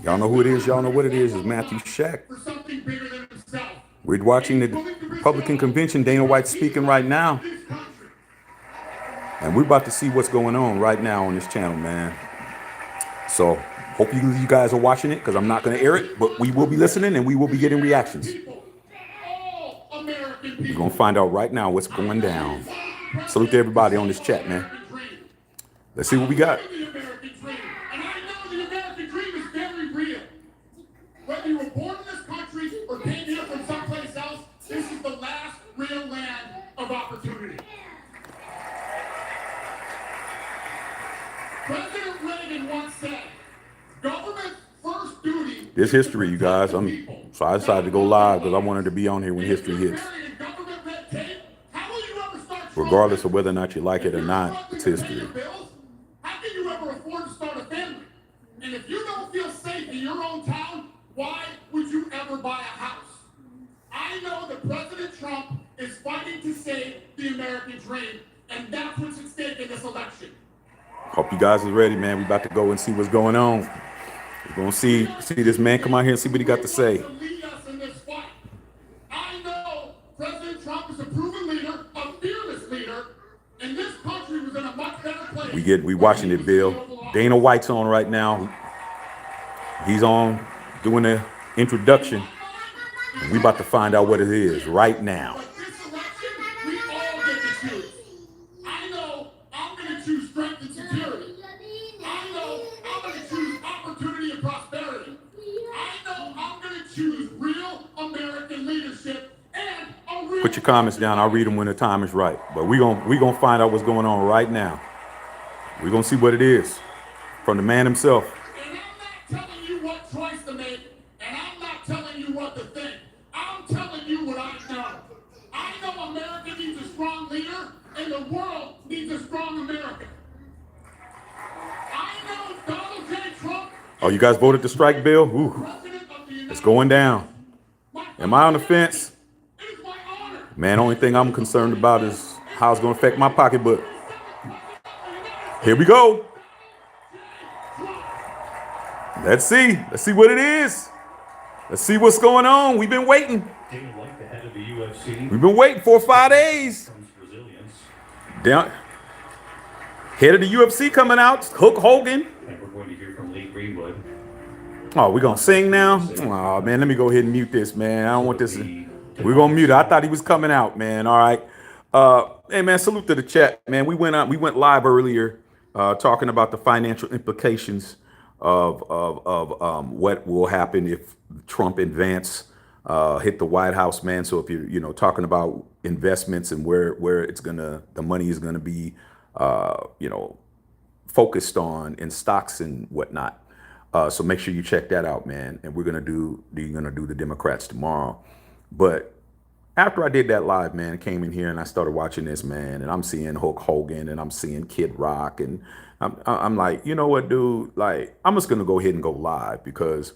Y'all know who it is. Y'all know what it is. It's Matthew Shack. We're watching the Republican convention. Dana White's speaking right now. And we're about to see what's going on right now on this channel, man. So hope you guys are watching it, because I'm not going to air it, but we will be listening and we will be getting reactions. We're going to find out right now what's going down. Salute to everybody on this chat, man. Let's see what we got. Whether you were born in this country or came here from someplace else, this is the last real land of opportunity. President Reagan once said, government's first duty. This history, you guys. So I decided to go live because I wanted to be on here when history hits. Regardless of whether or not you like it or not, it's history. How can you ever afford to start a family? And if you don't feel safe in your own town, why would you ever buy a house? I know that President Trump is fighting to save the American dream, and that's what's at stake in this election. Hope you guys are ready, man. We're about to go and see what's going on. We're going to see this man come out here and see what he got to say. I know President Trump is a proven leader, a fearless leader, and this country was in a much better place. We watching it, Bill. Dana White's on right now. He's on doing the introduction, and we about to find out what it is right now. This election, we all get to choose. I know I'm going to choose strength and security. I know I'm going to choose opportunity and prosperity. I know I'm going to choose real American leadership and a real. Put your comments down. I'll read them when the time is right. But we're gonna find out what's going on right now. We're gonna see what it is from the man himself. And the world needs a strong America. I know Donald J. Trump. Oh, you guys voted to strike Bill? Ooh, it's going down. Am I on the fence? Man, only thing I'm concerned about is how it's going to affect my pocketbook. Here we go. Let's see. Let's see what it is. Let's see what's going on. We've been waiting. We've been waiting 4 or 5 days. Down. Head of the UFC coming out, Hulk Hogan. And we're going to hear from Lee Greenwood. Oh, we're going to sing now? Oh, man, let me go ahead and mute this, man. I don't want this. We're going to mute it. I thought he was coming out, man. All right. Hey, man, salute to the chat, man. We went live earlier talking about the financial implications of what will happen if Trump and Vance hit the White House, man. So if you're talking about investments and where the money is gonna be focused on in stocks and whatnot. So make sure you check that out, man. And you're gonna do the Democrats tomorrow. But after I did that live, man, I came in here and I started watching this, man, and I'm seeing Hulk Hogan and I'm seeing Kid Rock, and I'm like, you know what, dude? Like, I'm just gonna go ahead and go live, because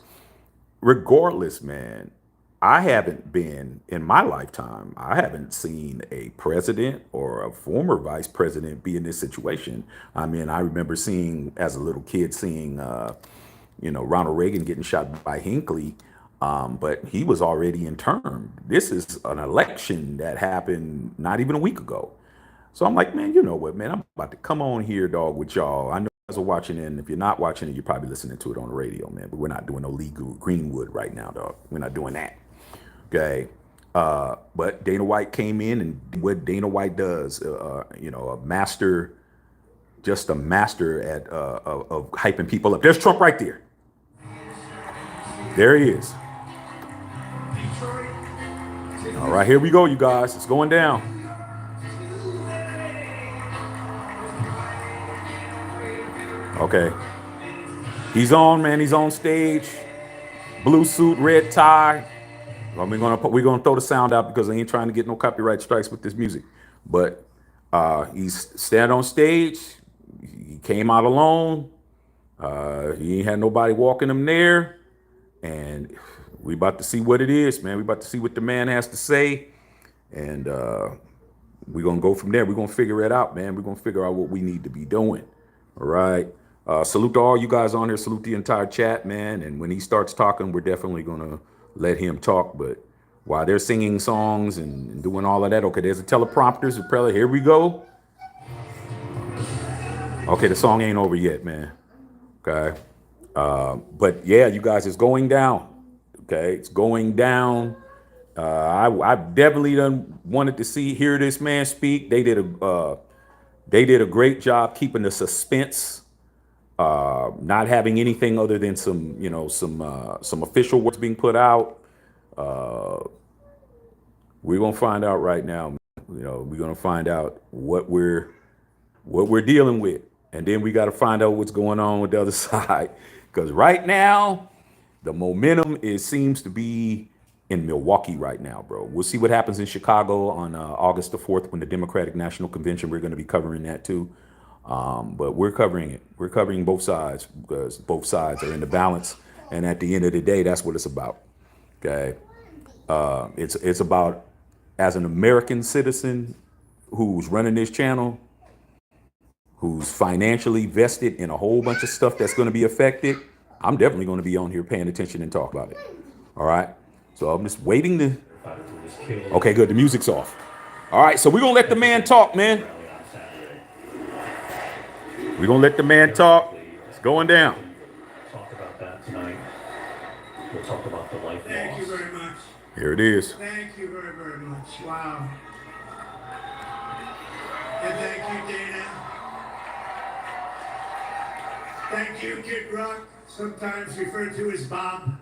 regardless, man, I haven't been, in my lifetime, I haven't seen a president or a former vice president be in this situation. I mean, I remember seeing, as a little kid, seeing, Ronald Reagan getting shot by Hinckley, but he was already in term. This is an election that happened not even a week ago. So I'm like, man, you know what, man, I'm about to come on here, dog, with y'all. I know you guys are watching it, and if you're not watching it, you're probably listening to it on the radio, man. But we're not doing no Lee Greenwood right now, dog. We're not doing that. Okay. But Dana White came in, and what Dana White does, a master at of hyping people up. There's Trump right there. There he is. All right, here we go, you guys. It's going down. Okay. He's on, man. He's on stage. Blue suit, red tie. We're gonna throw the sound out because I ain't trying to get no copyright strikes with this music. But he's standing on stage. He came out alone. He ain't had nobody walking him there. And we about to see what it is, man. We about to see what the man has to say. And we're gonna go from there. We're gonna figure it out, man. We're gonna figure out what we need to be doing. All right. Salute to all you guys on here. Salute the entire chat, man. And when he starts talking, we're definitely going to let him talk. But while they're singing songs and doing all of that, okay, there's a teleprompter. So probably, here we go. Okay, the song ain't over yet, man. Okay. But yeah, you guys, it's going down. Okay, it's going down. I definitely done wanted to hear this man speak. They did a great job keeping the suspense, not having anything other than some official words being put out. We're gonna find out right now. We're gonna find out what we're dealing with, and then we got to find out what's going on with the other side. Because right now, the momentum seems to be in Milwaukee right now, bro. We'll see what happens in Chicago on August the 4th when the Democratic National Convention. We're going to be covering that too. But we're covering it. We're covering both sides because both sides are in the balance. And at the end of the day, that's what it's about. Okay. It's about, as an American citizen who's running this channel, who's financially vested in a whole bunch of stuff that's going to be affected, I'm definitely going to be on here paying attention and talk about it. All right. So I'm just waiting to. Okay, good. The music's off. All right. So we're going to let the man talk, man. We're going to let the man talk. It's going down. Talk about that tonight. We'll talk about the life loss. Thank you very much. Here it is. Thank you very, very much. Wow. And thank you, Dana. Thank you, Kid Rock, sometimes referred to as Bob.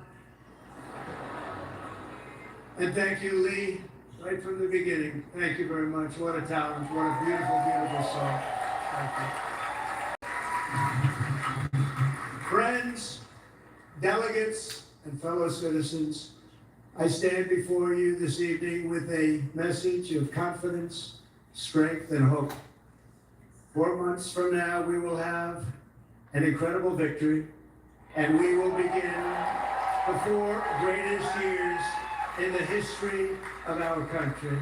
And thank you, Lee, right from the beginning. Thank you very much. What a talent. What a beautiful, beautiful song. Thank you. Friends, delegates, and fellow citizens, I stand before you this evening with a message of confidence, strength, and hope. 4 months from now, we will have an incredible victory, and we will begin the 4 greatest years in the history of our country.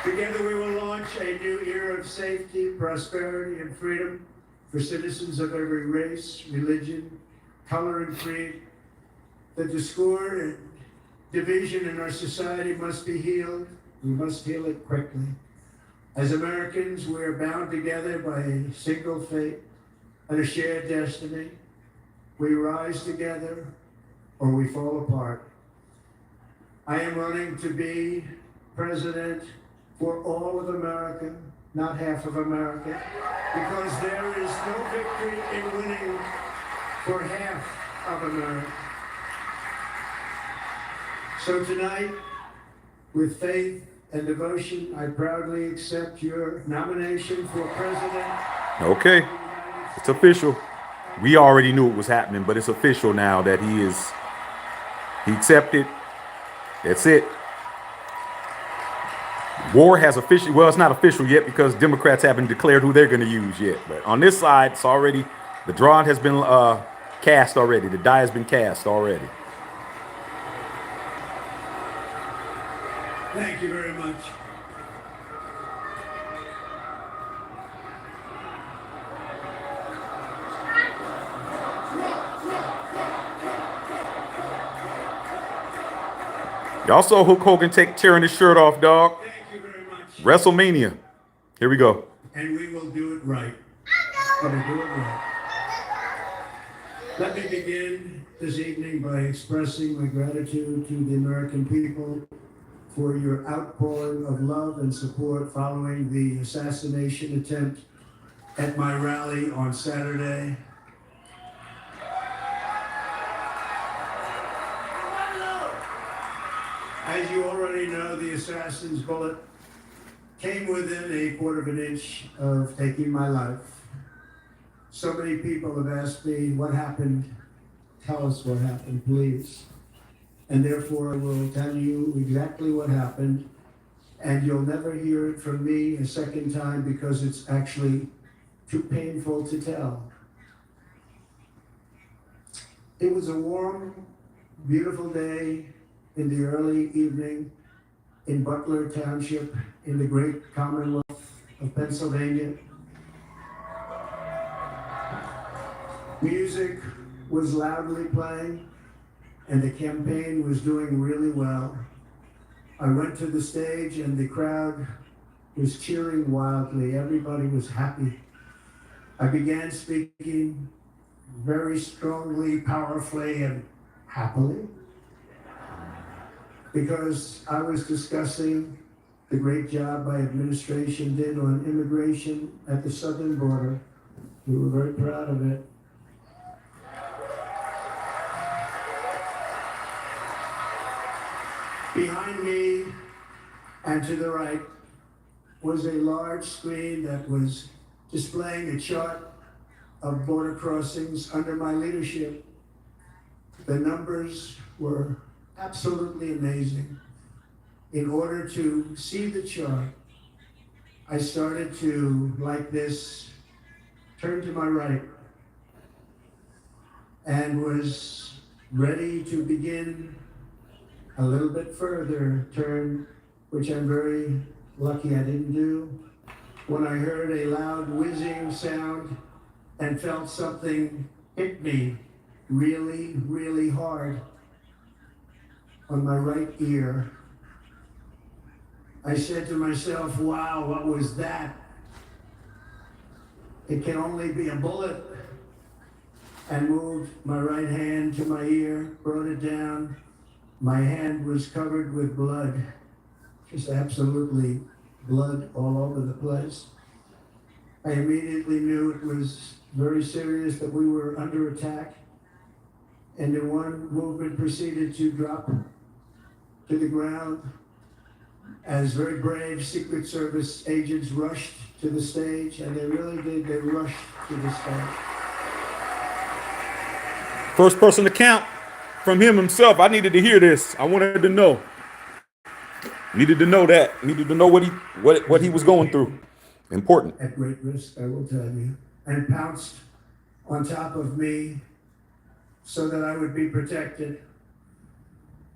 Together we will launch a new era of safety, prosperity, and freedom for citizens of every race, religion, color, and creed. The discord and division in our society must be healed. We must heal it quickly. As Americans, we are bound together by a single fate and a shared destiny. We rise together or we fall apart. I am running to be president for all of America, not half of America, because there is no victory in winning for half of America. So tonight, with faith and devotion, I proudly accept your nomination for president. Okay, it's official. We already knew it was happening, but it's official now that he accepted. That's it. War has officially, well, it's not official yet because Democrats haven't declared who they're going to use yet. But on this side, it's already, the draw has been cast already. The die has been cast already. Thank you very much. Y'all saw Hulk Hogan tearing his shirt off, dog. Thank you very much. WrestleMania. Here we go. And we will do it right. We will do it right. Let me begin this evening by expressing my gratitude to the American people for your outpouring of love and support following the assassination attempt at my rally on Saturday. As you already know, the assassin's bullet came within a quarter of an inch of taking my life. So many people have asked me, what happened? Tell us what happened, please. And therefore, I will tell you exactly what happened. And you'll never hear it from me a second time because it's actually too painful to tell. It was a warm, beautiful day in the early evening in Butler Township in the great Commonwealth of Pennsylvania. Music was loudly playing, and the campaign was doing really well. I went to the stage, and the crowd was cheering wildly. Everybody was happy. I began speaking very strongly, powerfully, and happily, because I was discussing the great job my administration did on immigration at the southern border. We were very proud of it. Behind me and to the right was a large screen that was displaying a chart of border crossings under my leadership. The numbers were absolutely amazing. In order to see the chart, I started to, like this, turn to my right and was ready to begin a little bit further turn, which I'm very lucky I didn't do, when I heard a loud whizzing sound and felt something hit me really, really hard on my right ear. I said to myself, wow, what was that? It can only be a bullet. And moved my right hand to my ear, brought it down. My hand was covered with blood, just absolutely blood all over the place. I immediately knew it was very serious, that we were under attack. And in one movement proceeded to drop to the ground as very brave Secret Service agents rushed to the stage, and they really did, they rushed to the stage. First person to count from him himself. I needed to hear this. I wanted to know. Needed to know that. Needed to know what he was going through. Important. At great risk, I will tell you, and pounced on top of me so that I would be protected.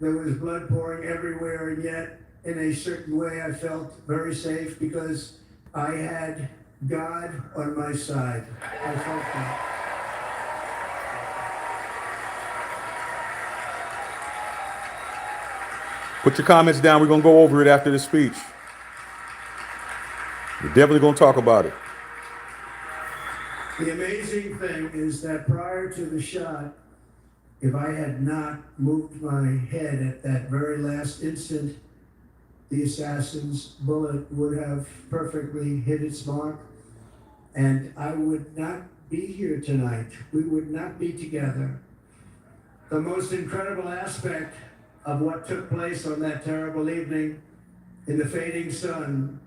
There was blood pouring everywhere, and yet, in a certain way, I felt very safe because I had God on my side. I felt that. Put your comments down. We're going to go over it after the speech. We're definitely going to talk about it. The amazing thing is that prior to the shot, if I had not moved my head at that very last instant, the assassin's bullet would have perfectly hit its mark, and I would not be here tonight. We would not be together. The most incredible aspect of what took place on that terrible evening in the fading sun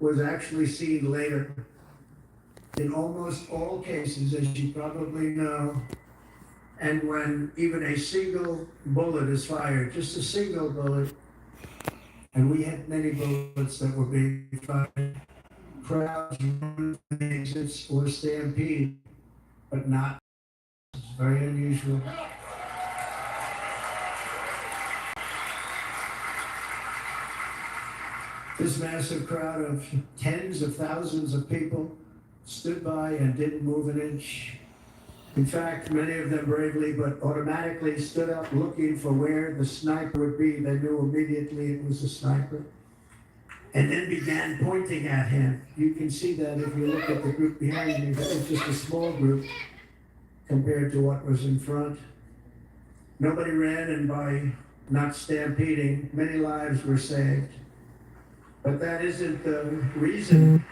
was actually seen later. In almost all cases, as you probably know, and when even a single bullet is fired, just a single bullet, and we had many bullets that were being fired, crowds run to the exits or stampede, but not. It's very unusual. This massive crowd of tens of thousands of people stood by and didn't move an inch. In fact, many of them bravely but automatically stood up looking for where the sniper would be. They knew immediately it was a sniper. And then began pointing at him. You can see that if you look at the group behind me. That was just a small group compared to what was in front. Nobody ran, and by not stampeding, many lives were saved. But that isn't the reason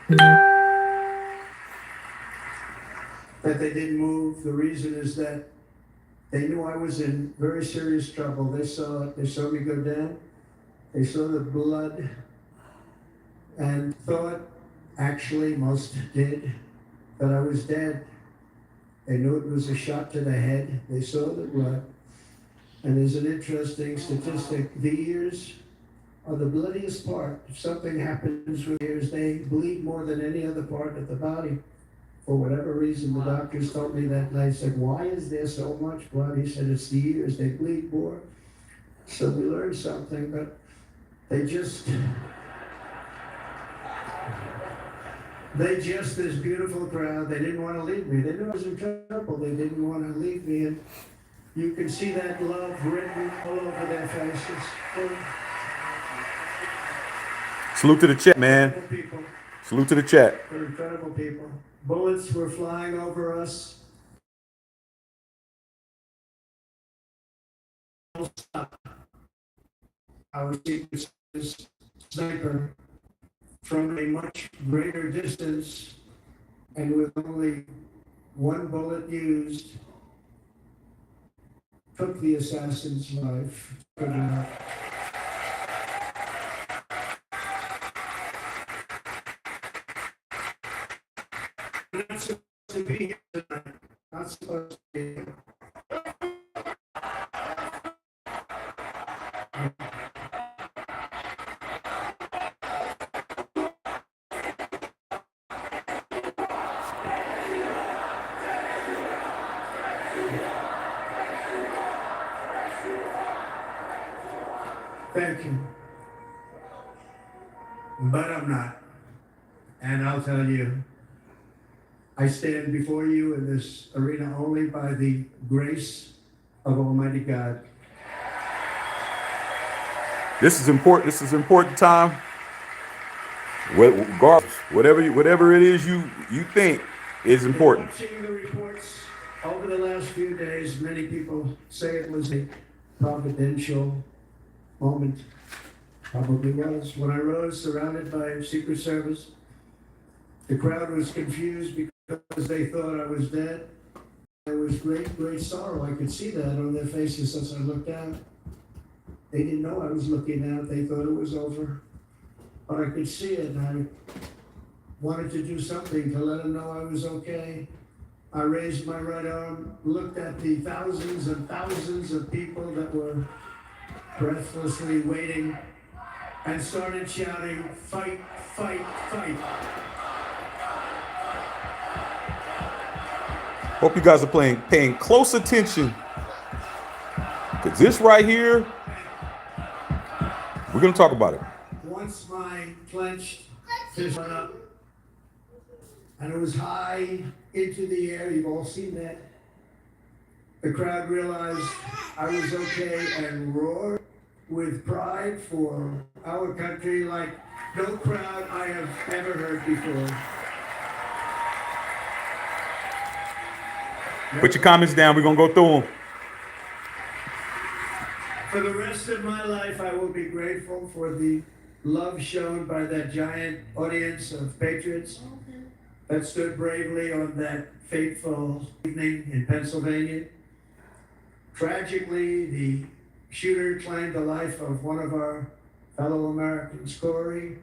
that they didn't move. The reason is that they knew I was in very serious trouble. They saw it. They saw me go down. They saw the blood and thought, actually most did, that I was dead. They knew it was a shot to the head. They saw the blood. And there's an interesting statistic. The ears are the bloodiest part. If something happens with the ears, they bleed more than any other part of the body. For whatever reason, the doctors told me that night, said, why is there so much blood? He said, it's the ears, they bleed more. So we learned something, but they just They just, this beautiful crowd, they didn't want to leave me. They knew I was in trouble. They didn't want to leave me. And you can see that love written all over their faces. Salute to the chat, man. Incredible people. Salute to the chat. They're incredible people. Bullets were flying over us. I was seeing this sniper from a much greater distance, and with only one bullet used, took the assassin's life. Good enough. I'm not supposed to be here tonight. Not supposed to be here. Thank you. But I'm not. And I'll tell you, I stand before you in this arena only by the grace of Almighty God. This is important. This is important time. Regardless, whatever it is you think is important. Watching the reports over the last few days, many people say it was a providential moment. Probably was. When I rose, surrounded by Secret Service, the crowd was confused because they thought I was dead. There was great sorrow. I could see that on their faces as I looked out. They didn't know I was looking out. They thought it was over. But I could see it, and I wanted to do something to let them know I was okay. I raised my right arm, looked at the thousands and thousands of people that were breathlessly waiting, and started shouting, "Fight, fight, fight." Hope you guys are paying close attention, because this right here, we're going to talk about it. Once my clenched fist went up, and it was high into the air, you've all seen that. The crowd realized I was okay and roared with pride for our country like no crowd I have ever heard before. Put your comments down. We're going to go through them. For the rest of my life, I will be grateful for the love shown by that giant audience of patriots that stood bravely on that fateful evening in Pennsylvania. Tragically, the shooter claimed the life of one of our fellow Americans, Corey,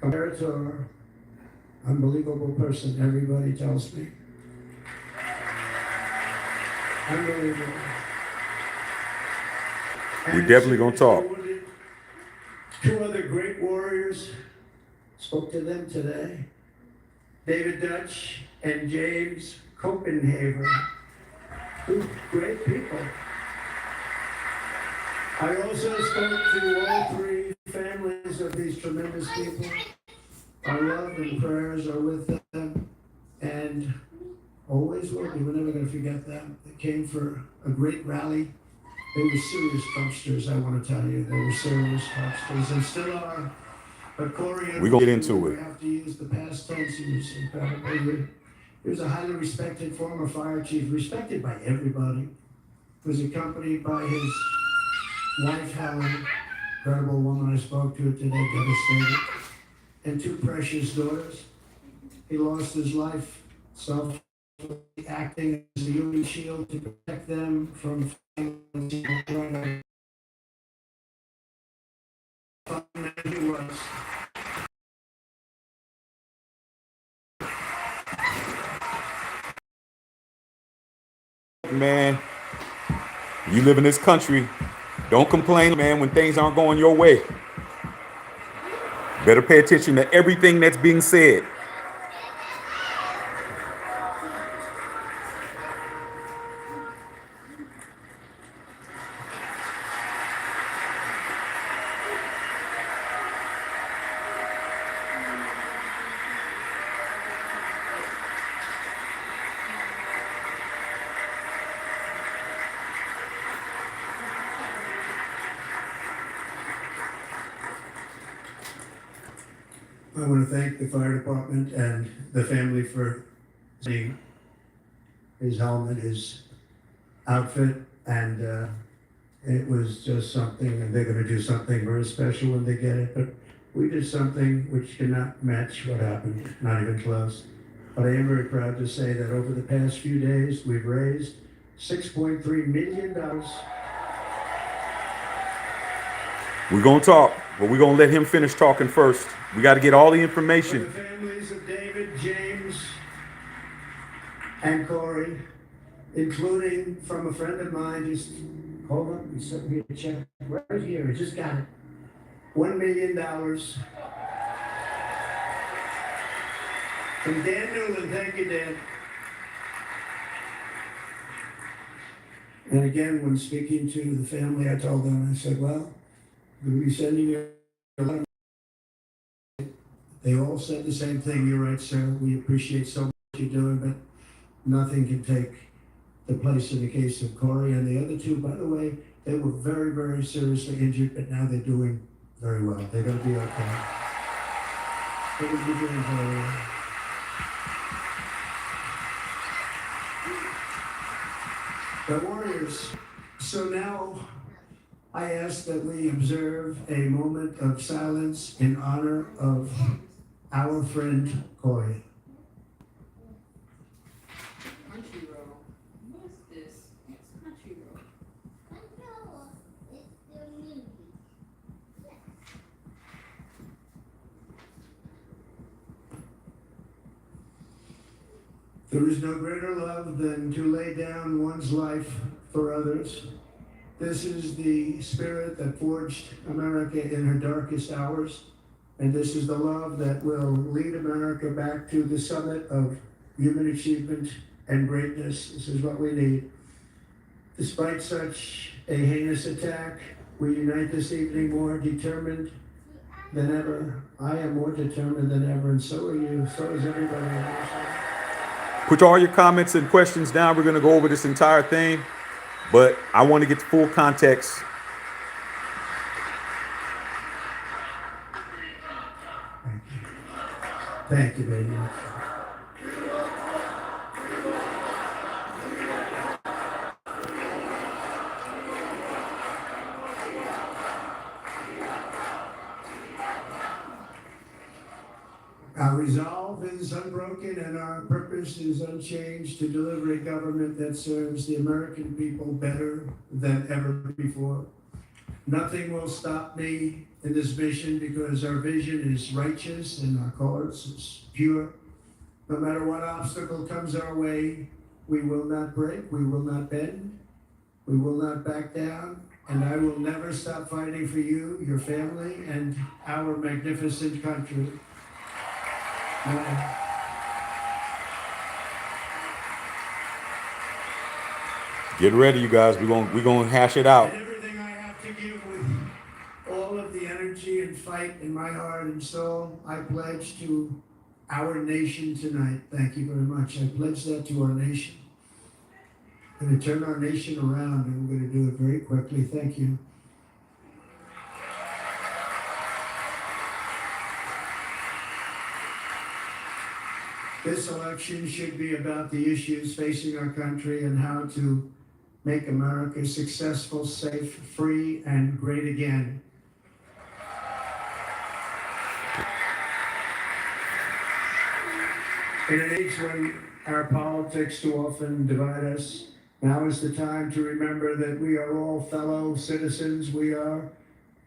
comparator, unbelievable person, everybody tells me. Unbelievable. We definitely gonna talk. Two other great warriors, spoke to them today. David Dutch and James Copenhaver. Two great people. I also spoke to all three families of these tremendous people. Our love and prayers are with them, and always will be. We're never going to forget them. They came for a great rally. They were serious Trumpsters, I want to tell you. They were serious Trumpsters, and still are. But Corey, We're gonna get into we it. have to use the past tense. He was incredible. He was a highly respected former fire chief, respected by everybody. He was accompanied by his wife, Helen, incredible woman I spoke to today, devastated, and two precious daughters. He lost his life acting as a human shield to protect them from Man, you live in this country. Don't complain, man, when things aren't going your way. Better pay attention to everything that's being said. I want to thank the fire department and the family for seeing his helmet, his outfit, and it was just something, and they're going to do something very special when they get it. But we did something which cannot match what happened, not even close. But I am very proud to say that over the past few days, we've raised $6.3 million. We're going to talk, but we're going to let him finish talking first. We got to get all the For information. the families of David, James, and Corey, including from a friend of mine, just hold up and sent me a check right here. I just got it. $1 million from Dan Newland. Thank you, Dan. And again, when speaking to the family, I told them, I said, well, we'll be sending you a letter. They all said the same thing. You're right, sir. We appreciate so much what you're doing, but nothing can take the place in the case of Corey. And the other two, by the way, they were very, very seriously injured, but now they're doing very well. They're going to be okay. They're going to be doing very well. The Warriors. So now I ask that we observe a moment of silence in honor of our friend Corey. Crunchyroll. What's this? It's Crunchyroll. There is no greater love than to lay down one's life for others. This is the spirit that forged America in her darkest hours. And this is the love that will lead America back to the summit of human achievement and greatness. This is what we need. Despite such a heinous attack, we unite this evening more determined than ever. I am more determined than ever, and so are you. So is everybody else. Put all your comments and questions down. We're going to go over this entire thing, but I want to get the full context. Thank you, baby. Our resolve is unbroken and our purpose is unchanged to deliver a government that serves the American people better than ever before. Nothing will stop me in this mission because our vision is righteous and our cause is pure. No matter what obstacle comes our way, we will not break, we will not bend, we will not back down, and I will never stop fighting for you, your family, and our magnificent country. Get ready, you guys. We're gonna hash it out. And everything I have to give with all of the energy and fight in my heart and soul, I pledge to our nation tonight. Thank you very much. I pledge that to our nation. I'm going to turn our nation around, and we're going to do it very quickly. Thank you. This election should be about the issues facing our country and how to make America successful, safe, free, and great again. In an age when our politics too often divide us, now is the time to remember that we are all fellow citizens. We are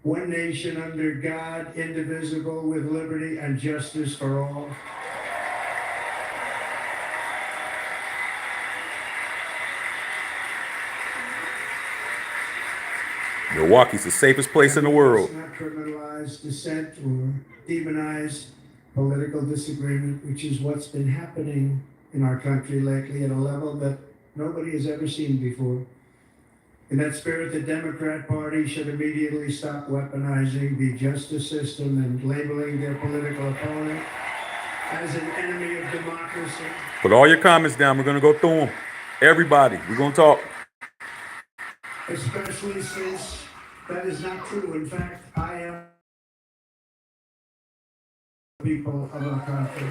one nation under God, indivisible, with liberty and justice for all. Milwaukee's the safest place in the world. Let's not criminalize dissent or demonize political disagreement, which is what's been happening in our country lately at a level that nobody has ever seen before. In that spirit, the Democrat Party should immediately stop weaponizing the justice system and labeling their political opponent as an enemy of democracy. Put all your comments down. We're going to go through them. Everybody, we're going to talk. Especially since that is not true. In fact, I am people of our country.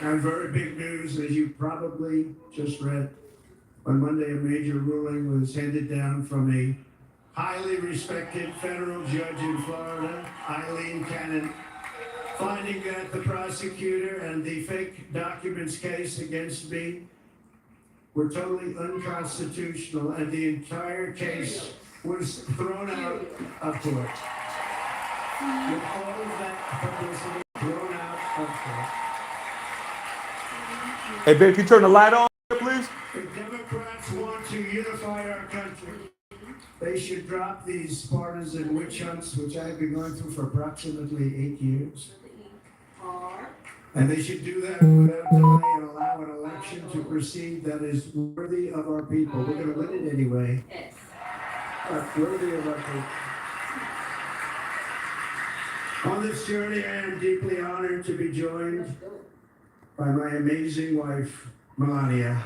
And very big news, as you probably just read, on Monday a major ruling was handed down from a highly respected federal judge in Florida, Eileen Cannon, finding that the prosecutor and the fake documents case against me were totally unconstitutional, and the entire case was thrown out of court. With all of that publicity thrown out of court. Hey, babe, can you turn the light on, please? If Democrats want to unify our country, they should drop these partisan witch hunts, which I've been going through for approximately 8 years. And they should do that without delay and allow an election to proceed that is worthy of our people. We're going to win it anyway. Yes. But worthy of our people. On this journey, I am deeply honored to be joined by my amazing wife, Melania.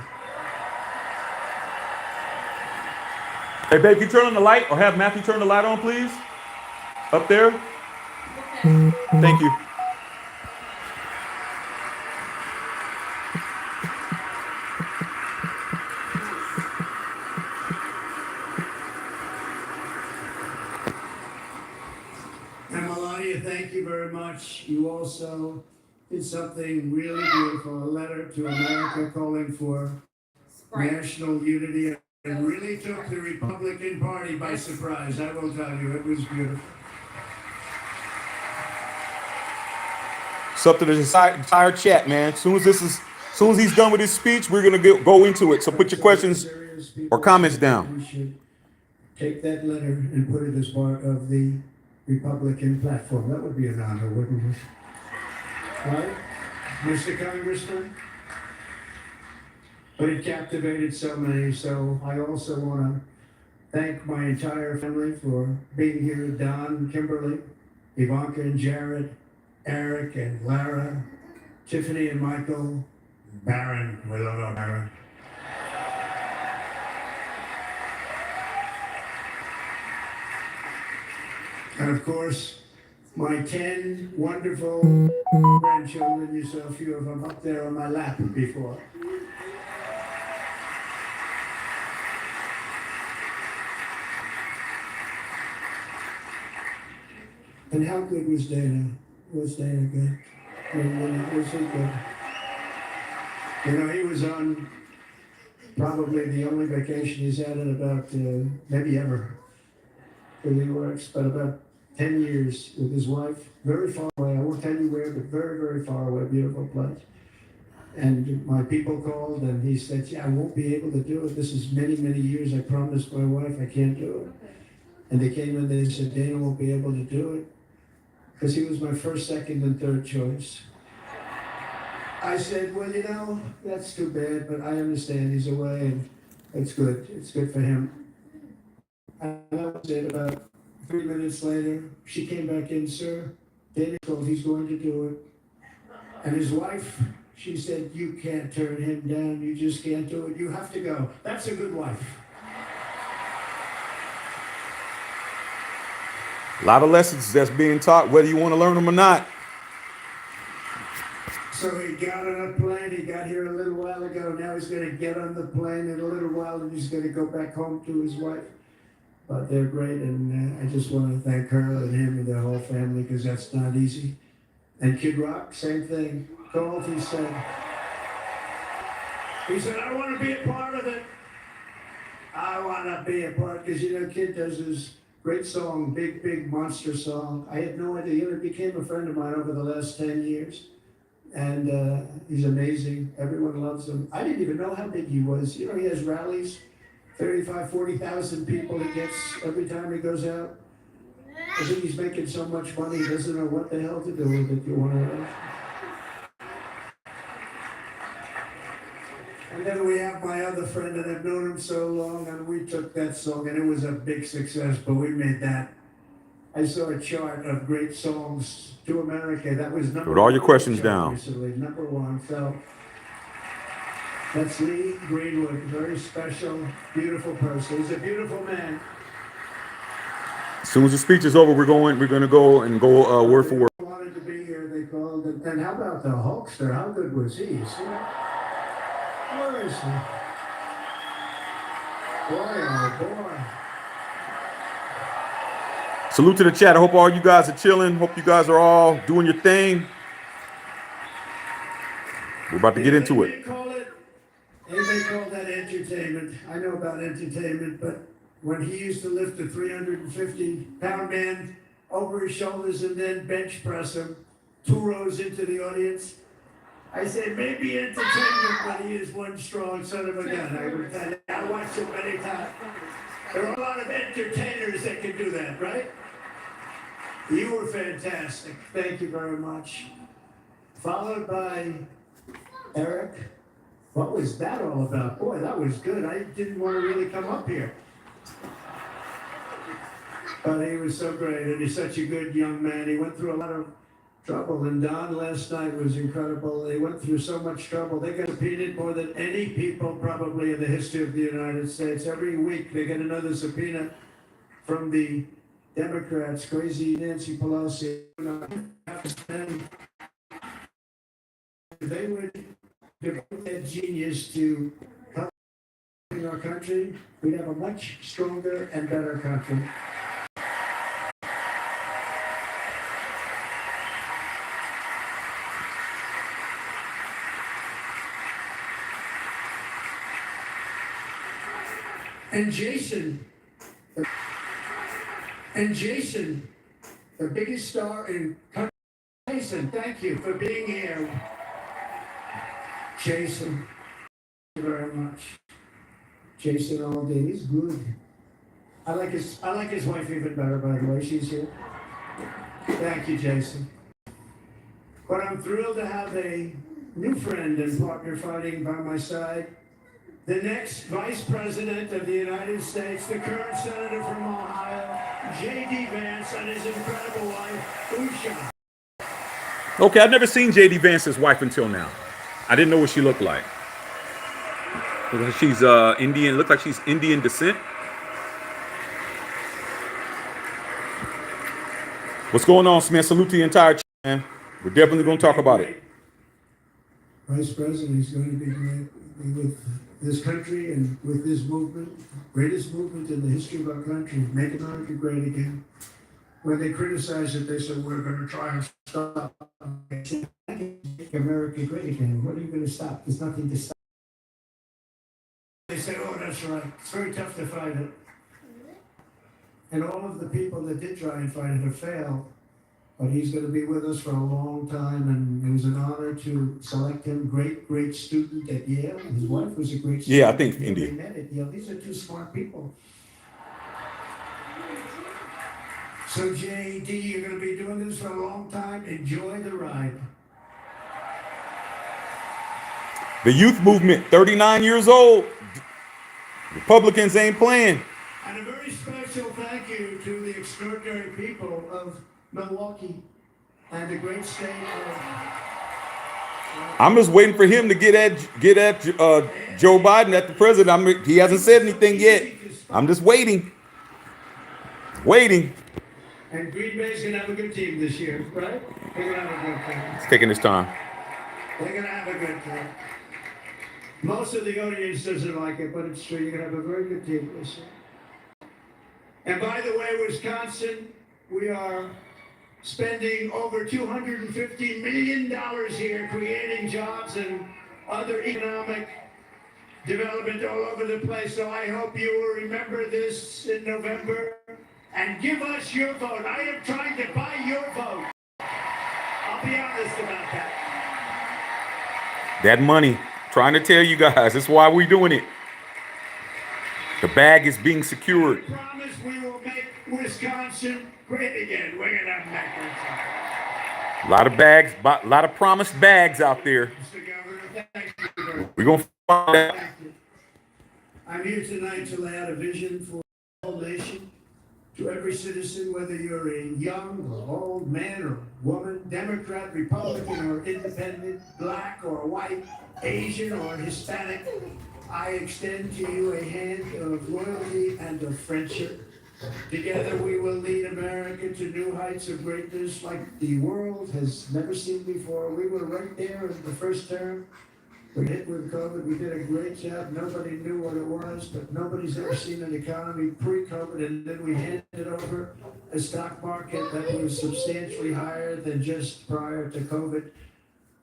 Hey, babe, can you turn on the light or have Matthew turn the light on, please? Up there. Thank you. And Melania, thank you very much. You also did something really beautiful, a letter to America calling for national unity, and really took the Republican Party by surprise. I will tell you, it was beautiful. It's up to the entire chat, man. As soon as he's done with his speech, we're gonna go into it. So put your questions or comments down. We should take that letter and put it as part of the Republican platform. That would be an honor, wouldn't it? Right, Mr. Congressman? But it captivated so many, so I also want to thank my entire family for being here. Don, Kimberly, Ivanka and Jared, Eric and Lara, Tiffany and Michael, Baron, we love our Baron. And of course, my 10 wonderful grandchildren, you saw a few of them up there on my lap before. And how good was Dana? Was Dana good? Was he good? You know, he was on probably the only vacation he's had in about, maybe ever, because he works, but about 10 years with his wife, very far away. I won't tell you where, but very, very far away, beautiful place. And my people called and he said, yeah, I won't be able to do it. This is many, many years. I promised my wife I can't do it. And they came and they said, Dana won't be able to do it because he was my first, second, and third choice. I said, well, you know, that's too bad, but I understand he's away and it's good. It's good for him. And that was it. About 3 minutes later, she came back in, sir. Dana told he's going to do it. And his wife, she said, you can't turn him down. You just can't do it. You have to go. That's a good wife. A lot of lessons that's being taught, whether you want to learn them or not. So he got on a plane. He got here a little while ago. Now he's going to get on the plane in a little while and he's going to go back home to his wife. But they're great, and I just want to thank her and him and their whole family because that's not easy. And Kid Rock, same thing. Called, he said, I want to be a part of it. I want to be a part, because, you know, Kid does his great song, Big, Big Monster Song. I had no idea. You know, he became a friend of mine over the last 10 years. And he's amazing. Everyone loves him. I didn't even know how big he was. You know, he has rallies. 35, 40,000 people he gets every time he goes out. I think he's making so much money, he doesn't know what the hell to do with it, you want to know? And then we have my other friend, and I've known him so long, and we took that song, and it was a big success, but we made that. I saw a chart of great songs to America. That was number Put all your one questions chart down. recently, number one, so... That's Lee Greenwood, very special, beautiful person. He's a beautiful man. As soon as the speech is over, we're going to go word for word. They wanted to be here, they called. And how about the Hulkster? How good was he? See? Where is he? Boy, oh boy. Salute to the chat. I hope all you guys are chilling. Hope you guys are all doing your thing. We're about to get into it. They may call that entertainment. I know about entertainment, but when he used to lift a 350-pound man over his shoulders and then bench press him 2 rows into the audience, I said, maybe entertainment, but he is one strong son of a gun. I watched it many times. There are a lot of entertainers that can do that, right? You were fantastic. Thank you very much. Followed by Eric. What was that all about? Boy, that was good. I didn't want to really come up here. But he was so great, and he's such a good young man. He went through a lot of trouble, and Don last night was incredible. They went through so much trouble. They got subpoenaed more than any people probably in the history of the United States. Every week they get another subpoena from the Democrats, crazy Nancy Pelosi. They would devote their genius to helping our country. We'd have a much stronger and better country. And Jason, the biggest star in country. Jason, thank you for being here. Jason, thank you very much. Jason all day, he's good. I like his wife even better, by the way. She's here. Thank you, Jason. But I'm thrilled to have a new friend and partner fighting by my side. The next Vice President of the United States, the current Senator from Ohio, JD Vance, and his incredible wife, Usha. Okay, I've never seen JD Vance's wife until now. I didn't know what she looked like. She's Indian. Looked like she's Indian descent. What's going on, man? Salute to the entire chat, man. We're definitely going to talk about it. Vice President is going to be great with this country and with this movement, greatest movement in the history of our country, Make America Great Again. When they criticize it, they said, we're going to try and stop. Make America Great Again. What are you going to stop? There's nothing to stop. They said, oh, that's right. It's very tough to fight it. And all of the people that did try and fight it have failed. But he's going to be with us for a long time, and it was an honor to select him. Great student at Yale. His wife was a great student. Yeah, I think India. They met at Yale. These are two smart people. So, JD, you're going to be doing this for a long time. Enjoy the ride. The youth movement, 39 years old. Republicans ain't playing. And a very special thank you to the extraordinary people of Milwaukee and the great state of... I'm just waiting for him to get at Joe Biden at the president. He hasn't said anything yet. I'm just waiting. And Green Bay's going to have a good team this year, right? They're going to have a good team. It's taking his time. They're going to have a good team. Most of the audience doesn't like it, but it's true. You're going to have a very good team this year. And by the way, Wisconsin, we are spending over $250 million here, creating jobs and other economic development all over the place. So I hope you will remember this in November and give us your vote. I am trying to buy your vote. I'll be honest about that. That money, trying to tell you guys, that's why we're doing it. The bag is being secured. I promise we will make Wisconsin great again. We're going to have that. A lot of bags, a lot of promised bags out there. Mr. Governor, thank you. We're going to find out. I'm here tonight to lay out a vision for the whole nation. To every citizen, whether you're a young or old man or woman, Democrat, Republican or independent, black or white, Asian or Hispanic, I extend to you a hand of loyalty and of friendship. Together we will lead America to new heights of greatness like the world has never seen before. We were right there in the first term. We hit with COVID. We did a great job. Nobody knew what it was, but nobody's ever seen an economy pre-COVID. And then we handed over a stock market that was substantially higher than just prior to COVID.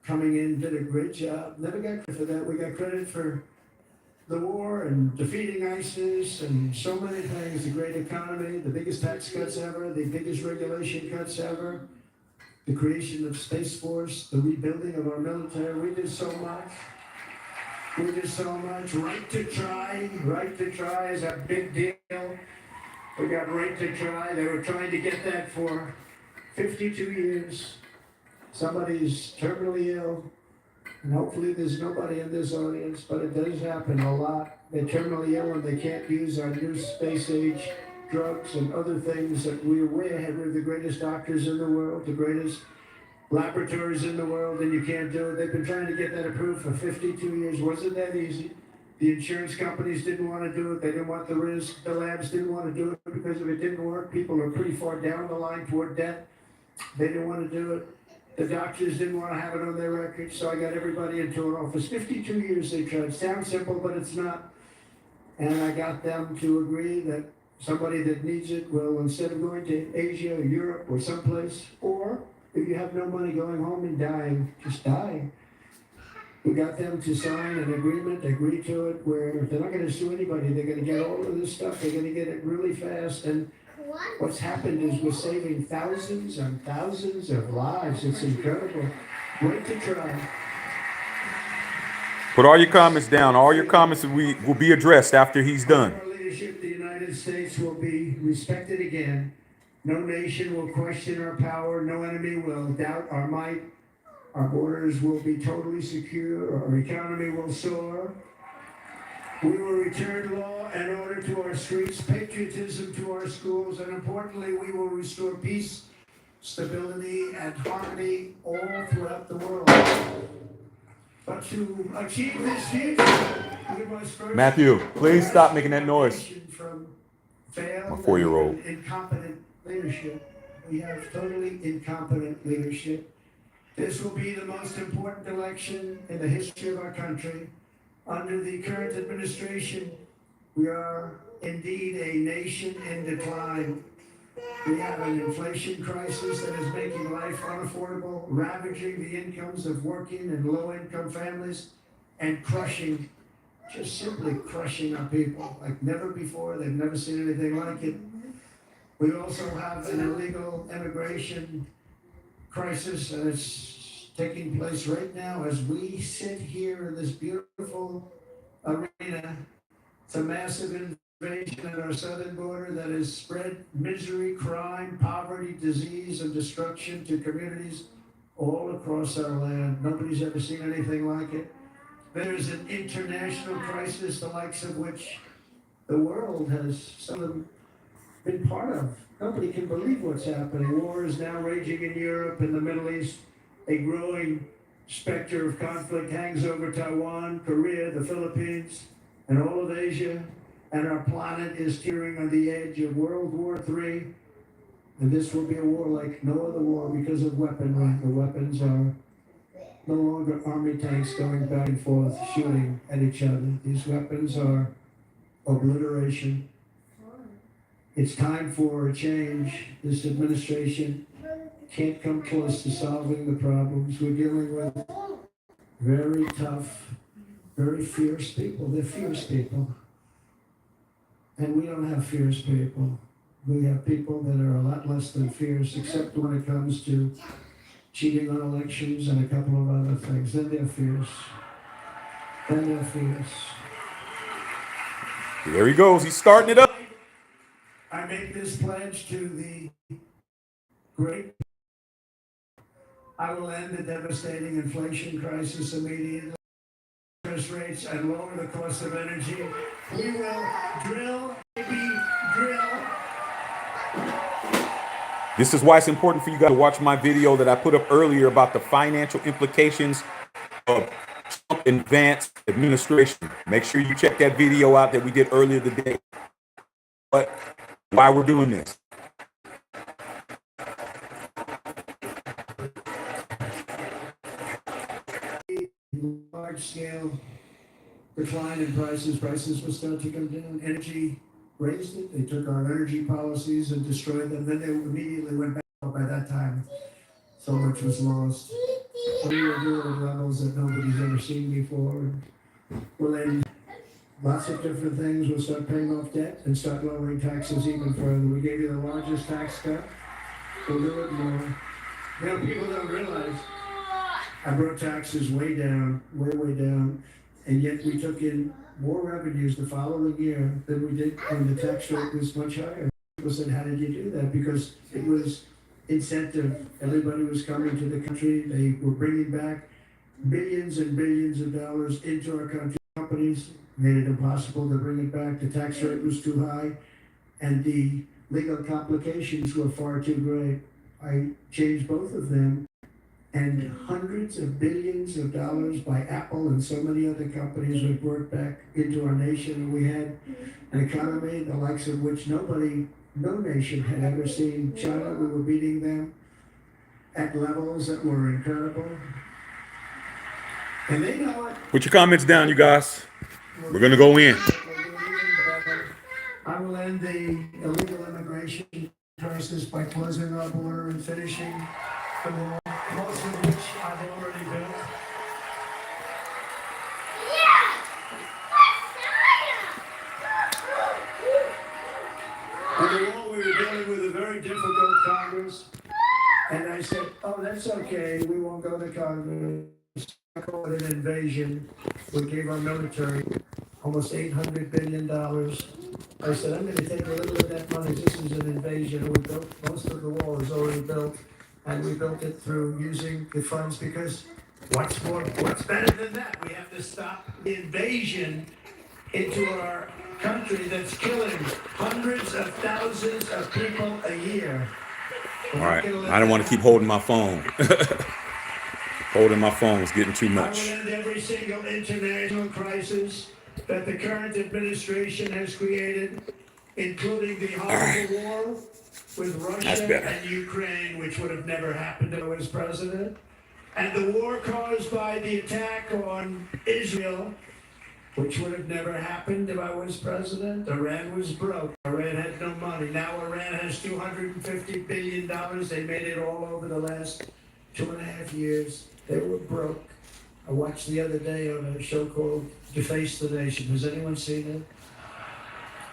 Coming in, did a great job. Never got credit for that. We got credit for the war and defeating ISIS and so many things. The great economy, the biggest tax cuts ever, the biggest regulation cuts ever, the creation of Space Force, the rebuilding of our military. We did so much. We did so much. Right to try is a big deal. We got right to try. They were trying to get that for 52 years. Somebody's terminally ill, and hopefully there's nobody in this audience, but it does happen a lot. They're terminally ill and they can't use our new space age drugs and other things that we're way ahead. We're the greatest doctors in the world, the greatest laboratories in the world, and you can't do it. They've been trying to get that approved for 52 years. Wasn't that easy? The insurance companies didn't want to do it. They didn't want the risk. The labs didn't want to do it because if it didn't work, people are pretty far down the line toward death. They didn't want to do it. The doctors didn't want to have it on their record, so I got everybody into an office. 52 years they tried. Sounds simple, but it's not. And I got them to agree that somebody that needs it will, instead of going to Asia or Europe or someplace, or if you have no money, going home and dying, just dying. We got them to sign an agreement, agree to it, where they're not going to sue anybody. They're going to get all of this stuff. They're going to get it really fast. And what's happened is we're saving thousands and thousands of lives. It's incredible. Great to try. Put all your comments down. All your comments will be addressed after he's done. Our leadership, the United States will be respected again. No nation will question our power. No enemy will doubt our might. Our borders will be totally secure. Our economy will soar. We will return law and order to our streets, patriotism to our schools, and importantly, we will restore peace, stability, and harmony all throughout the world. But to achieve this future, we must first... Matthew, please stop making that noise. From failed My 4-year-old. and incompetent leadership. We have totally incompetent leadership. This will be the most important election in the history of our country. Under the current administration, we are indeed a nation in decline. We have an inflation crisis that is making life unaffordable, ravaging the incomes of working and low-income families, and crushing, just simply crushing our people like never before. They've never seen anything like it. We also have an illegal immigration crisis that is taking place right now as we sit here in this beautiful arena. It's a massive invasion at our southern border that has spread misery, crime, poverty, disease, and destruction to communities all across our land. Nobody's ever seen anything like it. There's an international crisis, the likes of which the world has seldom been part of. Nobody can believe what's happening. War is now raging in Europe and the Middle East. A growing specter of conflict hangs over Taiwan, Korea, the Philippines, and all of Asia. And our planet is teetering on the edge of World War III. And this will be a war like no other war because of weaponry. The weapons are no longer army tanks going back and forth shooting at each other. These weapons are obliteration. It's time for a change. This administration can't come close to solving the problems. We're dealing with very tough, very fierce people. They're fierce people. And we don't have fierce people. We have people that are a lot less than fierce, except when it comes to cheating on elections and a couple of other things. Then they're fierce. Then they're fierce. There he goes. He's starting it up. I make this pledge to the great. I will end the devastating inflation crisis immediately. Interest rates and lower the cost of energy. We will drill, baby, drill. This is why it's important for you guys to watch my video that I put up earlier about the financial implications of Trump and Vance administration. Make sure you check that video out that we did earlier today. But why we're doing this. Large scale decline in prices. Prices will start to come down. Energy raised it. They took our energy policies and destroyed them. Then they immediately went back up. By that time, so much was lost. We were doing at levels that nobody's ever seen before. We'll end lots of different things. We'll start paying off debt and start lowering taxes even further. We gave you the largest tax cut. We'll do it more. You know, people don't realize I brought taxes way down, way down, and yet we took in more revenues the following year than we did when the tax rate was much higher. People said, how did you do that? Because it was incentive. Everybody was coming to the country. They were bringing back billions and billions of dollars into our country. Companies made it impossible to bring it back. The tax rate was too high, and the legal complications were far too great. I changed both of them, and hundreds of billions of dollars by Apple and so many other companies were brought back into our nation. And we had an economy the likes of which no nation had ever seen. China, we were beating them at levels that were incredible. And they know it. Put your comments down, you guys. We're going to go in. I will end the illegal immigration crisis by closing our border and finishing the wall, most of which I've already built. And the wall, we were dealing with a very difficult Congress. And I said, oh, that's okay. We won't go to Congress. I call it an invasion. We gave our military almost $800 billion. I said, I'm going to take a little of that money. This is an invasion. We built, most of the wall is already built. And we built it through using the funds because what's better than that? We have to stop the invasion into our country that's killing hundreds of thousands of people a year. All right. I don't want to keep holding my phone. Holding my phone is getting too much. I will end every single international crisis that the current administration has created, including the horrible war with Russia and Ukraine, which would have never happened if I was president, and the war caused by the attack on Israel, which would have never happened if I was president. Iran was broke. Iran had no money. Now Iran has $250 billion. They made it all over the last 2.5 years. They were broke. I watched the other day on a show called Deface the Nation. Has anyone seen it?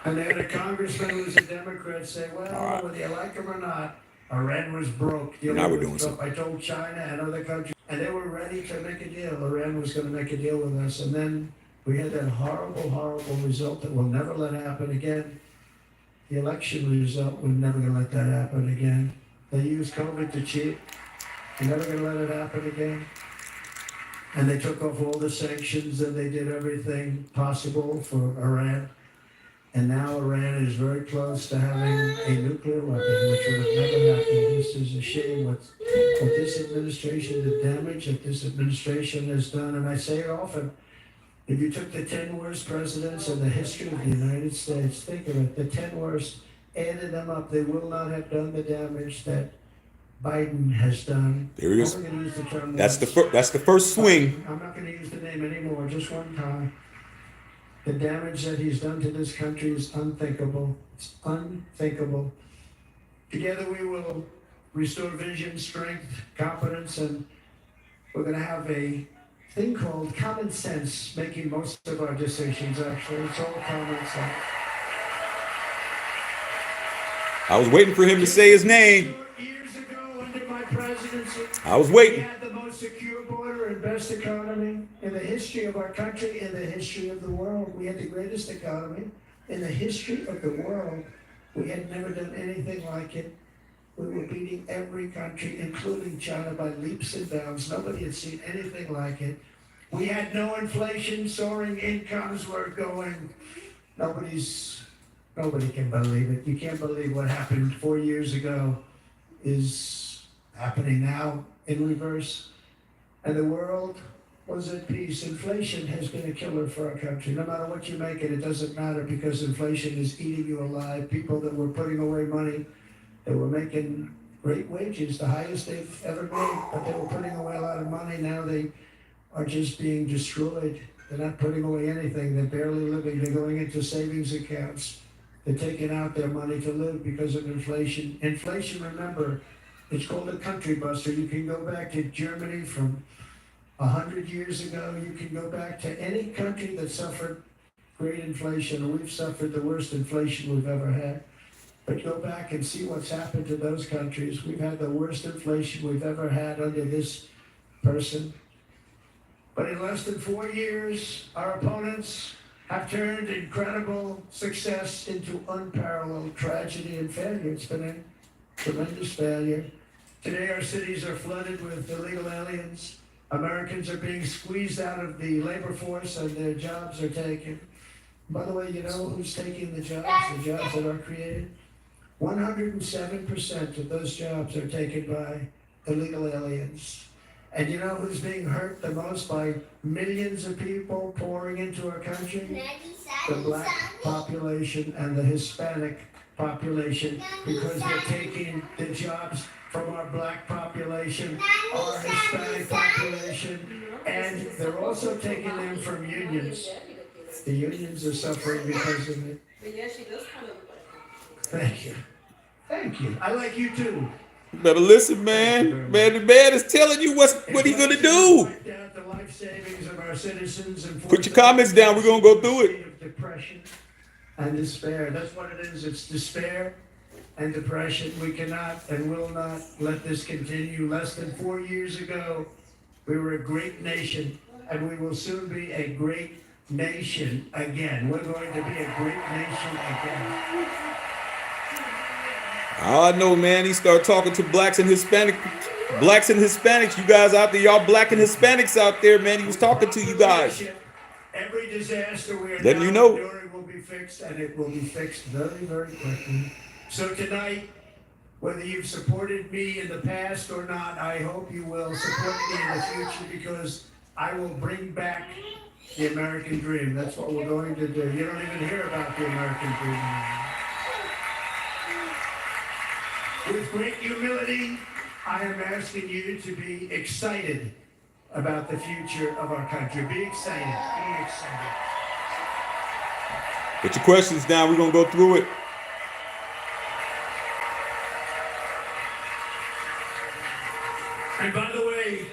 And they had a congressman who was a Democrat say, well, whether you like him or not, Iran was broke. Now we're doing something. I told China and other countries, and they were ready to make a deal. Iran was going to make a deal with us. And then we had that horrible result that we'll never let happen again. The election result, we're never going to let that happen again. They used COVID to cheat. We're never going to let it happen again. And they took off all the sanctions and they did everything possible for Iran. And now Iran is very close to having a nuclear weapon, which would have never happened. This is a shame what this administration, the damage that this administration has done. And I say it often, if you took the 10 worst presidents in the history of the United States, think of it, the 10 worst, added them up, they will not have done the damage that Biden has done. There he is. I'm gonna use the term That's the first swing. I'm not going to use the name anymore, just one time. The damage that he's done to this country is unthinkable. It's unthinkable. Together we will restore vision, strength, competence, and we're going to have a thing called common sense, making most of our decisions, actually. It's all common sense. I was waiting for him to say his name. Years ago, under my presidency, I was waiting. we had the most secure border and best economy in the history of our country, in the history of the world. We had the greatest economy in the history of the world. We had never done anything like it. We were beating every country, including China, by leaps and bounds. Nobody had seen anything like it. We had no inflation, soaring incomes were going. Nobody can believe it. You can't believe what happened 4 years ago is happening now in reverse. And the world was at peace. Inflation has been a killer for our country. No matter what you make it doesn't matter because inflation is eating you alive. People that were putting away money, they were making great wages, the highest they've ever made, but they were putting away a lot of money. Now they are just being destroyed. They're not putting away anything. They're barely living. They're going into savings accounts. They're taking out their money to live because of inflation. Inflation, remember, it's called a country buster. You can go back to Germany from 100 years ago. You can go back to any country that suffered great inflation. We've suffered the worst inflation we've ever had. But go back and see what's happened to those countries. We've had the worst inflation we've ever had under this person. But in less than 4 years, our opponents have turned incredible success into unparalleled tragedy and failure. It's been a tremendous failure. Today, our cities are flooded with illegal aliens. Americans are being squeezed out of the labor force and their jobs are taken. By the way, you know who's taking the jobs that are created? 107% of those jobs are taken by illegal aliens. And you know who's being hurt the most by millions of people pouring into our country? The black population and the Hispanic population, because they're taking the jobs from our black population, our Hispanic population, and they're also taking them from unions. The unions are suffering because of it. But yeah, she does kind of look like Thank you. Thank you. I like you too. You better listen, man. Man, the man is telling you what he's gonna do. Wiped out the life savings of our citizens and Put your comments down. We're gonna go through it. Of depression and despair. That's what it is. It's despair and depression. We cannot and will not let this continue. Less than 4 years ago, we were a great nation, and we will soon be a great nation again. We're going to be a great nation again. All I know, man, he started talking to blacks and Hispanics. You guys out there, y'all black and Hispanics out there, man. He was talking to you guys. Every disaster we are Letting now you know. enduring will be fixed, and it will be fixed very, very quickly. So tonight, whether you've supported me in the past or not, I hope you will support me in the future, because I will bring back the American dream. That's what we're going to do. You don't even hear about the American dream anymore. With great humility, I am asking you to be excited about the future of our country. Be excited. Be excited. Put your questions down. We're going to go through it. And by the way,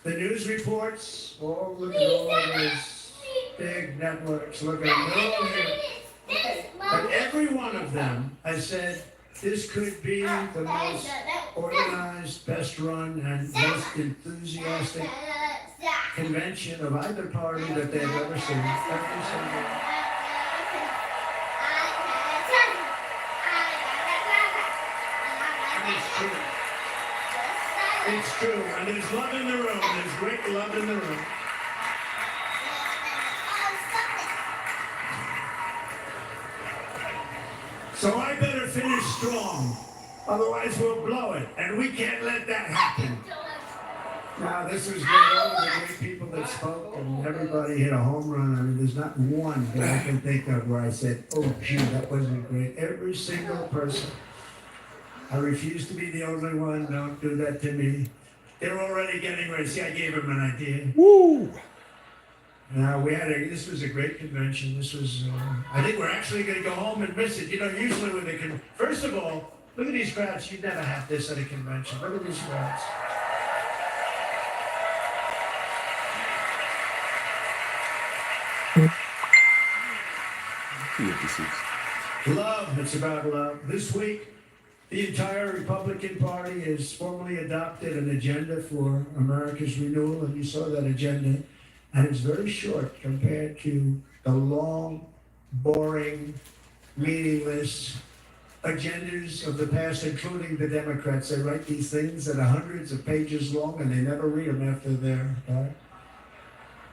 the news reports, oh, look at all those big networks. Look at them. They're all here. But every one of them has said, this could be the most organized, best run, and most enthusiastic convention of either party that they've ever seen. Every single one. And it's true. It's true. And there's love in the room. There's great love in the room. So I better finish strong, otherwise we'll blow it, and we can't let that happen. Now, this was great. All the great people that spoke, and everybody hit a home run. I mean, there's not one that I can think of where I said, oh, gee, that wasn't great. Every single person. I refuse to be the only one. Don't do that to me. They're already getting ready. See, I gave them an idea. Woo! Now, this was a great convention. This was, I think we're actually going to go home and miss it. You know, usually when they can, first of all, look at these crowds. You'd never have this at a convention. Look at these crowds. Love, it's about love. This week, the entire Republican Party has formally adopted an agenda for America's renewal, and you saw that agenda. And it's very short compared to the long, boring, meaningless agendas of the past, including the Democrats. They write these things that are hundreds of pages long, and they never read them after they're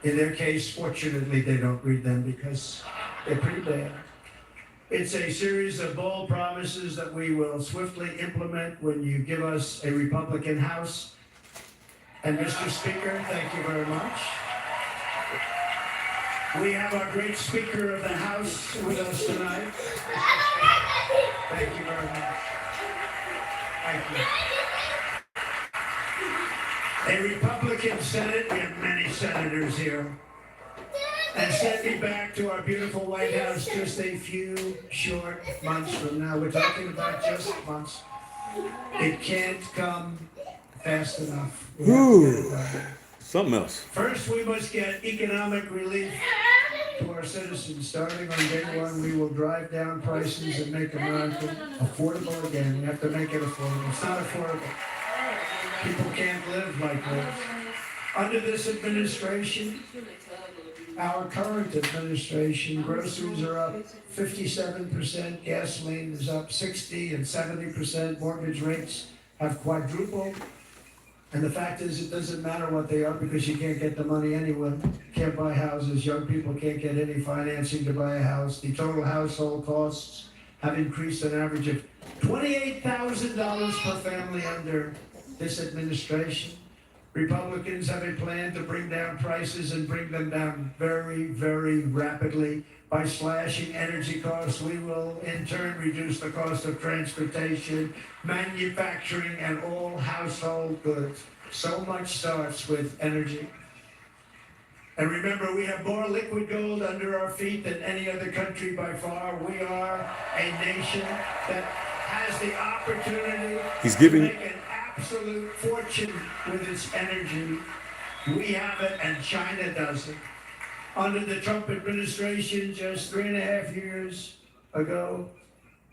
in their case, fortunately, they don't read them because they're pretty bad. It's a series of bold promises that we will swiftly implement when you give us a Republican House. And Mr. Speaker, thank you very much. We have our great Speaker of the House with us tonight. Thank you very much. Thank you. A Republican Senate, we have many senators here. And send me back to our beautiful White House just a few short months from now. We're talking about just months. It can't come fast enough. We have to get it done. Something else. First, we must get economic relief to our citizens. Starting on day one, we will drive down prices and make America affordable again. We have to make it affordable. It's not affordable. People can't live like this. Under this administration, our current administration, groceries are up 57%, gasoline is up 60 and 70%, mortgage rates have quadrupled. And the fact is, it doesn't matter what they are because you can't get the money anywhere. You can't buy houses. Young people can't get any financing to buy a house. The total household costs have increased an average of $28,000 per family under this administration. Republicans have a plan to bring down prices and bring them down very, very rapidly. By slashing energy costs, we will in turn reduce the cost of transportation, manufacturing, and all household goods. So much starts with energy. And remember, we have more liquid gold under our feet than any other country by far. We are a nation that has the opportunity to make an absolute fortune with its energy. We have it and China doesn't. Under the Trump administration just 3.5 years ago,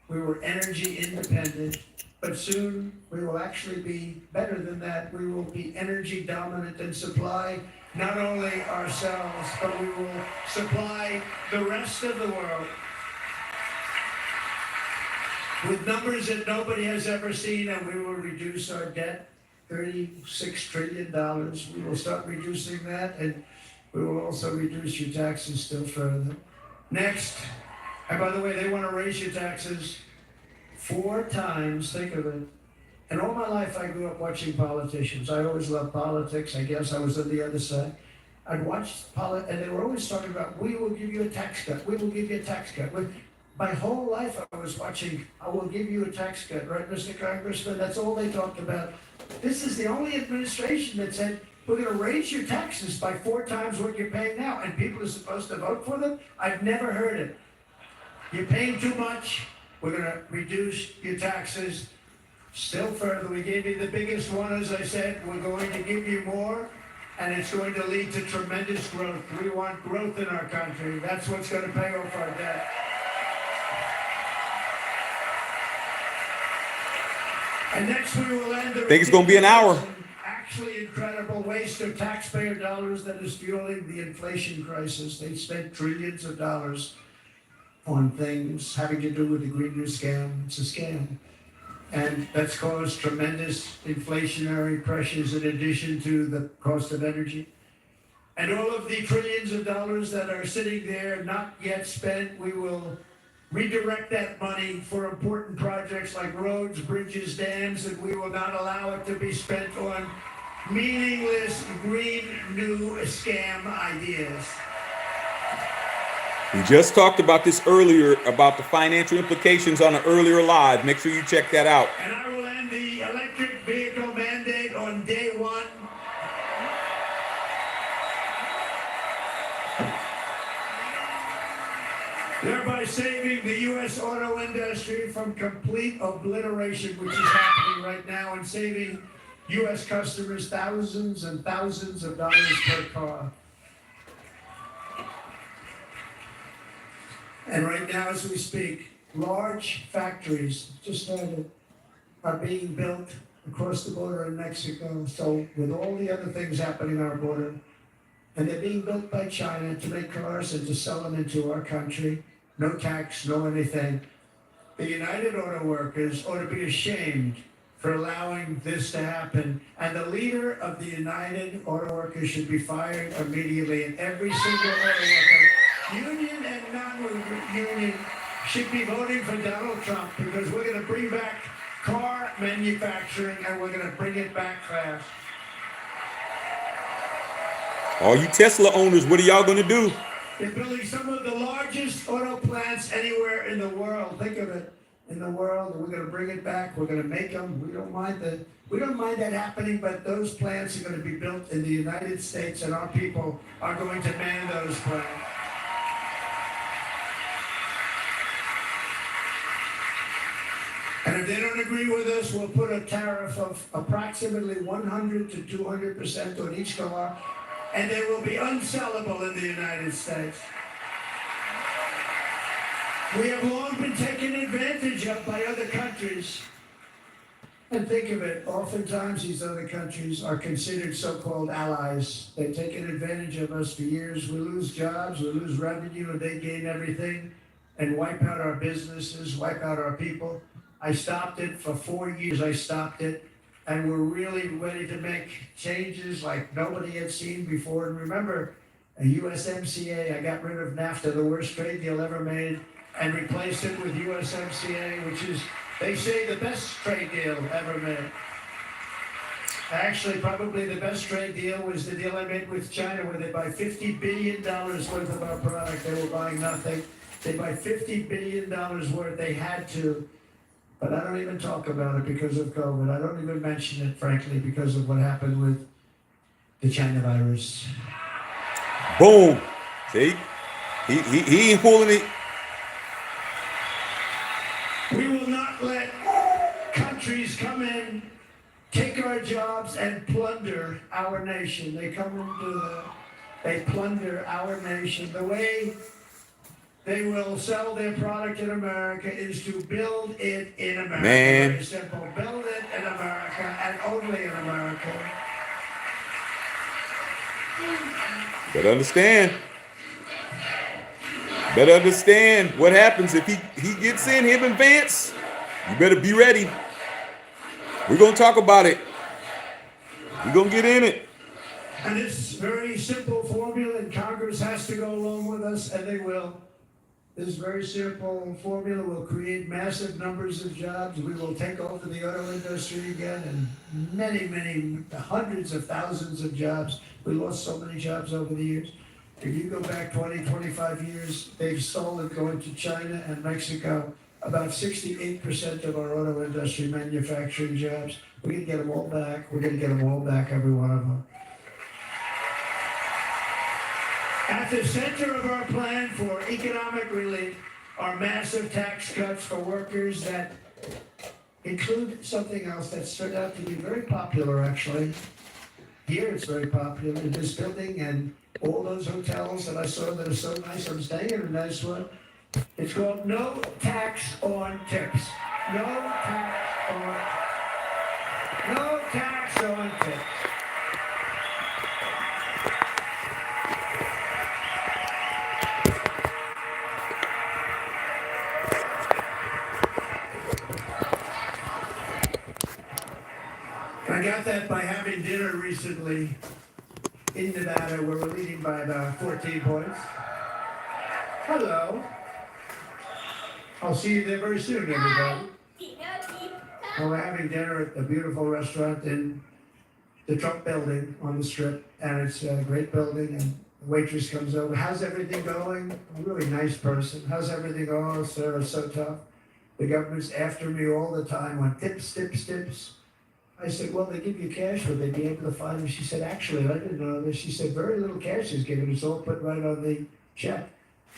we were energy independent, but soon we will actually be better than that. We will be energy dominant and supply not only ourselves, but we will supply the rest of the world with numbers that nobody has ever seen, and we will reduce our debt, $36 trillion. We will start reducing that, and we will also reduce your taxes still further. Next, and by the way, they want to raise your taxes 4 times, think of it. And all my life I grew up watching politicians. I always loved politics. I guess I was on the other side. I'd watch and they were always talking about, we will give you a tax cut. We will give you a tax cut. My whole life I was watching, I will give you a tax cut, right, Mr. Congressman? That's all they talked about. This is the only administration that said, we're going to raise your taxes by 4 times what you're paying now, and people are supposed to vote for them? I've never heard it. You're paying too much, we're going to reduce your taxes still further. We gave you the biggest one, as I said, we're going to give you more, and it's going to lead to tremendous growth. We want growth in our country. That's what's going to pay off our debt. And next we will end the Think it's going to be an hour. Actually incredible waste of taxpayer dollars that is fueling the inflation crisis. They spent trillions of dollars on things having to do with the Green New Scam. It's a scam. And that's caused tremendous inflationary pressures in addition to the cost of energy. And all of the trillions of dollars that are sitting there not yet spent, we will redirect that money for important projects like roads, bridges, dams, and we will not allow it to be spent on meaningless green new scam ideas. We just talked about this earlier, about the financial implications on an earlier live. Make sure you check that out. And I will end the electric vehicle mandate on day 1. Thereby saving the U.S. auto industry from complete obliteration, which is happening right now, and saving U.S. customers thousands and thousands of dollars per car. And right now, as we speak, large factories just started are being built across the border in Mexico. So with all the other things happening on our border, and they're being built by China to make cars and to sell them into our country. No tax, no anything. The United Auto Workers ought to be ashamed for allowing this to happen. And the leader of the United Auto Workers should be fired immediately. And every single auto worker, union and non-union, should be voting for Donald Trump because we're going to bring back car manufacturing and we're going to bring it back fast. All you Tesla owners, what are y'all going to do? They're building some of the largest auto plants anywhere in the world. Think of it, in the world. We're going to bring it back. We're going to make them. We don't mind that happening, but those plants are going to be built in the United States, and our people are going to man those plants. And if they don't agree with us, we'll put a tariff of approximately 100 to 200% on each car, and they will be unsellable in the United States. We have long been taken advantage of by other countries. And think of it, oftentimes these other countries are considered so-called allies. They've taken advantage of us for years. We lose jobs, we lose revenue, and they gain everything and wipe out our businesses, wipe out our people. I stopped it for 4 years, and we're really ready to make changes like nobody had seen before. And remember, a USMCA, I got rid of NAFTA, the worst trade deal ever made, and replaced it with USMCA, which is, they say, the best trade deal ever made. Actually, probably the best trade deal was the deal I made with China, where they buy $50 billion worth of our product. They were buying nothing. They buy $50 billion worth. They had to. But I don't even talk about it because of COVID. I don't even mention it, frankly, because of what happened with the China virus. Boom. See? He ain't pulling it. We will not let countries come in, take our jobs, and plunder our nation. They come into they plunder our nation. The way they will sell their product in America is to build it in America. Man. Very simple. Build it in America and only in America. Better understand what happens if he gets in, him and Vance. You better be ready. We're going to talk about it. We're going to get in it. And this very simple formula, and Congress has to go along with us, and they will. This very simple formula will create massive numbers of jobs. We will take over the auto industry again, and many, hundreds of thousands of jobs. We lost so many jobs over the years. If you go back 20, 25 years, they've stolen, going to China and Mexico, about 68% of our auto industry manufacturing jobs. We're going to get them all back. We're going to get them all back, every one of them. At the center of our plan for economic relief are massive tax cuts for workers that include something else that's turned out to be very popular, actually. Here it's very popular in this building and all those hotels that I saw that are so nice. I'm staying in a nice one. It's called no tax on tips. No tax on tips. I got that by having dinner recently in Nevada, where we're leading by about 14 points. Hello. I'll see you there very soon, everybody. And we're having dinner at a beautiful restaurant in the Trump building on the Strip, and it's a great building, and the waitress comes over. How's everything going? A really nice person. How's everything going? Oh, sir, it's so tough. The government's after me all the time on tips. I said, well, they give you cash, would they be able to find them? She said, actually, I didn't know this. She said, very little cash is given. It's all put right on the check.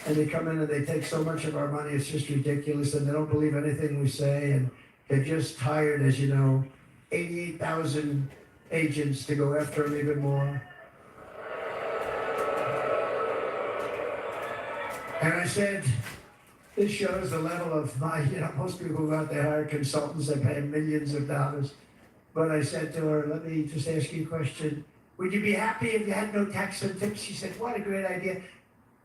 And they come in and they take so much of our money, it's just ridiculous. And they don't believe anything we say. And they've just hired, as you know, 88,000 agents to go after them even more. And I said, this shows the level of my, most people go out there hire consultants, they pay millions of dollars. But I said to her, let me just ask you a question. Would you be happy if you had no tax on tips? She said, what a great idea.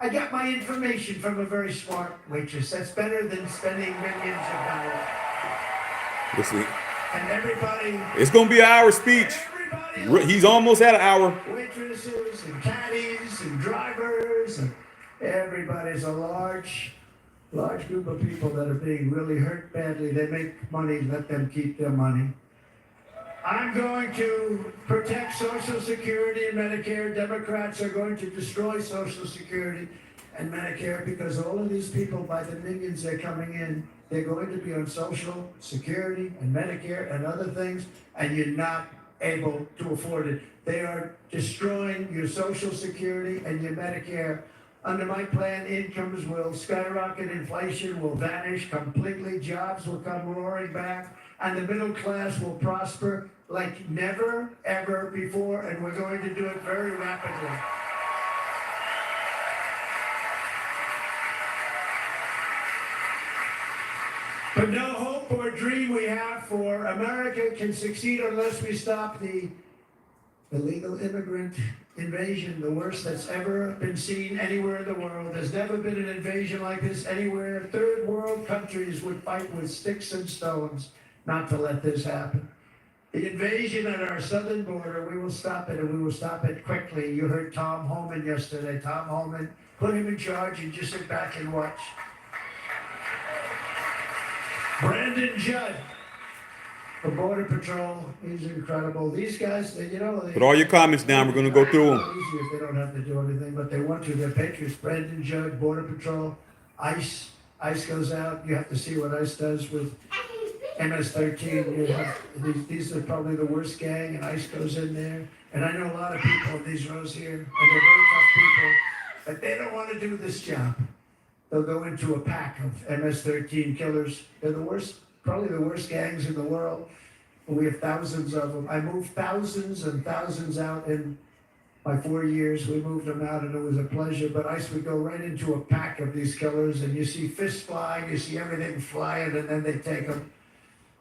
I got my information from a very smart waitress. That's better than spending millions of dollars. Listen, And everybody... it's going to be an hour speech. He's almost at an hour. Waitresses and caddies and drivers and everybody's a large large group of people that are being really hurt badly. They make money, let them keep their money. I'm going to protect Social Security and Medicare. Democrats are going to destroy Social Security and Medicare because all of these people, by the millions they're coming in, they're going to be on Social Security and Medicare and other things, and you're not able to afford it. They are destroying your Social Security and your Medicare. Under my plan, incomes will skyrocket, inflation will vanish completely, jobs will come roaring back, and the middle class will prosper like never, ever before, and we're going to do it very rapidly. But no hope or dream we have for America can succeed unless we stop the illegal immigrant invasion, the worst that's ever been seen anywhere in the world. There's never been an invasion like this anywhere. Third world countries would fight with sticks and stones not to let this happen. The invasion at our southern border, we will stop it, and we will stop it quickly. You heard Tom Homan yesterday. Tom Homan, put him in charge and just sit back and watch. Brandon Judd, the Border Patrol, he's incredible. These guys, they, Put all your comments down. We're going to go through them. Easy if they don't have to do anything, but they want to. They're patriots. Brandon Judd, Border Patrol, ICE. ICE goes out. You have to see what ICE does with MS-13. These are probably the worst gang, and ICE goes in there. And I know a lot of people in these rows here, and they're very tough people, but they don't want to do this job. They'll go into a pack of MS-13 killers. They're the worst, probably the worst gangs in the world. We have thousands of them. I moved thousands and thousands out in my 4 years. We moved them out, and it was a pleasure. But ICE would go right into a pack of these killers, and you see fists flying, you see everything flying, and then they take them.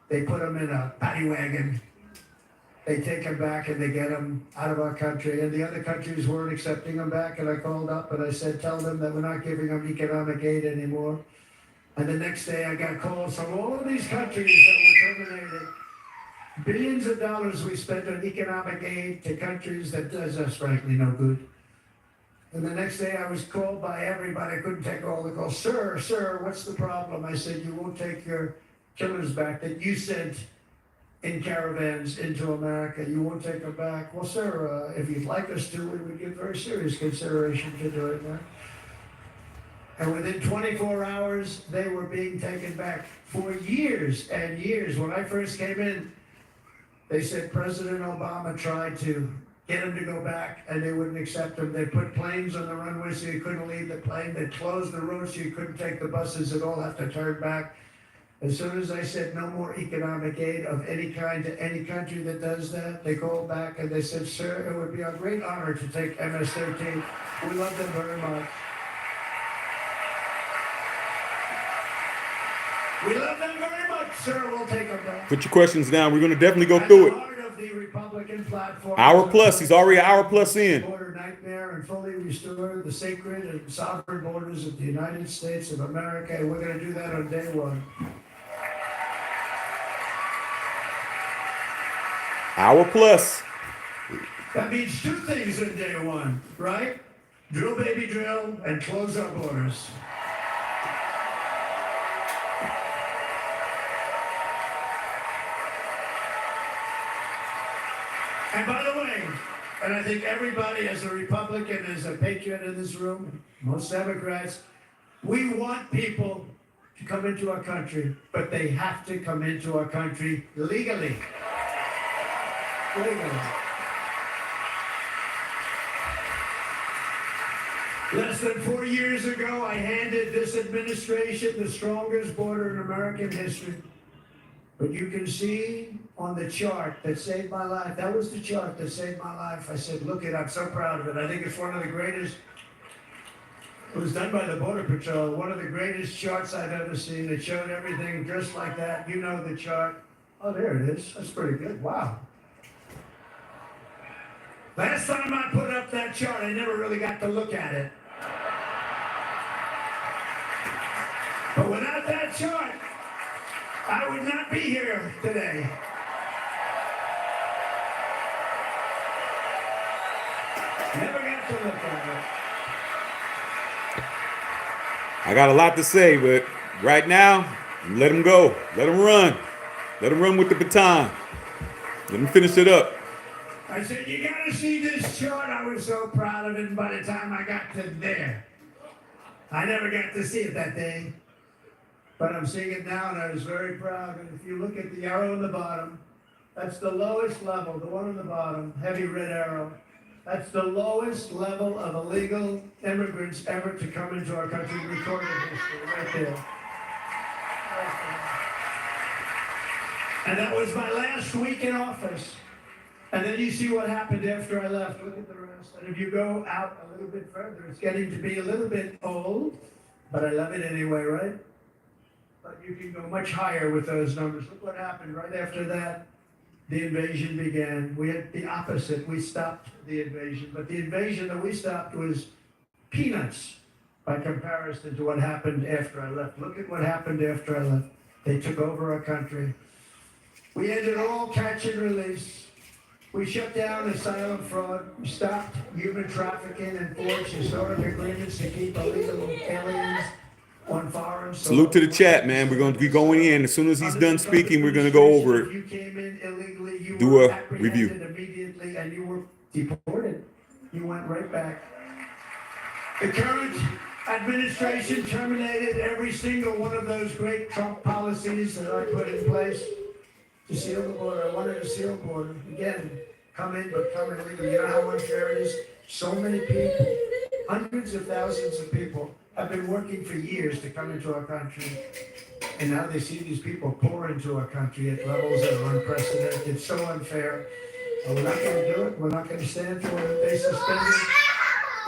They put them in a paddy wagon. They take them back, and they get them out of our country. And the other countries weren't accepting them back, and I called up, and I said, tell them that we're not giving them economic aid anymore. And the next day, I got calls from all of these countries that were terminated. Billions of dollars we spent on economic aid to countries that does us, frankly, no good. And the next day I was called by everybody. I couldn't take all the calls. Sir, what's the problem? I said, you won't take your killers back that you sent in caravans into America. You won't take them back. Well, sir, if you'd like us to, we would give very serious consideration to do it, man. And within 24 hours, they were being taken back for years and years. When I first came in, they said President Obama tried to get them to go back, and they wouldn't accept them. They put planes on the runway so you couldn't leave the plane. They closed the road so you couldn't take the buses at all, have to turn back. As soon as I said no more economic aid of any kind to any country that does that, they called back and they said, sir, it would be a great honor to take MS-13. We love them very much. We love them very much, sir. We'll take them back. Put your questions down. We're going to definitely go through it. Heart of the Republican platform. Hour plus. He's already an hour plus in. Border nightmare and fully restore the sacred and sovereign borders of the United States of America. And we're going to do that on day one. Hour plus. That means two things in day one, right? Drill, baby, drill, and close our borders. And by the way, and I think everybody as a Republican, as a patriot in this room, most Democrats, we want people to come into our country, but they have to come into our country legally. Less than 4 years ago, I handed this administration the strongest border in American history. But you can see on the chart that saved my life, that was the chart that saved my life. I said, look it, I'm so proud of it. I think it's one of the greatest, it was done by the Border Patrol, one of the greatest charts I've ever seen. It showed everything just like that. You know the chart. Oh, there it is. That's pretty good. Wow. Last time I put up that chart, I never really got to look at it. But without that chart, I would not be here today. Never got to look at it. I got a lot to say, but right now, let him go. Let him run. Let him run with the baton. Let him finish it up. I said, you gotta see this short. I was so proud of it, and by the time I got to there, I never got to see it that day. But I'm seeing it now, and I was very proud. And if you look at the arrow in the bottom, that's the lowest level, the one on the bottom, heavy red arrow. That's the lowest level of illegal immigrants ever to come into our country, recorded history, right there. Right there. And that was my last week in office. And then you see what happened after I left. Look at the rest. And if you go out a little bit further, it's getting to be a little bit old, but I love it anyway, right? But you can go much higher with those numbers. Look what happened right after that. The invasion began. We had the opposite. We stopped the invasion. But the invasion that we stopped was peanuts by comparison to what happened after I left. Look at what happened after I left. They took over our country. We ended all catch and release. We shut down asylum fraud. We stopped human trafficking and forged historic agreements to keep illegal aliens on foreign soil. Salute to the chat, man. We're going to be going in. As soon as he's done speaking, we're going to go over If it. you came in illegally, you Do were a apprehended review. immediately and you were deported. You went right back. The current administration terminated every single one of those great Trump policies that I put in place to seal the border. I wanted to seal the border. Again, come in, but come in legally. You know how unfair it is? So many people, hundreds of thousands of people, have been working for years to come into our country. And now they see these people pour into our country at levels that are unprecedented. It's so unfair. And we're not going to do it. We're not going to stand for it. They suspended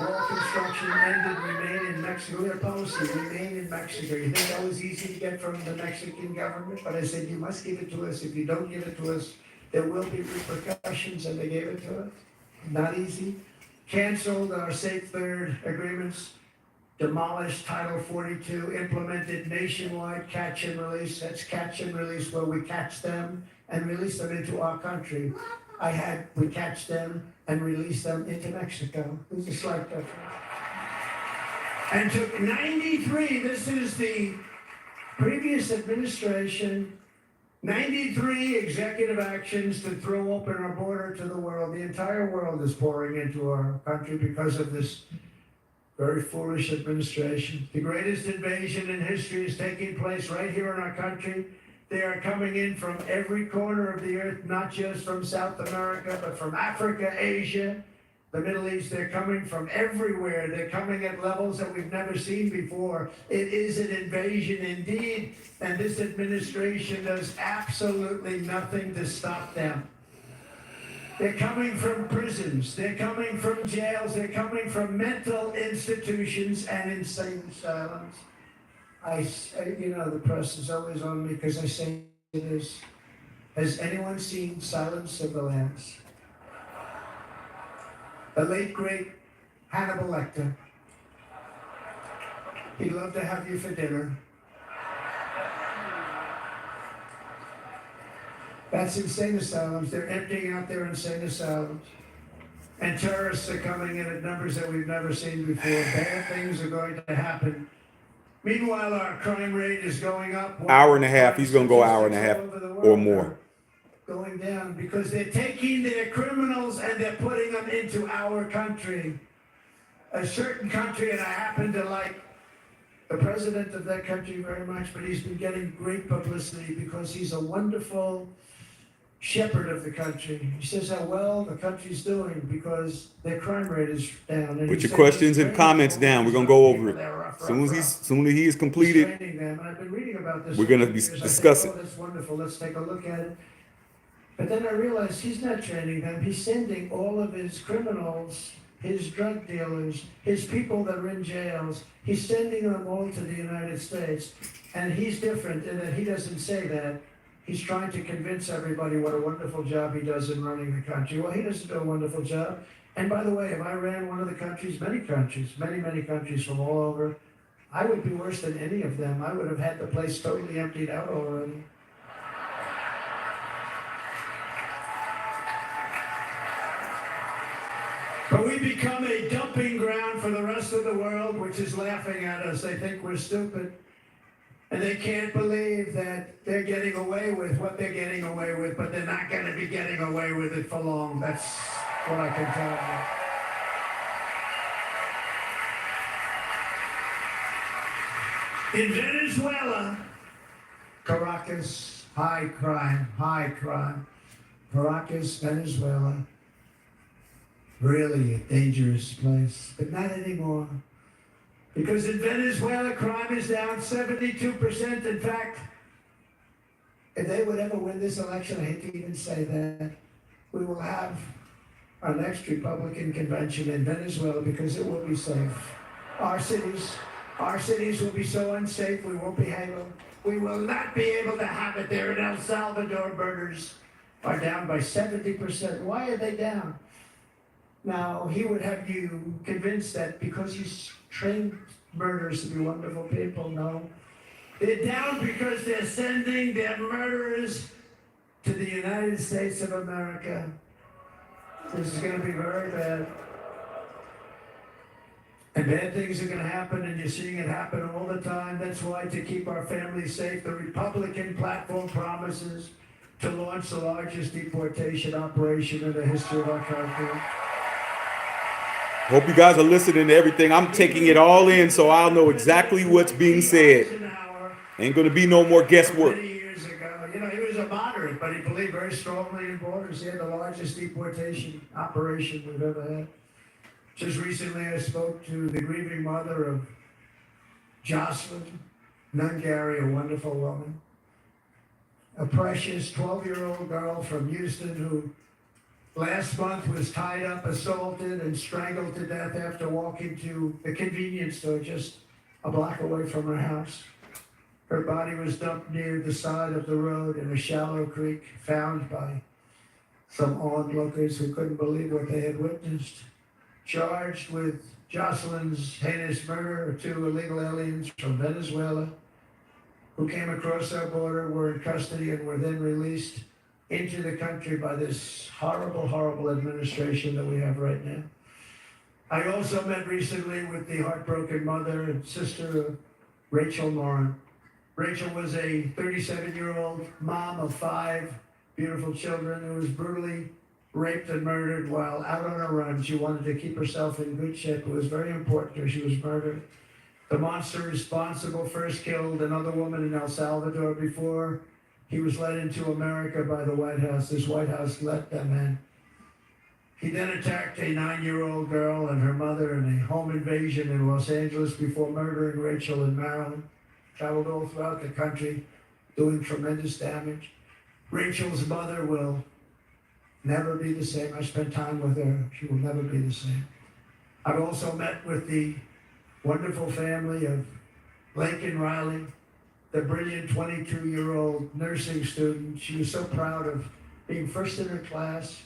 wall construction, ended, remain in Mexico. Their policy, remain in Mexico. You think that was easy to get from the Mexican government? But I said, you must give it to us. If you don't give it to us, there will be repercussions, and they gave it to us. Not easy. Canceled our Safe Third agreements. Demolished Title 42, implemented nationwide catch and release. That's catch and release where we catch them and release them into our country. We catch them and release them into Mexico. It was just like that. And took 93, this is the previous administration, 93 executive actions to throw open our border to the world. The entire world is pouring into our country because of this very foolish administration. The greatest invasion in history is taking place right here in our country. They are coming in from every corner of the earth, not just from South America, but from Africa, Asia, the Middle East. They're coming from everywhere. They're coming at levels that we've never seen before. It is an invasion indeed, and this administration does absolutely nothing to stop them. They're coming from prisons, they're coming from jails, they're coming from mental institutions and insane asylums. The press is always on me because I say this. Has anyone seen Silence of the Lambs? The late, great Hannibal Lecter. He'd love to have you for dinner. That's insane asylums. They're emptying out their insane asylums. And terrorists are coming in at numbers that we've never seen before. Bad things are going to happen. Meanwhile, our crime rate is going up. Hour and a half. He's going to go hour and a half or more. Going down because they're taking their criminals and they're putting them into our country. A certain country, and I happen to like the president of that country very much, but he's been getting great publicity because he's a wonderful shepherd of the country. He says how well the country's doing because their crime rate is down. And Put your questions and comments down. We're going to go over it. As soon as he is completed, training them. And I've been reading about this. we're going to be discussing. Oh, that's wonderful. Let's take a look at it. But then I realized he's not training them. He's sending all of his criminals, his drug dealers, his people that are in jails, he's sending them all to the United States. And he's different in that he doesn't say that. He's trying to convince everybody what a wonderful job he does in running the country. Well, he doesn't do a wonderful job. And by the way, if I ran one of the countries, many countries from all over, I would be worse than any of them. I would have had the place totally emptied out already. But we become a dumping ground for the rest of the world, which is laughing at us. They think we're stupid. And they can't believe that they're getting away with what they're getting away with, but they're not going to be getting away with it for long. That's what I can tell you. In Venezuela, Caracas, high crime. Caracas, Venezuela, really a dangerous place, but not anymore. Because in Venezuela, crime is down 72%. In fact, if they would ever win this election, I hate to even say that, we will have our next Republican convention in Venezuela because it will be safe. Our cities will be so unsafe, we will not be able to have it there. In El Salvador, murders are down by 70%. Why are they down? Now, he would have you convinced that because he's trained murderers to be wonderful people. No. They're down because they're sending their murderers to the United States of America. This is going to be very bad. And bad things are going to happen, and you're seeing it happen all the time. That's why, to keep our families safe, the Republican platform promises to launch the largest deportation operation in the history of our country. Hope you guys are listening to everything. I'm taking it all in so I'll know exactly what's being said. Ain't going to be no more guesswork. Many years ago, he was a moderate, but he believed very strongly in borders. He had the largest deportation operation we've ever had. Just recently, I spoke to the grieving mother of Jocelyn Nungary, a wonderful woman, a precious 12-year-old girl from Houston who last month was tied up, assaulted, and strangled to death after walking to the convenience store just a block away from her house. Her body was dumped near the side of the road in a shallow creek, found by some onlookers who couldn't believe what they had witnessed. Charged with Jocelyn's heinous murder are 2 illegal aliens from Venezuela who came across our border, were in custody, and were then released into the country by this horrible, horrible administration that we have right now. I also met recently with the heartbroken mother and sister of Rachel Morin. Rachel was a 37-year-old mom of 5 beautiful children who was brutally raped and murdered while out on a run. She wanted to keep herself in good shape. It was very important to her. She was murdered. The monster responsible first killed another woman in El Salvador before he was led into America by the White House. This White House let them in. He then attacked a 9-year-old girl and her mother in a home invasion in Los Angeles before murdering Rachel in Maryland. Traveled all throughout the country, doing tremendous damage. Rachel's mother will never be the same. I spent time with her. She will never be the same. I've also met with the wonderful family of Laken Riley, the brilliant 22-year-old nursing student. She was so proud of being first in her class,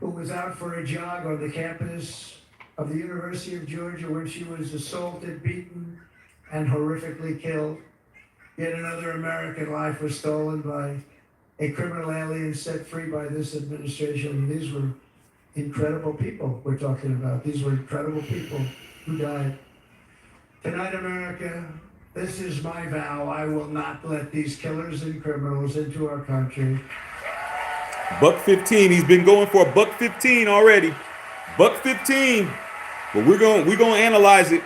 who was out for a jog on the campus of the University of Georgia when she was assaulted, beaten, and horrifically killed. Yet another American life was stolen by a criminal alien set free by this administration. These were incredible people we're talking about. These were incredible people who died. Tonight, America, this is my vow. I will not let these killers and criminals into our country. $1.15. He's been going for $1.15 already. $1.15. But we're gonna analyze it.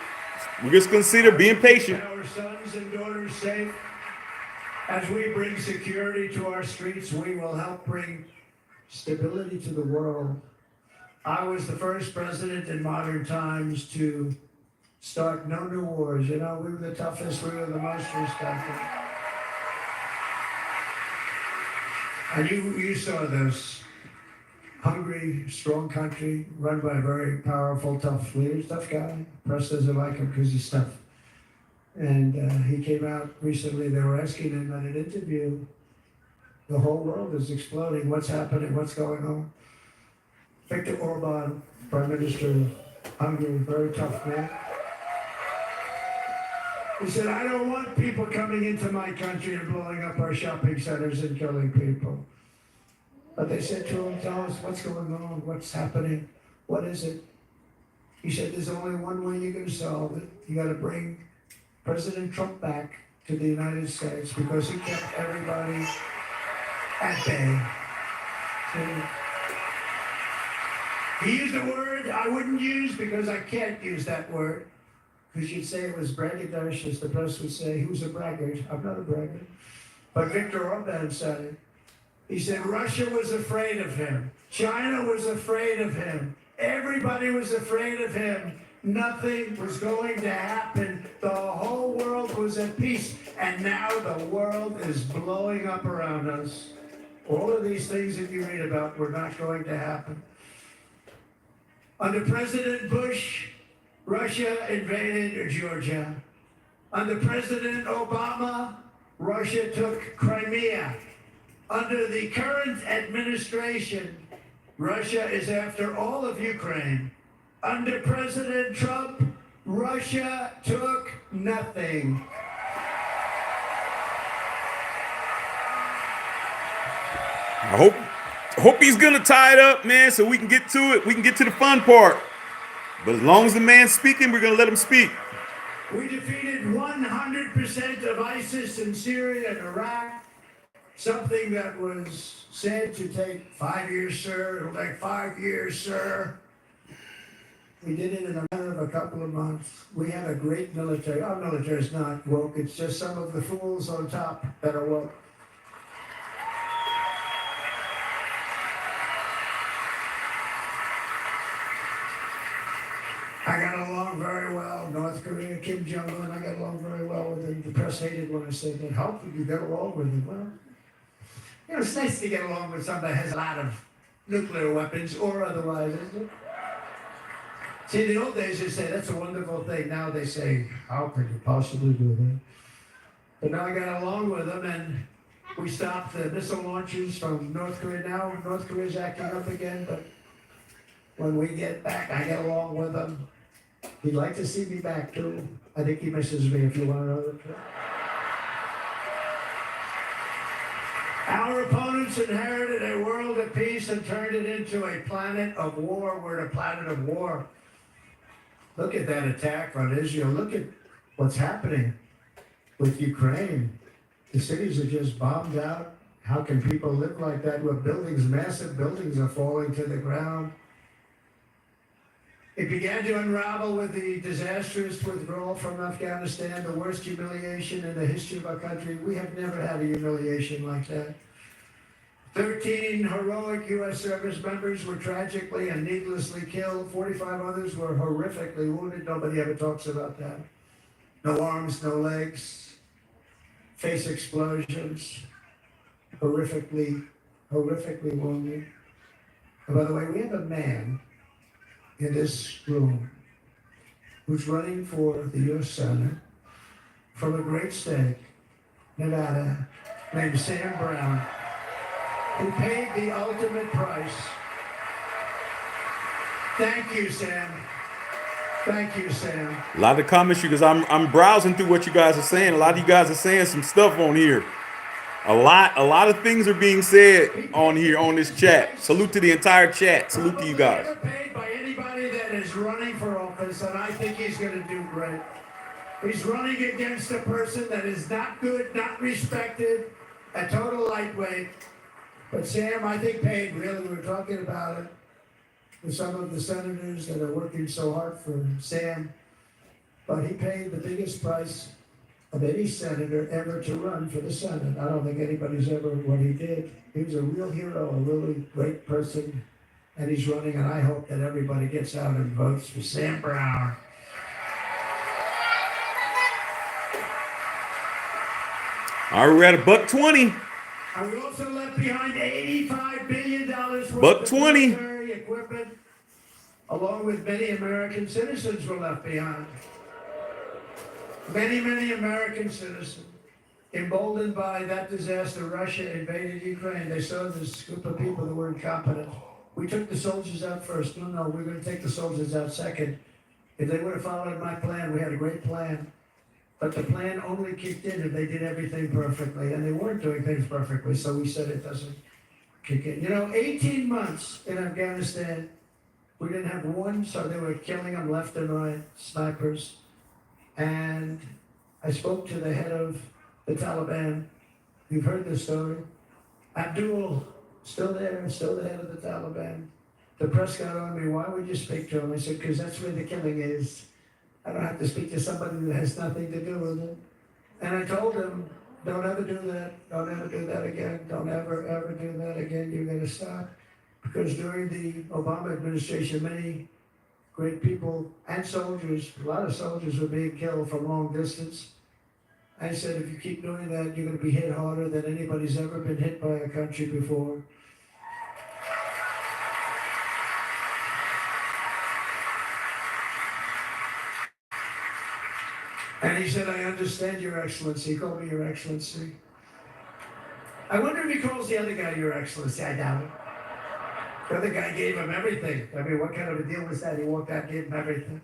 We're just consider being patient. Our sons and daughters safe. As we bring security to our streets, we will help bring stability to the world. I was the first president in modern times to start no new wars. We were the toughest, we were the most respected. And you saw this hungry, strong country run by a very powerful, tough leader, tough guy. Press doesn't like him because he's tough. And he came out recently, they were asking him at an interview, the whole world is exploding, what's happening, what's going on? Viktor Orban, Prime Minister of Hungary, very tough man. He said, I don't want people coming into my country and blowing up our shopping centers and killing people. But they said to him, tell us what's going on, what's happening. What is it? He said, there's only one way you're going to solve it. You got to bring President Trump back to the United States because he kept everybody at bay. So, he used a word I wouldn't use because I can't use that word. Because you'd say it was braggadocious. The press would say, who's a braggart? I'm not a braggart. But Viktor Orban said it. He said Russia was afraid of him. China was afraid of him. Everybody was afraid of him. Nothing was going to happen. The whole world was at peace. And now the world is blowing up around us. All of these things that you read about were not going to happen. Under President Bush, Russia invaded Georgia. Under President Obama, Russia took Crimea. Under the current administration, Russia is after all of Ukraine. Under President Trump, Russia took nothing. I hope he's gonna tie it up, man, so we can get to it. We can get to the fun part. But as long as the man's speaking, we're gonna let him speak. We defeated 100% of ISIS in Syria and Iraq. Something that was said to take 5 years, sir. It'll take 5 years, sir. We did it in a matter of a couple of months. We have a great military. Our military is not woke. It's just some of the fools on top that are woke. I got along very well. North Korea, Kim Jong-un, I got along very well with him. The press hated when I said that. How could you get along with him? Well, you know, it's nice to get along with somebody that has a lot of nuclear weapons or otherwise, isn't it? See, in the old days, they say, that's a wonderful thing. Now they say, how could you possibly do that? But now I got along with them, and we stopped the missile launches from North Korea. Now North Korea's acting up again, but when we get back, I get along with them. He'd like to see me back, too. I think he misses me, if you want to know the truth. Our opponents inherited a world of peace and turned it into a planet of war. We're a planet of war. Look at that attack on Israel. Look at what's happening with Ukraine. The cities are just bombed out. How can people live like that with buildings, massive buildings are falling to the ground? It began to unravel with the disastrous withdrawal from Afghanistan, the worst humiliation in the history of our country. We have never had a humiliation like that. 13 heroic U.S. service members were tragically and needlessly killed. 45 others were horrifically wounded. Nobody ever talks about that. No arms, no legs, face explosions, horrifically wounded. And by the way, we have a man in this room who's running for the U.S. Senate from a great state, Nevada, named Sam Brown, who paid the ultimate price. Thank you, Sam. Thank you, Sam. A lot of comments, because I'm browsing through what you guys are saying. A lot of you guys are saying some stuff on here. A lot of things are being said on here on this chat. Salute to the entire chat. Salute to you guys. Paid by anybody that is running for office, and I think he's going to do great. He's running against a person that is not good, not respected, a total lightweight. But Sam, I think, paid, really, we were talking about it with some of the senators that are working so hard for Sam. But he paid the biggest price of any senator ever to run for the Senate. I don't think anybody's ever what he did. He was a real hero, a really great person, and he's running, and I hope that everybody gets out and votes for Sam Brown. All right, we're at $1.20. And we also left behind $85 billion worth of $1.20. military equipment, along with many American citizens were left behind. Many American citizens, emboldened by that disaster, Russia invaded Ukraine. They saw this group of people that were incompetent. We took the soldiers out first. No, we're going to take the soldiers out second. If they would have followed my plan, we had a great plan. But the plan only kicked in if they did everything perfectly, and they weren't doing things perfectly, so we said it doesn't kick in. You know, 18 months in Afghanistan, We didn't have one, so they were killing them left and right, snipers. And I spoke to the head of the Taliban. You've heard this story. Abdul, still there, still the head of the Taliban. The press got on me, why would you speak to him? I said, because that's where the killing is. I don't have to speak to somebody that has nothing to do with it. And I told him, don't ever do that. Don't ever do that again. Don't ever do that again. You're going to stop. Because during the Obama administration, many great people and soldiers, a lot of soldiers were being killed from long distance. I said, if you keep doing that, you're going to be hit harder than anybody's ever been hit by a country before. And he said, I understand, Your Excellency. He called me Your Excellency. I wonder if he calls the other guy Your Excellency. I doubt it. The other guy gave him everything. I mean, what kind of a deal was that? He walked out and gave him everything.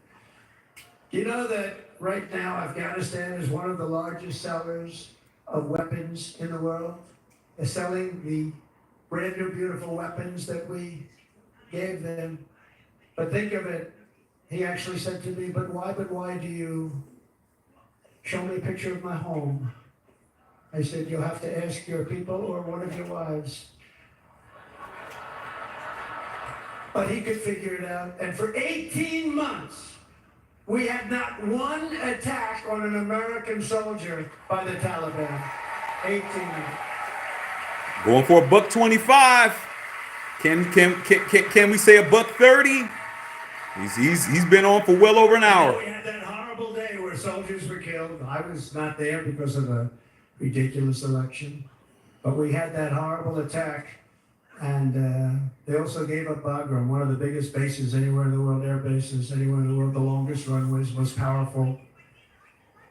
You know that right now Afghanistan is one of the largest sellers of weapons in the world? They're selling the brand new beautiful weapons that we gave them. But think of it, he actually said to me, but why do you show me a picture of my home? I said, you'll have to ask your people or one of your wives. But he could figure it out. And for 18 months, we had not one attack on an American soldier by the Taliban. 18 months. Going for a $125. Can we say a $130? He's been on for well over an hour. We had that horrible day where soldiers were killed. I was not there because of a ridiculous election. But we had that horrible attack. And they also gave up Bagram, one of the biggest bases anywhere in the world, air bases anywhere in the world, the longest runways, most powerful,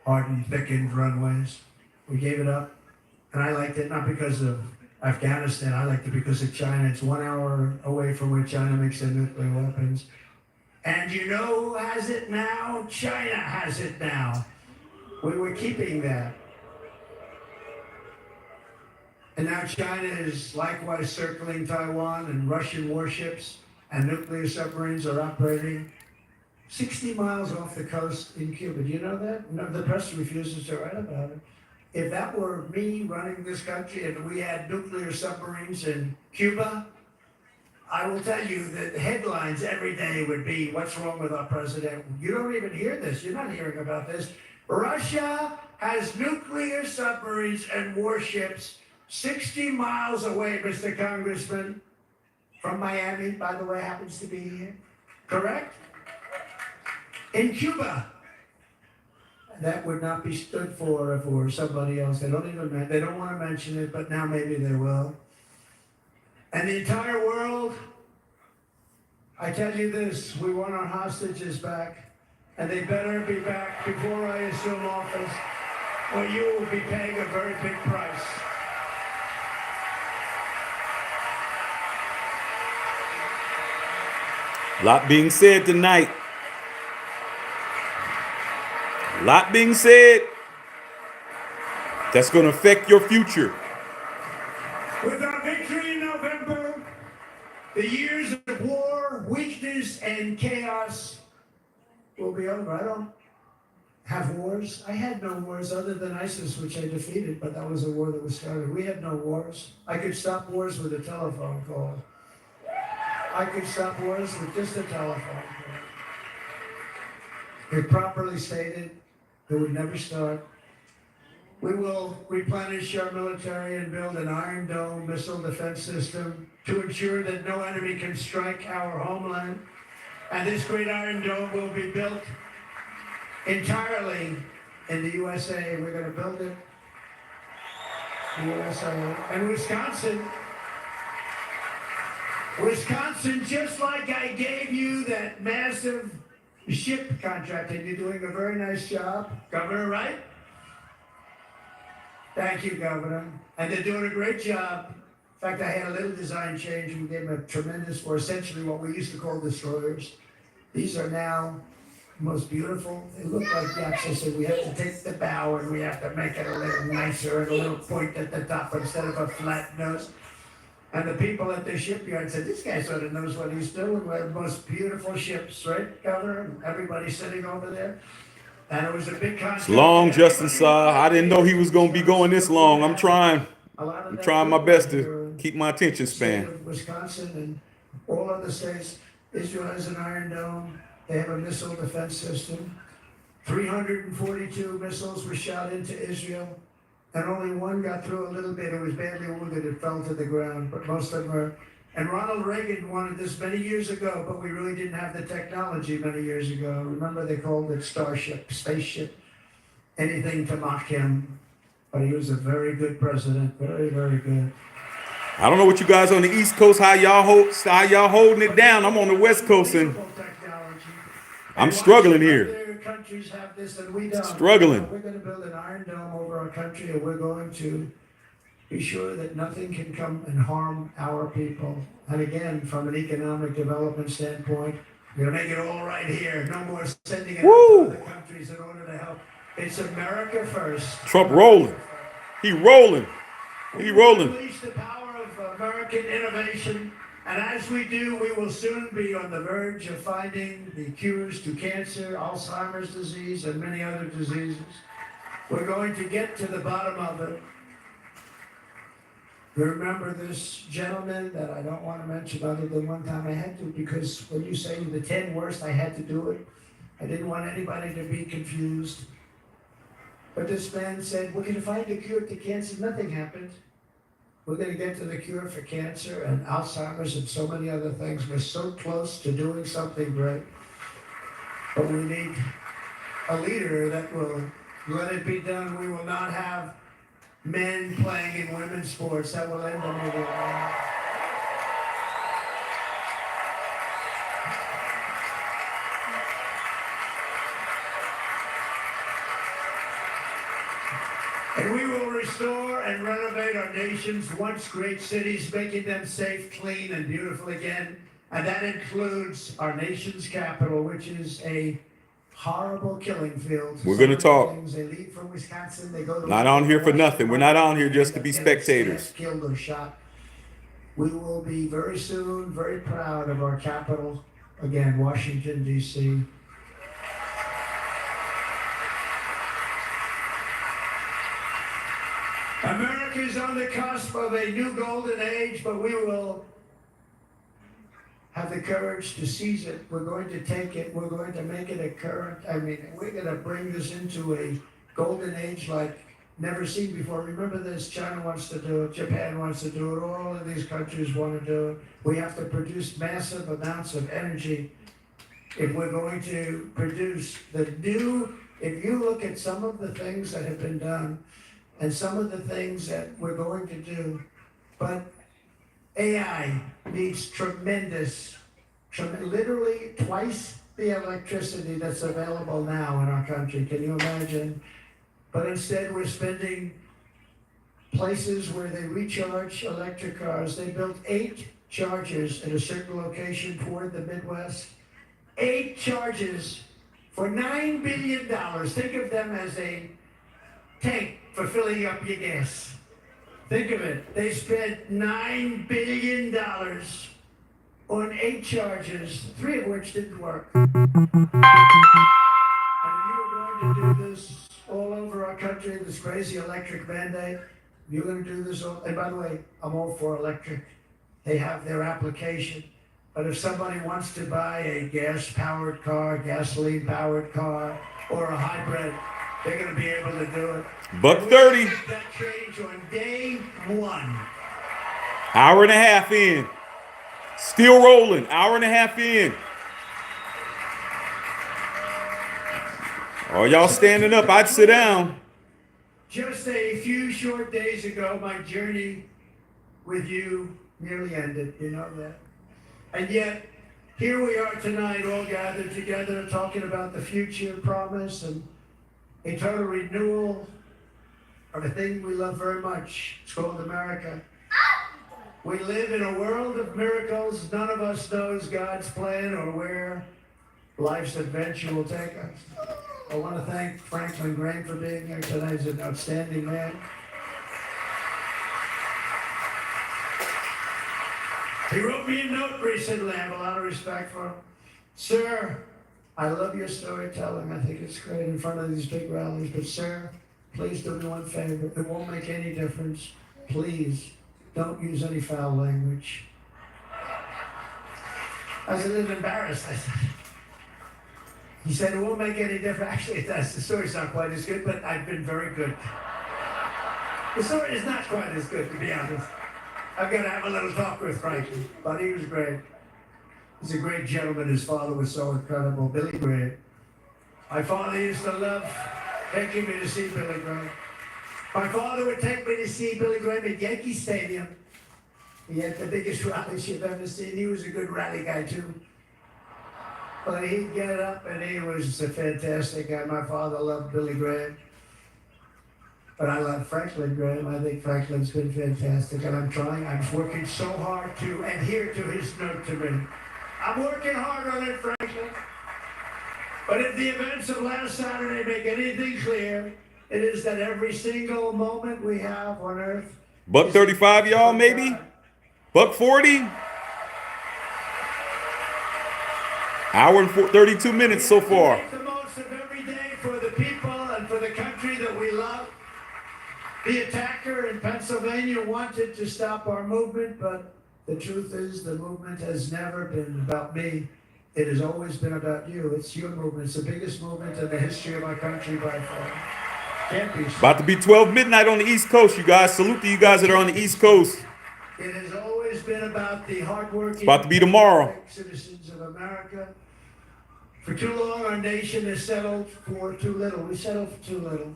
hardened, thickened runways. We gave it up. And I liked it not because of Afghanistan, I liked it because of China. It's 1 hour away from where China makes their nuclear weapons. And you know who has it now? China has it now. We were keeping that. And now China is likewise circling Taiwan, and Russian warships and nuclear submarines are operating 60 miles off the coast in Cuba. Do you know that? No, the press refuses to write about it. If that were me running this country and we had nuclear submarines in Cuba, I will tell you that the headlines every day would be, what's wrong with our president? You don't even hear this. You're not hearing about this. Russia has nuclear submarines and warships 60 miles away, Mr. Congressman, from Miami, by the way, happens to be here. Correct? In Cuba. That would not be stood for if it were somebody else. They don't want to mention it, but now maybe they will. And the entire world, I tell you this, we want our hostages back, and they better be back before I assume office, or you will be paying a very big price. A lot being said tonight. A lot being said. That's going to affect your future. With our victory in November, the years of war, weakness, and chaos will be over. I don't have wars. I had no wars other than ISIS, which I defeated, but that was a war that was started. We had no wars. I could stop wars with a telephone call. I could stop wars with just a telephone call. If properly stated, it would never start. We will replenish our military and build an Iron Dome missile defense system to ensure that no enemy can strike our homeland. And this great Iron Dome will be built entirely in the USA. We're going to build it in the USA. And Wisconsin, just like I gave you that massive ship contract, and you're doing a very nice job, Governor, right? Thank you, Governor. And they're doing a great job. In fact, I had a little design change. We gave them a tremendous, or essentially what we used to call destroyers. These are now most beautiful. They look like yachts. I said we have to take the bow and we have to make it a little nicer and a little point at the top instead of a flat nose. And the people at the shipyard said, this guy sort of knows what he's doing. We have the most beautiful ships, right, Governor? And everybody sitting over there. And it was a big contract. It's long, Justin Saw. I didn't know he was going to be going this long. I'm trying my best to keep my attention State span. of Wisconsin and all other states. Israel has an Iron Dome. They have a missile defense system. 342 missiles were shot into Israel, and only one got through a little bit. It was badly wounded. It fell to the ground, but most of them were. And Ronald Reagan wanted this many years ago, but we really didn't have the technology many years ago. Remember, they called it Starship, spaceship, anything to mock him. But he was a very good president, very, very good. I don't know what you guys on the East Coast, how y'all holding it down. I'm on the West Coast and I'm struggling here. Other countries have this and we don't. Struggling. We're going to build an Iron Dome over our country, and we're going to be sure that nothing can come and harm our people. And again, from an economic development standpoint, we're going to make it all right here. No more sending it out to other countries in order to help. It's America first. Trump rolling. He rolling. He rolling. Unleash the power of American innovation. And as we do, we will soon be on the verge of finding the cures to cancer, Alzheimer's disease, and many other diseases. We're going to get to the bottom of it. You remember this gentleman that I don't want to mention other than one time I had to, because when you say the 10 worst, I had to do it. I didn't want anybody to be confused. But this man said, we're going to find a cure to cancer. Nothing happened. We're going to get to the cure for cancer and Alzheimer's and so many other things. We're so close to doing something great. But we need a leader that will let it be done. We will not have men playing in women's sports. That will end immediately. And we will restore and renovate our nation's once great cities, making them safe, clean, and beautiful again. And that includes our nation's capital, which is a horrible killing field. We're going to talk. They leave from Wisconsin, they go to Not on here for nothing. We're not on here just to be spectators. Killed or shot. We will be very soon very proud of our capital, again, Washington, D.C. America is on the cusp of a new golden age, but we will have the courage to seize it. We're going to take it. We're going to make it a current. We're going to bring this into a golden age like never seen before. Remember this, China wants to do it, Japan wants to do it, all of these countries want to do it. We have to produce massive amounts of energy if we're going to produce the new, if you look at some of the things that have been done, and some of the things that we're going to do, but AI needs literally twice the electricity that's available now in our country. Can you imagine? But instead we're spending places where they recharge electric cars. They built 8 chargers at a certain location toward the Midwest. 8 chargers for $9 billion. Think of them as a tank for filling up your gas. Think of it. They spent $9 billion on 8 chargers, 3 of which didn't work. And you are going to do this all over our country, this crazy electric mandate. You're going to do this all, and by the way, I'm all for electric. They have their application. But if somebody wants to buy a gas-powered car, gasoline-powered car, or a hybrid, they're going to be able to do it. $1.30. That change on day 1. Hour and a half in. Still rolling. Hour and a half in. Oh, y'all standing up. I'd sit down. Just a few short days ago, my journey with you nearly ended. You know that. And yet, here we are tonight, all gathered together, talking about the future promise and a total renewal of a thing we love very much. It's called America. We live in a world of miracles. None of us knows God's plan or where life's adventure will take us. I want to thank Franklin Graham for being here tonight. He's an outstanding man. He wrote me a note recently. I have a lot of respect for him. Sir, I love your storytelling. I think it's great in front of these big rallies. But sir, please do me one favor. It won't make any difference. Please don't use any foul language. I was a little embarrassed. I said, he said, it won't make any difference. Actually, it does. The story's not quite as good, but I've been very good. The story is not quite as good, to be honest. I've got to have a little talk with Frankie, but he was great. He's a great gentleman. His father was so incredible. Billy Graham. My father used to love taking me to see Billy Graham. My father would take me to see Billy Graham at Yankee Stadium. He had the biggest rallies you've ever seen. He was a good rally guy, too. But he'd get up, and he was a fantastic guy. My father loved Billy Graham. But I love Franklin Graham. I think Franklin's been fantastic, and I'm working so hard to adhere to his note to me. I'm working hard on it, Franklin. But if the events of last Saturday make anything clear, it is that every single moment we have on earth. Buck 35, y'all, maybe? Buck 40? Hour and 32 minutes so far. Make the most of every day for the people and for the country that we love. The attacker in Pennsylvania wanted to stop our movement, but the truth is the movement has never been about me. It has always been about you. It's your movement. It's the biggest movement in the history of our country by far. Can't be. About to be 12 midnight on the East Coast, you guys. Salute to you guys that are on the East Coast. It has always been about the hardworking. It's about to be tomorrow. Citizens of America. For too long, our nation has settled for too little. We settled for too little.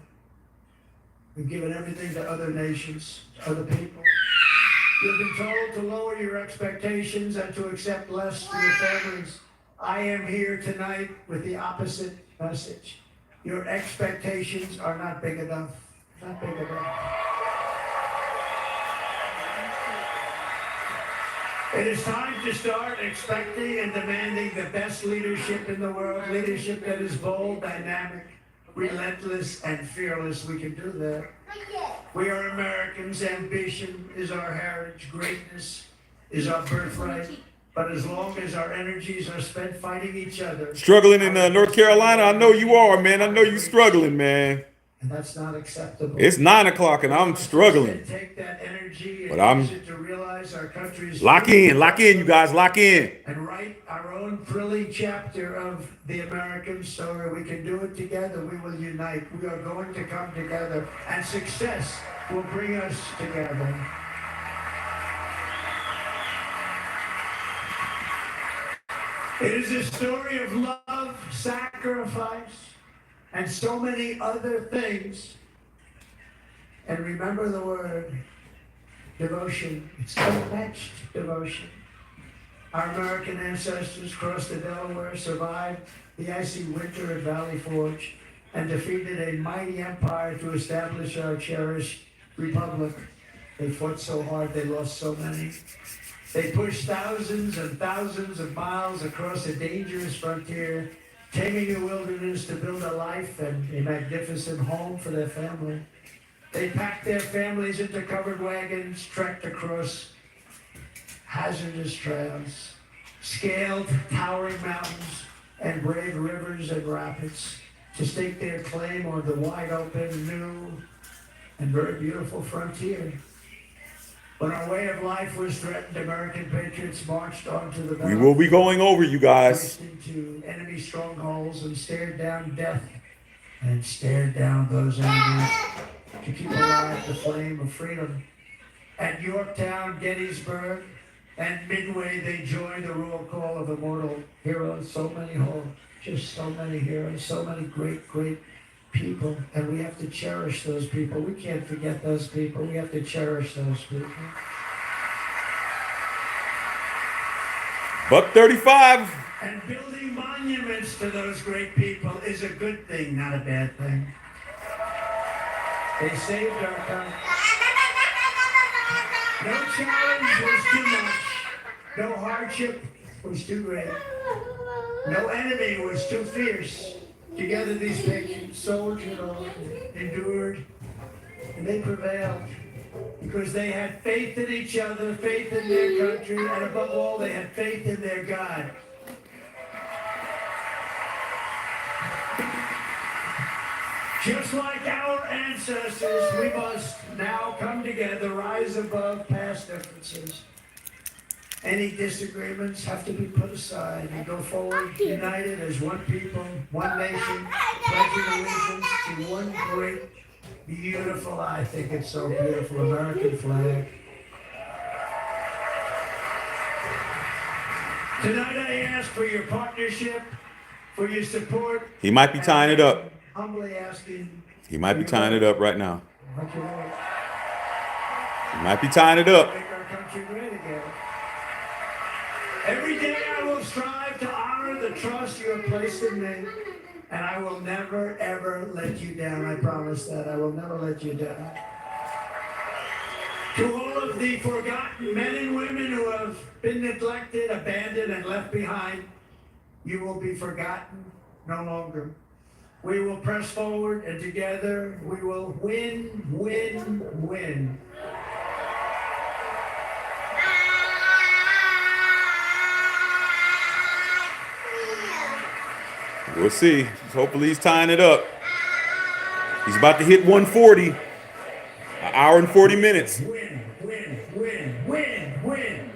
We've given everything to other nations, to other people. You've been told to lower your expectations and to accept less to your families. I am here tonight with the opposite message. Your expectations are not big enough. Not big enough. It is time to start expecting and demanding the best leadership in the world. Leadership that is bold, dynamic, relentless, and fearless. We can do that. We are Americans. Ambition is our heritage. Greatness is our birthright. But as long as our energies are spent fighting each other. Struggling in North Carolina? I know you are, man. I know you're struggling, man. And that's not acceptable. It's 9 o'clock and I'm struggling. Take that energy But and use it to realize our country's lock in, you guys, lock in. and write our own thrilling chapter of the American story. We can do it together. We will unite. We are going to come together, and success will bring us together. It is a story of love, sacrifice, and so many other things. And remember the word devotion. It's unmatched devotion. Our American ancestors crossed the Delaware, survived the icy winter at Valley Forge, and defeated a mighty empire to establish our cherished republic. They fought so hard, they lost so many. They pushed thousands and thousands of miles across a dangerous frontier, taming the wilderness to build a life and a magnificent home for their family. They packed their families into covered wagons, trekked across hazardous trails, scaled towering mountains, and braved rivers and rapids to stake their claim on the wide open, new, and very beautiful frontier. When our way of life was threatened, American patriots marched onto the We will be going over, you guys. into enemy strongholds and stared down death and stared down those enemies to keep alive the flame of freedom. At Yorktown, Gettysburg, and Midway, they joined the roll call of immortal heroes. So many just so many heroes, so many great, great people, and we have to cherish those people. We can't forget those people. We have to cherish those people. Buck 35. And building monuments to those great people is a good thing, not a bad thing. They saved our country. No challenge was too much. No hardship was too great. No enemy was too fierce. Together these patriots soldiered on, endured, and they prevailed. because they had faith in each other, faith in their country, and above all, they had faith in their God. Just like our ancestors, we must now come together, rise above past differences. Any disagreements have to be put aside and go forward united as one people, one nation, pledging allegiance to one great, beautiful, I think it's so beautiful, American flag. Tonight I ask for your partnership, for your support. He might be tying it up. Humbly asking. He might be tying it up right now. What you want. He might be tying it up. Make our country great again. Every day I will strive to honor the trust you have placed in me, and I will never, ever let you down. I promise that. I will never let you down. To all of the forgotten men and women who have been neglected, abandoned, and left behind, you will be forgotten no longer. We will press forward, and together we will win, win, win. We'll see. Hopefully he's tying it up. He's about to hit 140. An hour and 40 minutes. Win, win, win, win, win.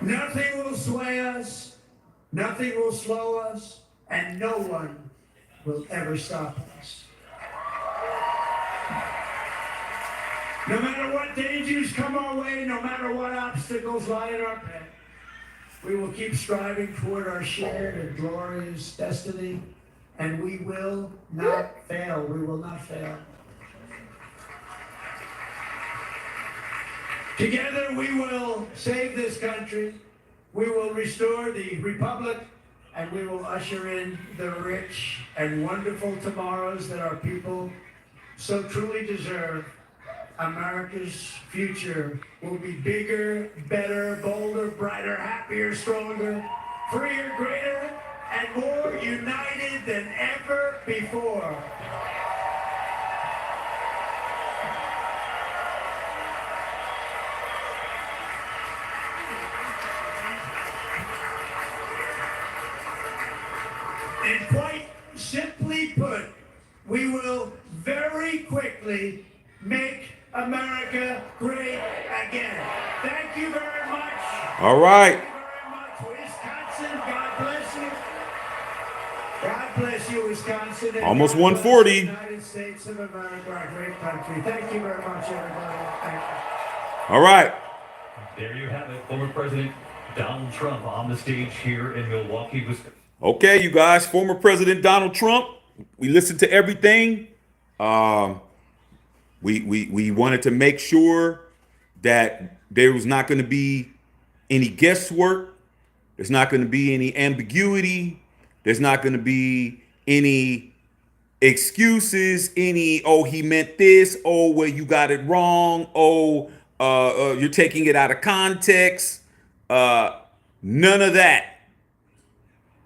Nothing will sway us, nothing will slow us, and no one will ever stop us. No matter what dangers come our way, no matter what obstacles lie in our path, we will keep striving toward our shared and glorious destiny, and we will not fail. We will not fail. Together we will save this country, we will restore the republic, and we will usher in the rich and wonderful tomorrows that our people so truly deserve. America's future will be bigger, better, bolder, brighter, happier, stronger, freer, greater, and more united than ever before. And quite simply put, we will very quickly make America great again. Thank you very much. All right. Thank you very much, Wisconsin. God bless you. God bless you, Wisconsin. And Almost God bless 140. the United States of America, our great country. Thank you very much, everybody. Thank you. All right. There you have it, former President Donald Trump on the stage here in Milwaukee, Wisconsin. Okay, you guys. Former President Donald Trump. We listened to everything. We wanted to make sure that there was not going to be any guesswork. There's not going to be any ambiguity. There's not going to be any excuses, any, oh, he meant this. Oh, well, you got it wrong. Oh, you're taking it out of context. None of that.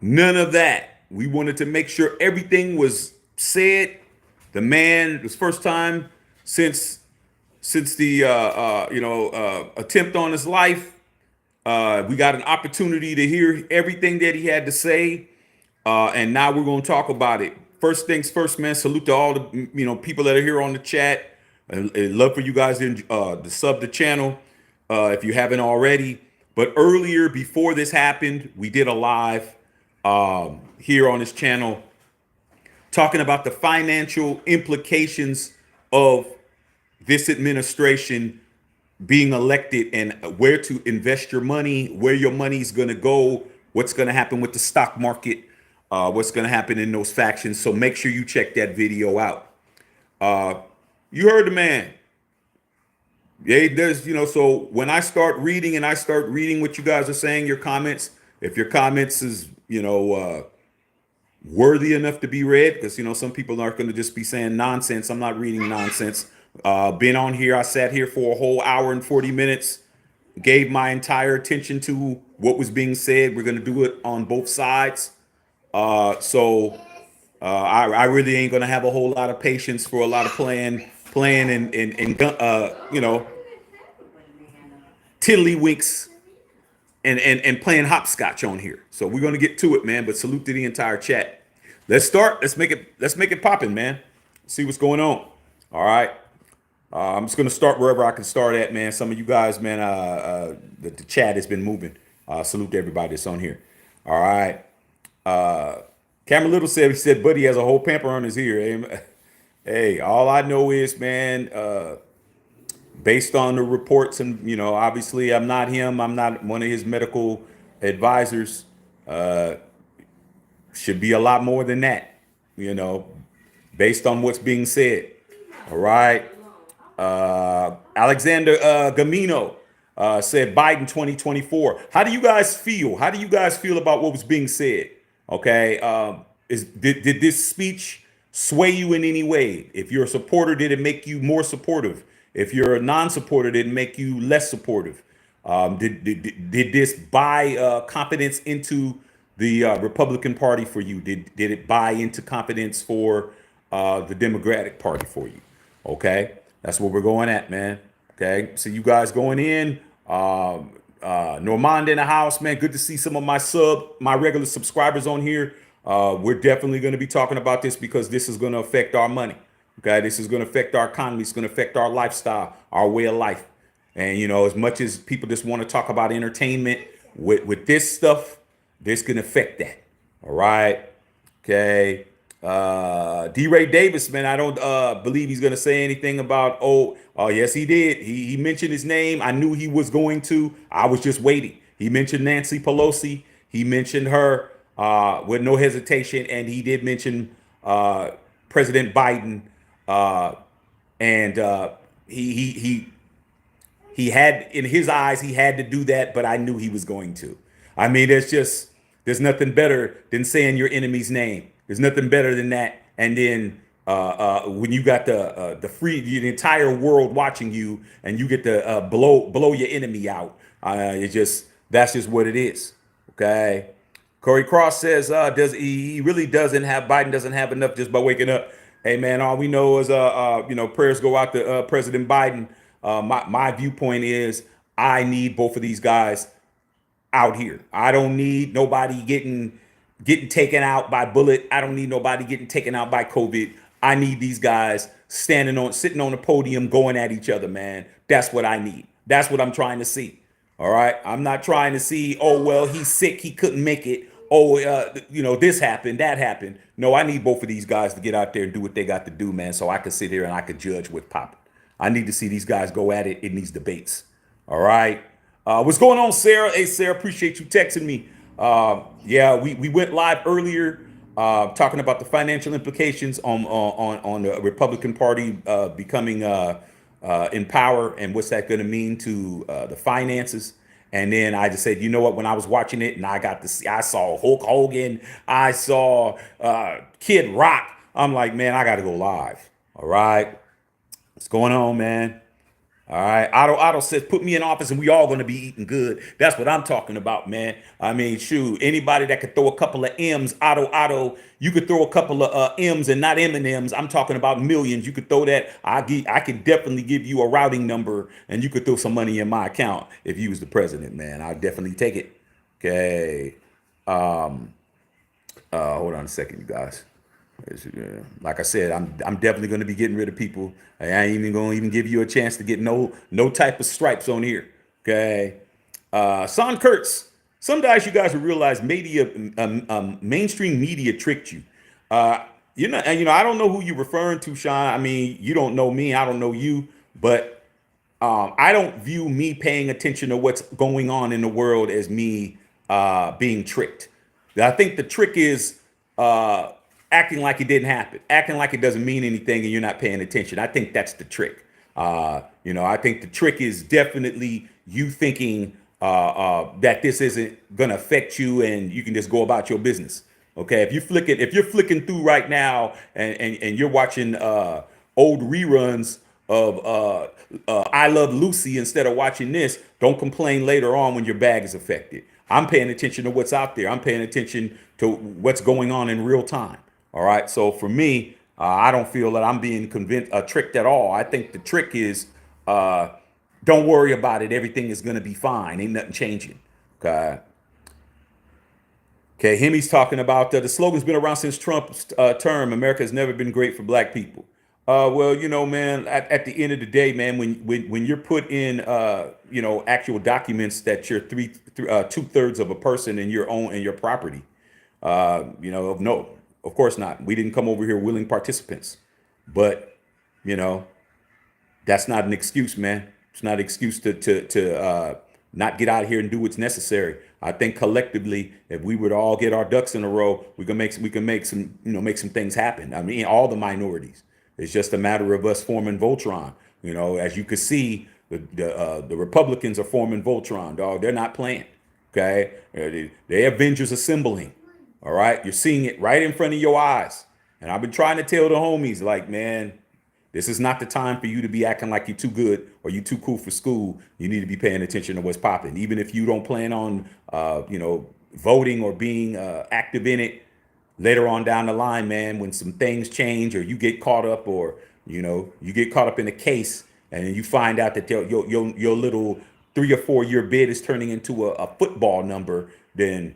None of that. We wanted to make sure everything was said. The man, it was first time since the attempt on his life. We got an opportunity to hear everything that he had to say, and now we're going to talk about it. First things first, man. Salute to all the people that are here on the chat. I'd love for you guys to sub the channel if you haven't already. But earlier, before this happened, we did a live here on this channel talking about the financial implications of this administration being elected and where to invest your money, where your money's going to go, what's going to happen with the stock market, what's going to happen in those factions. So make sure you check that video out. You heard the man. Yeah, there's, so when I start reading what you guys are saying, your comments, if your comments is, worthy enough to be read, because, some people aren't going to just be saying nonsense. I'm not reading nonsense. Been on here. I sat here for a whole hour and 40 minutes, gave my entire attention to what was being said. We're going to do it on both sides. So I really ain't gonna have a whole lot of patience for a lot of playing and you know, tiddlywinks and playing hopscotch on here. So we're gonna get to it, man. But salute to the entire chat. Let's start. Let's make it popping, man. See what's going on. All right. I'm just gonna start wherever I can start at, man. Some of you guys, man, the chat has been moving. Salute to everybody that's on here. All right. Cameron Little said, he said, Buddy has a whole pamper on his ear. Hey, all I know is, man, based on the reports, and you know, obviously, I'm not him. I'm not one of his medical advisors. Should be a lot more than that, you know, based on what's being said. All right. Alexander Gamino said Biden 2024. How do you guys feel? How do you guys feel about what was being said? Okay. Did this speech sway you in any way? If you're a supporter, did it make you more supportive? If you're a non-supporter, did it make you less supportive? Did this buy confidence into the Republican Party for you? Did it buy into confidence for the Democratic Party for you? Okay, that's what we're going at, man. Okay, so you guys going in. Normand in the house, man. Good to see some of my regular subscribers on here. We're definitely going to be talking about this because this is going to affect our money. Okay, this is going to affect our economy. It's going to affect our lifestyle, our way of life. And you know, as much as people just want to talk about entertainment, with this stuff, this can affect that. All right. Okay. D. Ray Davis, man, I don't believe he's gonna say anything about yes, he did. He mentioned his name. I knew he was going to. I was just waiting. He mentioned Nancy Pelosi. He mentioned her with no hesitation, and he did mention President Biden. And he had, in his eyes, he had to do that, but I knew he was going to. I mean, there's nothing better than saying your enemy's name. There's nothing better than that. And then when you got the entire world watching you, and you get to blow your enemy out, that's just what it is. Okay. Corey Cross says, he really doesn't have, Biden doesn't have enough just by waking up. Hey man, all we know is prayers go out to President Biden. My viewpoint is I need both of these guys out here. I don't need nobody getting taken out by bullet. I don't need nobody getting taken out by COVID. I need these guys sitting on a podium going at each other, man. That's what I need. That's what I'm trying to see. All right. I'm not trying to see, oh, well, he's sick, he couldn't make it. Oh, this happened, that happened. No, I need both of these guys to get out there and do what they got to do, man, so I can sit here and I can judge what's popping. I need to see these guys go at it in these debates. All right. What's going on, Sarah? Hey, Sarah, appreciate you texting me. We went live earlier talking about the financial implications on the Republican Party becoming in power and what's that going to mean to the finances. And then I just said, you know what, when I was watching it and I saw Hulk Hogan, I saw Kid Rock. I'm like, man, I got to go live. All right. What's going on, man? All right. Otto says, put me in office and we all going to be eating good. That's what I'm talking about, man. I mean, shoot, anybody that could throw a couple of M's, Otto, you could throw a couple of M's and not M&M's. I'm talking about millions. You could throw that. I could definitely give you a routing number and you could throw some money in my account if you was the president, man. I'd definitely take it. Okay. Hold on a second, you guys. Like I said, I'm definitely going to be getting rid of people. I ain't even going to even give you a chance to get no type of stripes on here. Okay. Son Kurtz, sometimes you guys will realize mainstream media tricked you. I don't know who you're referring to, Sean. I mean, you don't know me. I don't know you. But I don't view me paying attention to what's going on in the world as me being tricked. I think the trick is acting like it didn't happen, acting like it doesn't mean anything and you're not paying attention. I think that's the trick. I think the trick is definitely you thinking that this isn't going to affect you and you can just go about your business. Okay. If you're flicking through right now and you're watching old reruns of I Love Lucy instead of watching this, don't complain later on when your bag is affected. I'm paying attention to what's out there. I'm paying attention to what's going on in real time. All right. So for me, I don't feel that I'm being tricked at all. I think the trick is uh, don't worry about it. Everything is going to be fine. Ain't nothing changing. Okay. Okay. Hemi's talking about the slogan's been around since Trump's term. America has never been great for black people. Well, man, at the end of the day, man, when you're put in, actual documents that you're 2/3 of a person in your own in your property, no, of course not. We didn't come over here willing participants, but you know, that's not an excuse, man. It's not an excuse to not get out here and do what's necessary. I think collectively, if we would all get our ducks in a row, we can make some make some things happen. I mean, all the minorities. It's just a matter of us forming Voltron. As you can see, the Republicans are forming Voltron, dog. They're not playing. Okay, the Avengers assembling. All right, you're seeing it right in front of your eyes. And I've been trying to tell the homies, like, man, this is not the time for you to be acting like you're too good or you too cool for school. You need to be paying attention to what's popping. Even if you don't plan on, voting or being active in it later on down the line, man, when some things change or you get caught up or, you get caught up in a case and then you find out that your little 3 or 4 year bid is turning into a football number, then,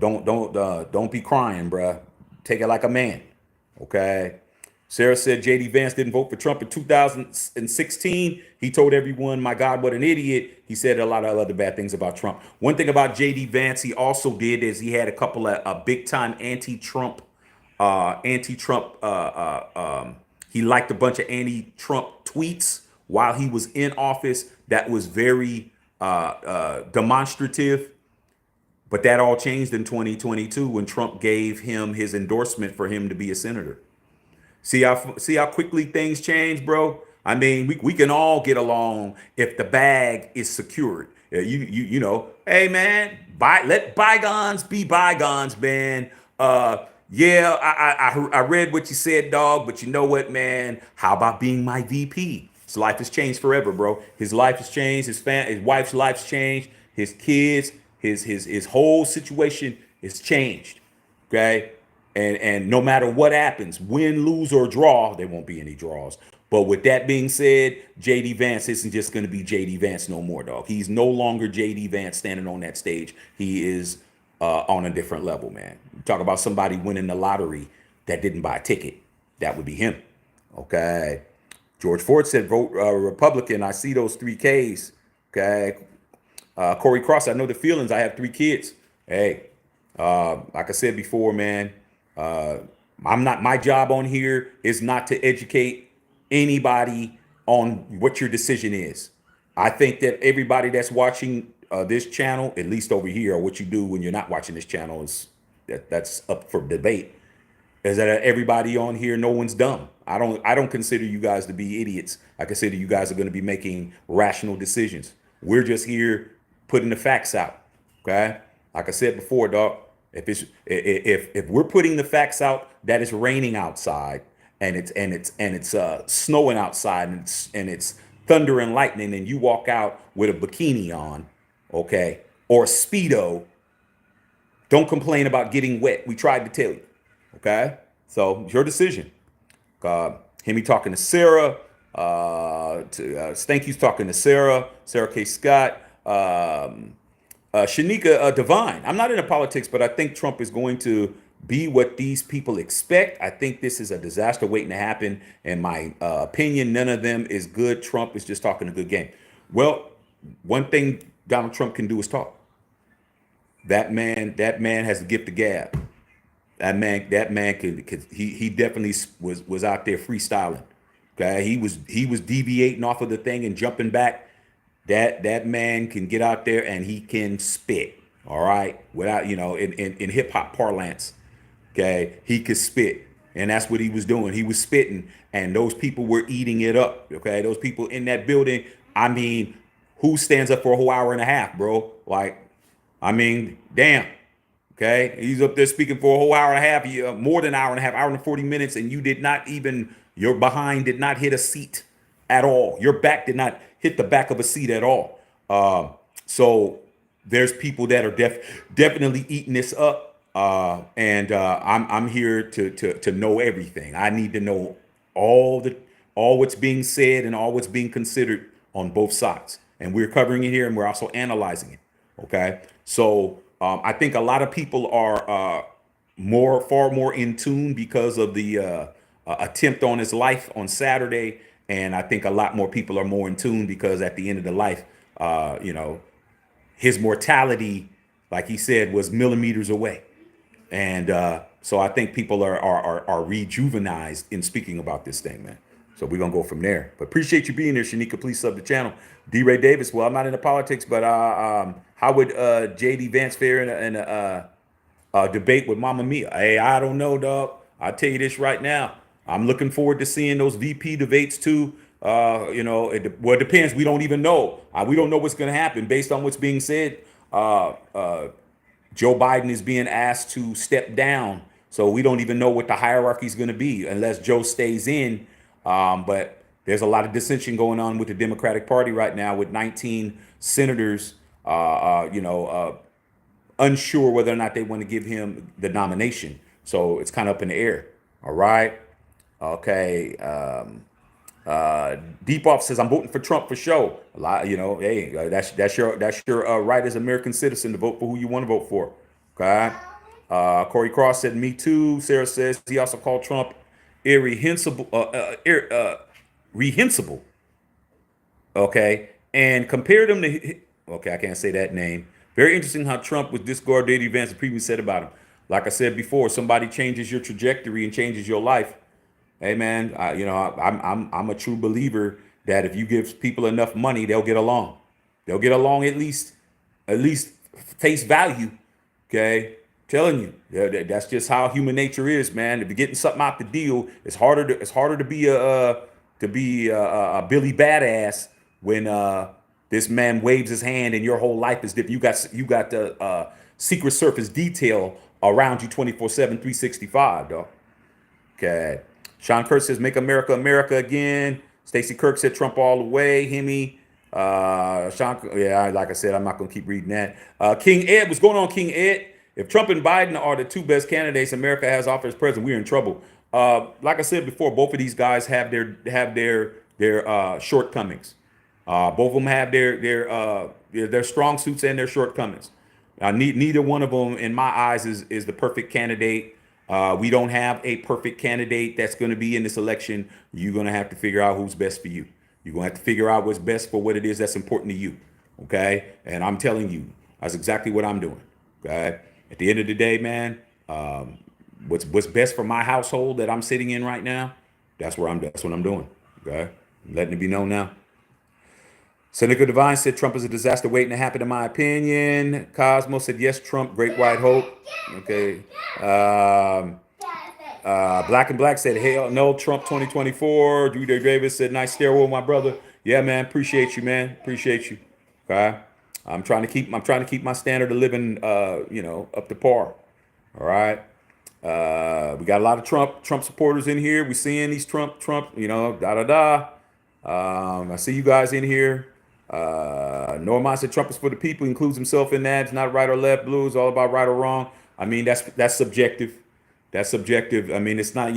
don't be crying, bruh. Take it like a man. Okay. Sarah said JD Vance didn't vote for Trump in 2016. He told everyone, my God, what an idiot. He said a lot of other bad things about Trump. One thing about JD Vance, he also did is he had a couple of big time he liked a bunch of anti-Trump tweets while he was in office that was very demonstrative. But that all changed in 2022 when Trump gave him his endorsement for him to be a senator. See how quickly things change, bro. I mean, we can all get along if the bag is secured. Hey man, let bygones be bygones, man. Yeah, I read what you said, dog, but you know what, man? How about being my VP? His life has changed forever, bro. His life has changed. His wife's life's changed. His kids, his whole situation is changed. Okay. And no matter what happens, win, lose, or draw, there won't be any draws. But with that being said, JD Vance isn't just going to be JD Vance no more, dog. He's no longer JD Vance standing on that stage. He is on a different level, man. Talk about somebody winning the lottery that didn't buy a ticket. That would be him. Okay. George Ford said, vote Republican. I see those 3Ks. Okay. Corey Cross, I know the feelings. I have 3 kids. Hey, like I said before, man, my job on here is not to educate anybody on what your decision is. I think that everybody that's watching this channel, at least over here, or what you do when you're not watching this channel, that's up for debate. Is that everybody on here, no one's dumb. I don't consider you guys to be idiots. I consider you guys are going to be making rational decisions. We're just here putting the facts out. Okay. Like I said before, dog, if we're putting the facts out that it's raining outside and it's snowing outside and it's thunder and lightning and you walk out with a bikini on, okay, or a Speedo, don't complain about getting wet. We tried to tell you. Okay. So it's your decision. Hemi talking to Sarah, Stanky's talking to Sarah K. Scott, Shanika Divine. I'm not into politics, but I think Trump is going to be what these people expect. I think this is a disaster waiting to happen. In my opinion, none of them is good. Trump is just talking a good game. Well, one thing Donald Trump can do is talk. That man has the gift of gab. That man could he definitely was out there freestyling. Okay, he was deviating off of the thing and jumping back. That man can get out there and he can spit. All right, without in hip hop parlance. Okay, he could spit, and that's what he was doing. He was spitting, and those people were eating it up. Okay, those people in that building. I mean, who stands up for a whole hour and a half, bro? Like, I mean, damn. Okay, he's up there speaking for a whole hour and a half, more than an hour and a half, hour and 40 minutes, and your behind did not hit a seat at all. Your back did not hit the back of a seat at all. So there's people that are definitely eating this up. I'm here to know everything. I need to know all the all what's being said and all what's being considered on both sides. And we're covering it here, and we're also analyzing it. Okay, so I think a lot of people are far more in tune because of the attempt on his life on Saturday, and I think a lot more people are more in tune because at the end of the life, you know, his mortality, like he said, was millimeters away. And so I think people are rejuvenized in speaking about this thing, man. So we're gonna go from there. But appreciate you being here, Shanika. Please sub the channel. D. Ray Davis. Well, I'm not into politics, but how would JD Vance fare in a debate with Mama Mia? Hey, I don't know, dog. I'll tell you this right now. I'm looking forward to seeing those VP debates too. You know, well, it depends. We don't even know. We don't know what's going to happen based on what's being said. Joe Biden is being asked to step down, so we don't even know what the hierarchy is going to be unless Joe stays in. But there's a lot of dissension going on with the Democratic Party right now, with 19 senators, unsure whether or not they want to give him the nomination. So it's kind of up in the air. All right. Okay. Deep Off says I'm voting for Trump for show. A lot, you know. Hey, that's your right as an American citizen to vote for who you want to vote for. Okay. Corey Cross said me too. Sarah says he also called Trump irrehensible. Rehensible. Okay, and compared him to. Okay, I can't say that name. Very interesting how Trump would discard JD Vance and previously said about him. Like I said before, somebody changes your trajectory and changes your life. Hey man, I'm a true believer that if you give people enough money, they'll get along. They'll get along at least face value. Okay, telling you, that's just how human nature is, man. If you're getting something out the deal, it's harder to be a Billy Badass when this man waves his hand and your whole life is different. You got the Secret Service detail around you 24/7, 365, dog. Okay. Sean Kurtz says, make America America again. Stacey Kirk said Trump all the way. Hemi. Like I said, I'm not going to keep reading that. King Ed, what's going on, King Ed? If Trump and Biden are the two best candidates America has offered as president, we're in trouble. Like I said before, both of these guys have their shortcomings. Both of them have their strong suits and their shortcomings. Neither one of them, in my eyes, is the perfect candidate. We don't have a perfect candidate that's going to be in this election. You're going to have to figure out who's best for you. You're going to have to figure out what's best for what it is that's important to you. Okay. And I'm telling you, that's exactly what I'm doing. Okay. At the end of the day, man, what's best for my household that I'm sitting in right now, that's what I'm doing. Okay. I'm letting it be known now. Seneca Divine said Trump is a disaster waiting to happen, in my opinion. Cosmo said yes, Trump, great white hope. Okay. Black and Black said hell no, Trump 2024. Drew Day Davis said nice stairwell, my brother. Yeah, man, appreciate you, man. Appreciate you. Okay. I'm trying to keep my standard of living up to par. All right. We got a lot of Trump supporters in here. We seeing these Trump, I see you guys in here. Norman said Trump is for the people, includes himself in that. It's not right or left, blue. It's all about right or wrong. I mean, that's subjective. That's subjective. I mean, it's not,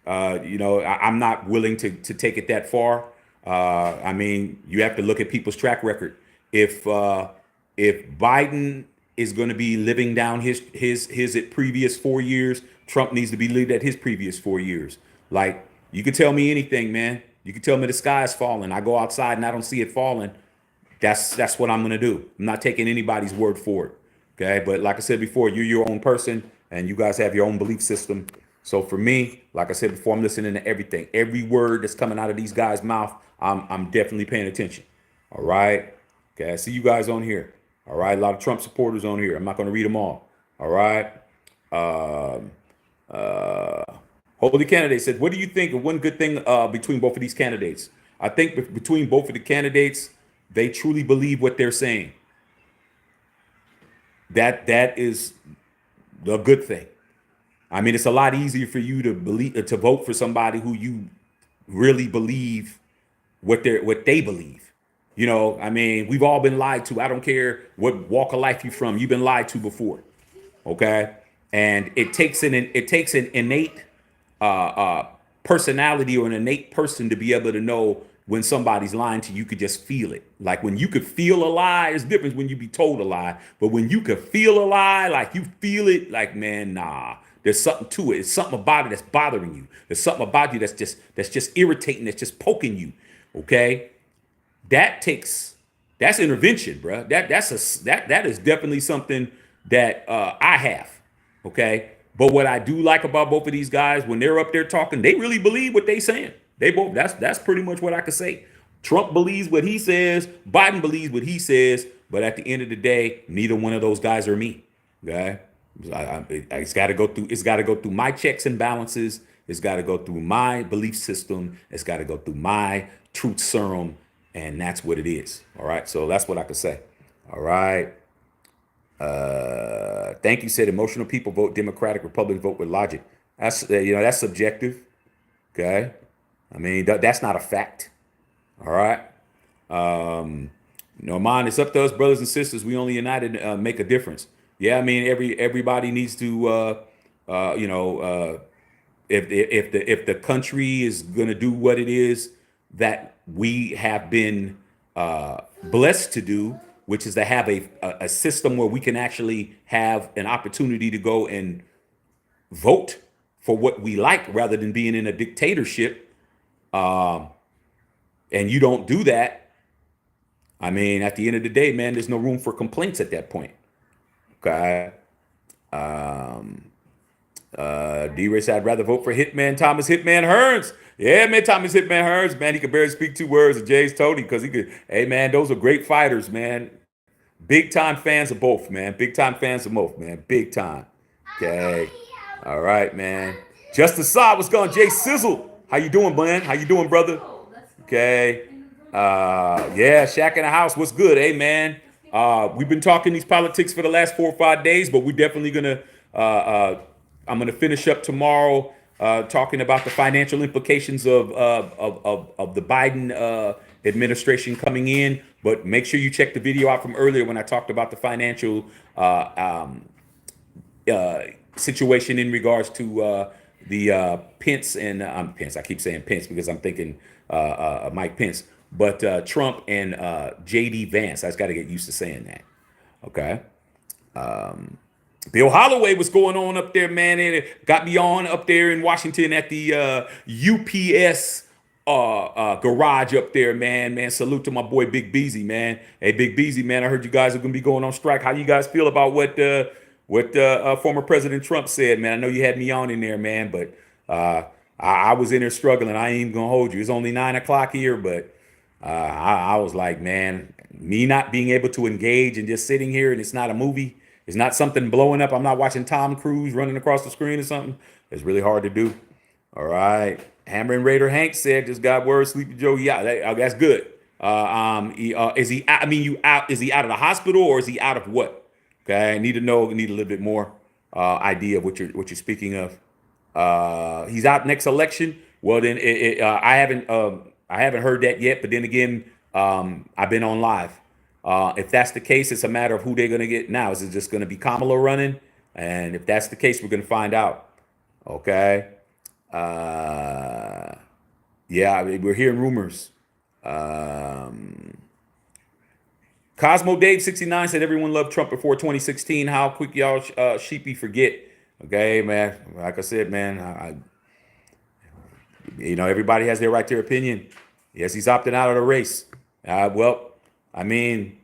I'm not willing to take it that far. I mean, you have to look at people's track record. If Biden is going to be living down his previous 4 years, Trump needs to be lived at his previous 4 years. Like, you can tell me anything, man. You can tell me the sky is falling. I go outside and I don't see it falling. That's what I'm going to do. I'm not taking anybody's word for it. Okay. But like I said before, you're your own person and you guys have your own belief system. So for me, like I said before, I'm listening to everything. Every word that's coming out of these guys' mouth, I'm definitely paying attention. All right. Okay. I see you guys on here. All right. A lot of Trump supporters on here. I'm not going to read them all. All right. Holy Candidate said, what do you think of one good thing between both of these candidates? I think between both of the candidates, they truly believe what they're saying. That is a good thing. I mean, it's a lot easier for you to vote for somebody who you really believe what they believe. You know, I mean, we've all been lied to. I don't care what walk of life you're from. You've been lied to before. Okay, and it takes an innate personality or an innate person to be able to know when somebody's lying to you. You could just feel it. Like when you could feel a lie, it's different when you be told a lie. But when you could feel a lie, like you feel it, like man, nah. There's something to it. It's something about it that's bothering you. There's something about you that's just irritating. That's just poking you. Okay, that takes that's intervention, bro. That is definitely something that I have. Okay, but what I do like about both of these guys when they're up there talking, they really believe what they saying. They both that's pretty much what I could say. Trump believes what he says. Biden believes what he says. But at the end of the day, neither one of those guys are me. Okay, it's got to go through. It's got to go through my checks and balances. It's got to go through my belief system. It's got to go through my truth serum, and that's what it is. All right. So that's what I could say. All right. Thank you. Said emotional people vote Democratic, Republican vote with logic. That's that's subjective. Okay. I mean that's not a fact. All right. Norman, it's up to us, brothers and sisters. We only united make a difference. Yeah, I mean everybody needs to if the country is going to do what it is that we have been blessed to do, which is to have a system where we can actually have an opportunity to go and vote for what we like rather than being in a dictatorship, and you don't do that. I mean, at the end of the day, man, there's no room for complaints at that point. Okay. D-Ray said, I'd rather vote for Hitman Thomas Hitman Hearns. Yeah, man, Thomas Hitman Hearns, man, he could barely speak 2 words of Jay's Tony because he could. Hey, man, those are great fighters, man. Big time fans of both, man. Big time fans of both, man. Big time. Okay. All right, man. Justice Saw, what's going, Jay Sizzle? How you doing, man? How you doing, brother? Okay. Yeah, Shaq in the house. What's good, hey man? We've been talking these politics for the last 4 or 5 days, but we're definitely gonna. I'm gonna finish up tomorrow talking about the financial implications of the Biden administration coming in. But make sure you check the video out from earlier when I talked about the financial situation in regards to the Pence and Pence. I keep saying Pence because I'm thinking Mike Pence, but Trump and JD Vance. I just got to get used to saying that. Okay. Bill Holloway, what's going on up there, man? It got me on up there in Washington at the UPS garage up there, man. Man, salute to my boy Big Beezy, man. Hey, Big Beezy, man. I heard you guys are gonna be going on strike. How you guys feel about what former President Trump said, man? I know you had me on in there, man, but I was in there struggling. I ain't even gonna hold you. It's only 9 o'clock here, but I was like, man, me not being able to engage and just sitting here and it's not a movie. It's not something blowing up. I'm not watching Tom Cruise running across the screen or something. It's really hard to do. All right. Hammer and Raider Hank said, just got word, Sleepy Joe. Yeah, that's good. Is he? I mean, you out? Is he out of the hospital or is he out of what? Okay, I need to know. Need a little bit more idea of what you're speaking of. He's out next election. Well, then I haven't heard that yet. But then again, I've been on live. If that's the case, it's a matter of who they're going to get now. Is it just going to be Kamala running? And if that's the case, we're going to find out. Okay. Yeah, I mean, we're hearing rumors. Cosmo Dave 69 said everyone loved Trump before 2016. How quick y'all sheepy forget? Okay, man. Like I said, man, everybody has their right to their opinion. Yes, he's opting out of the race. Well, I mean,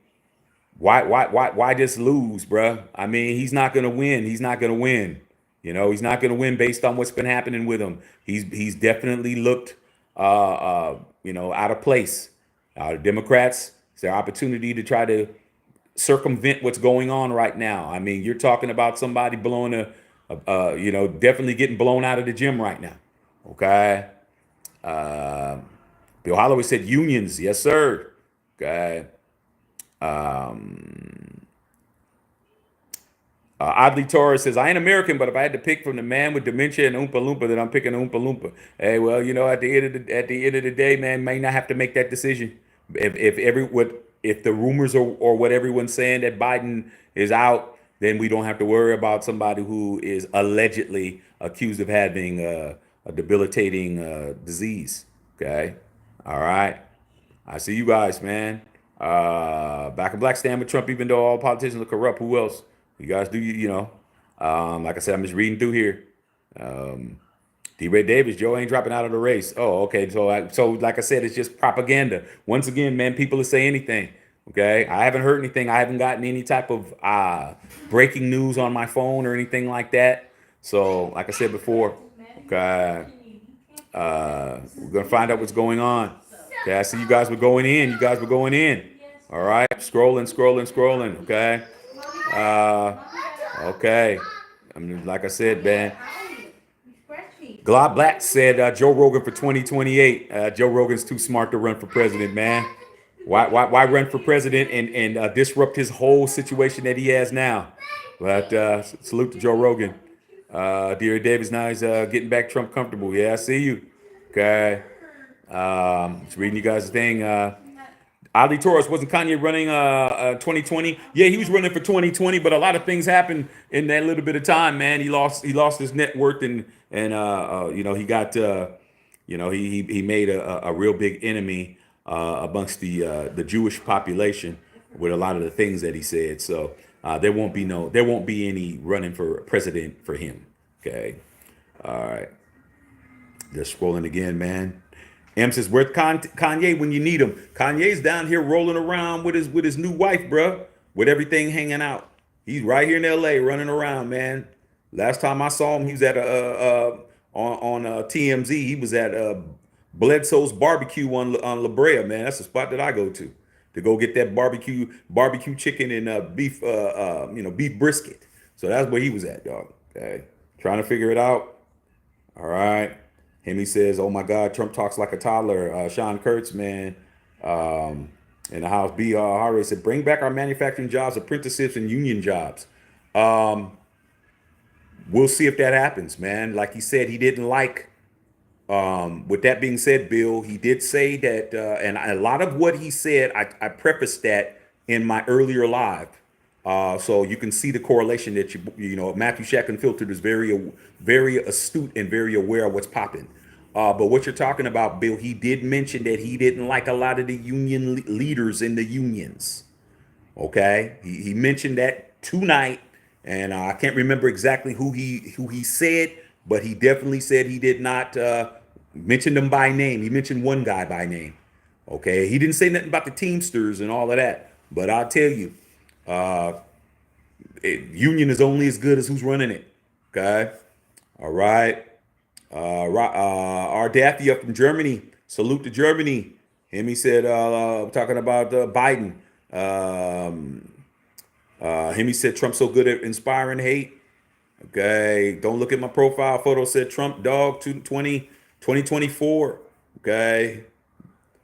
why just lose, bruh? I mean, he's not gonna win. He's not gonna win. He's not gonna win based on what's been happening with him. He's definitely looked, out of place. The Democrats, it's their opportunity to try to circumvent what's going on right now. I mean, you're talking about somebody blowing definitely getting blown out of the gym right now. Okay. Bill Holloway said unions. Yes, sir. Okay. Oddly Torres says, I ain't American, but if I had to pick from the man with dementia and Oompa Loompa, then I'm picking Oompa Loompa. Hey, well, at the end of the day, man, may not have to make that decision. If the rumors or what everyone's saying that Biden is out then we don't have to worry about somebody who is allegedly accused of having a debilitating disease. Okay. All right. I see you guys, man. Back in black, stand with Trump, even though all politicians are corrupt. Who else? You guys do, you know. Like I said, I'm just reading through here. D. Ray Davis, Joe ain't dropping out of the race. Oh, okay. So like I said, it's just propaganda. Once again, man, people will say anything. Okay, I haven't heard anything. I haven't gotten any type of breaking news on my phone or anything like that. So, like I said before, okay, we're gonna find out what's going on. Okay, I see you guys were going in. You guys were going in. All right, scrolling, scrolling, scrolling. Okay, okay. I mean, like I said, man. Glob Black said Joe Rogan for 2028. Joe Rogan's too smart to run for president, man. Why run for president and disrupt his whole situation that he has now? But salute to Joe Rogan. Dear Davis, now he's getting back Trump comfortable. Yeah, I see you. Okay. Just reading you guys' thing. Ali Torres, wasn't Kanye running 2020? Yeah, he was running for 2020, but a lot of things happened in that little bit of time, man. He lost his net worth and you know, he got you know, he made a real big enemy amongst the Jewish population with a lot of the things that he said. So there won't be any running for president for him. Okay. All right. Just scrolling again, man. M says, "Where's Kanye when you need him?" Kanye's down here rolling around with his new wife, bruh, with everything hanging out. He's right here in L.A. running around, man. Last time I saw him, he was at on TMZ. He was at Bledsoe's barbecue on La Brea, man. That's the spot that I go to go get that barbecue chicken and beef beef brisket. So that's where he was at, dog. Okay, trying to figure it out. All right. Hemi says, "Oh my God, Trump talks like a toddler." Sean Kurtz, man, in the house. B. Harvey said, "Bring back our manufacturing jobs, apprenticeships, and union jobs." We'll see if that happens, man. Like he said, he didn't like. With that being said, Bill, he did say that, and a lot of what he said, I prefaced that in my earlier live. So you can see the correlation that you know Matthew Shack Unfiltered is very astute and very aware of what's popping. But what you're talking about, Bill, he did mention that he didn't like a lot of the union leaders in the unions. Okay, he mentioned that tonight, and I can't remember exactly who he said, but he definitely said he did not mention them by name. He mentioned one guy by name. Okay, he didn't say nothing about the Teamsters and all of that. But I'll tell you, union is only as good as who's running it. Okay, all right. Our Daffy up from Germany. Salute to Germany. Him, he said, talking about Biden. Him, he said, Trump's so good at inspiring hate. Okay, don't look at my profile photo. Said Trump dog 2024. Okay,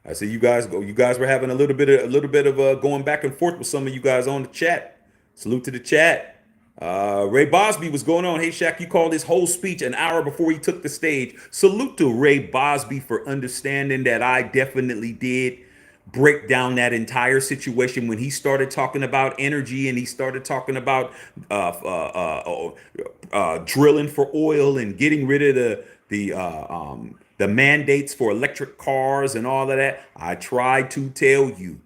I see you guys go. You guys were having a little bit of going back and forth with some of you guys on the chat. Salute to the chat. Ray Bosby was going on. Hey Shaq, you called his whole speech an hour before he took the stage. Salute to Ray Bosby for understanding that I definitely did break down that entire situation when he started talking about energy and he started talking about drilling for oil and getting rid of the mandates for electric cars and all of that. I tried to tell you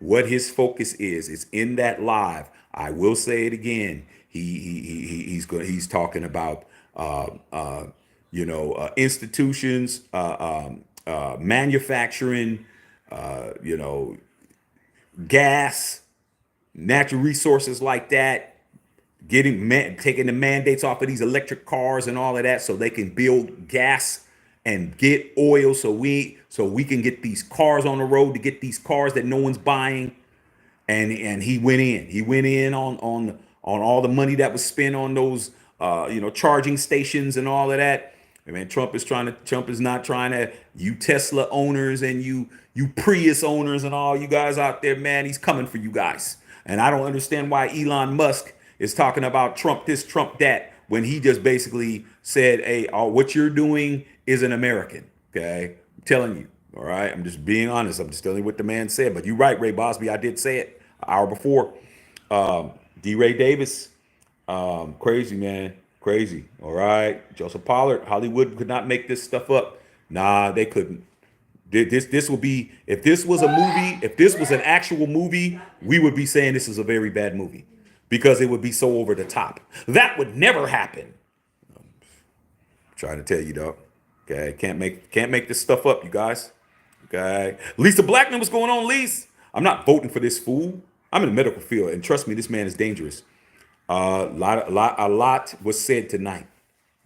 what his focus is. It's in that live. I will say it again. He's talking about institutions, manufacturing, gas, natural resources like that, taking the mandates off of these electric cars and all of that, so they can build gas and get oil, so we can get these cars on the road, to get these cars that no one's buying. And he went in on all the money that was spent on those charging stations and all of that. I mean, Trump is not trying to, you Tesla owners and you Prius owners and all you guys out there, man, he's coming for you guys. And I don't understand why Elon Musk is talking about Trump this, Trump that, when he just basically said, hey, what you're doing isn't American. Okay, I'm telling you. All right, I'm just being honest. I'm just telling you what the man said. But you're right, Ray Bosby. I did say it an hour before. D. Ray Davis, crazy man, crazy. All right, Joseph Pollard, Hollywood could not make this stuff up. Nah, they couldn't. This will be, if this was a movie, if this was an actual movie, we would be saying this is a very bad movie because it would be so over the top. That would never happen. Trying to tell you, dog. Okay, can't make this stuff up, you guys. Okay, Lisa Blackman, what's going on, Lisa? I'm not voting for this fool. I'm in the medical field, and trust me, this man is dangerous. A lot was said tonight.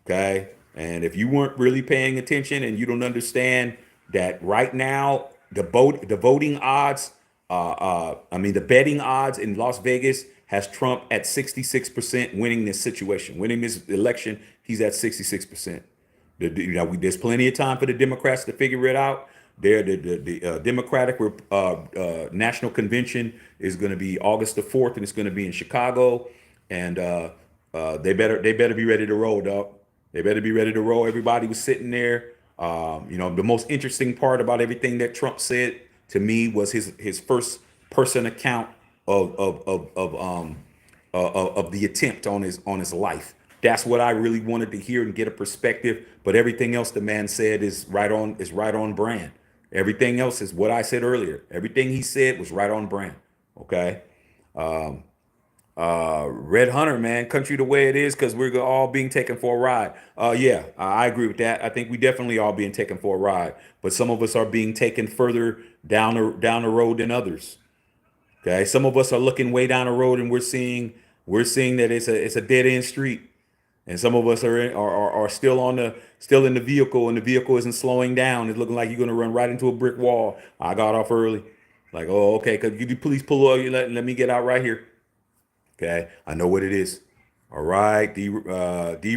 Okay, and if you weren't really paying attention and you don't understand that right now the voting odds, the betting odds in Las Vegas has Trump at 66% winning this situation, winning this election. He's at 66%. There's plenty of time for the Democrats to figure it out. The Democratic National Convention is going to be August the 4th, and it's going to be in Chicago. And they better be ready to roll, dog. They better be ready to roll. Everybody was sitting there. The most interesting part about everything that Trump said to me was his first person account of the attempt on his life. That's what I really wanted to hear and get a perspective. But everything else the man said is right on brand. Everything else is what I said earlier. Everything he said was right on brand. Okay. Red Hunter, man, country the way it is, because we're all being taken for a ride. Yeah, I agree with that. I think we definitely all being taken for a ride, but some of us are being taken further down the road than others. Okay, some of us are looking way down the road and we're seeing that it's a dead end street, and some of us are still in the vehicle, and the vehicle isn't slowing down. It's looking like you're gonna run right into a brick wall. I got off early, like, oh, okay, could you please pull over? Let me get out right here. Okay, I know what it is. All right, D.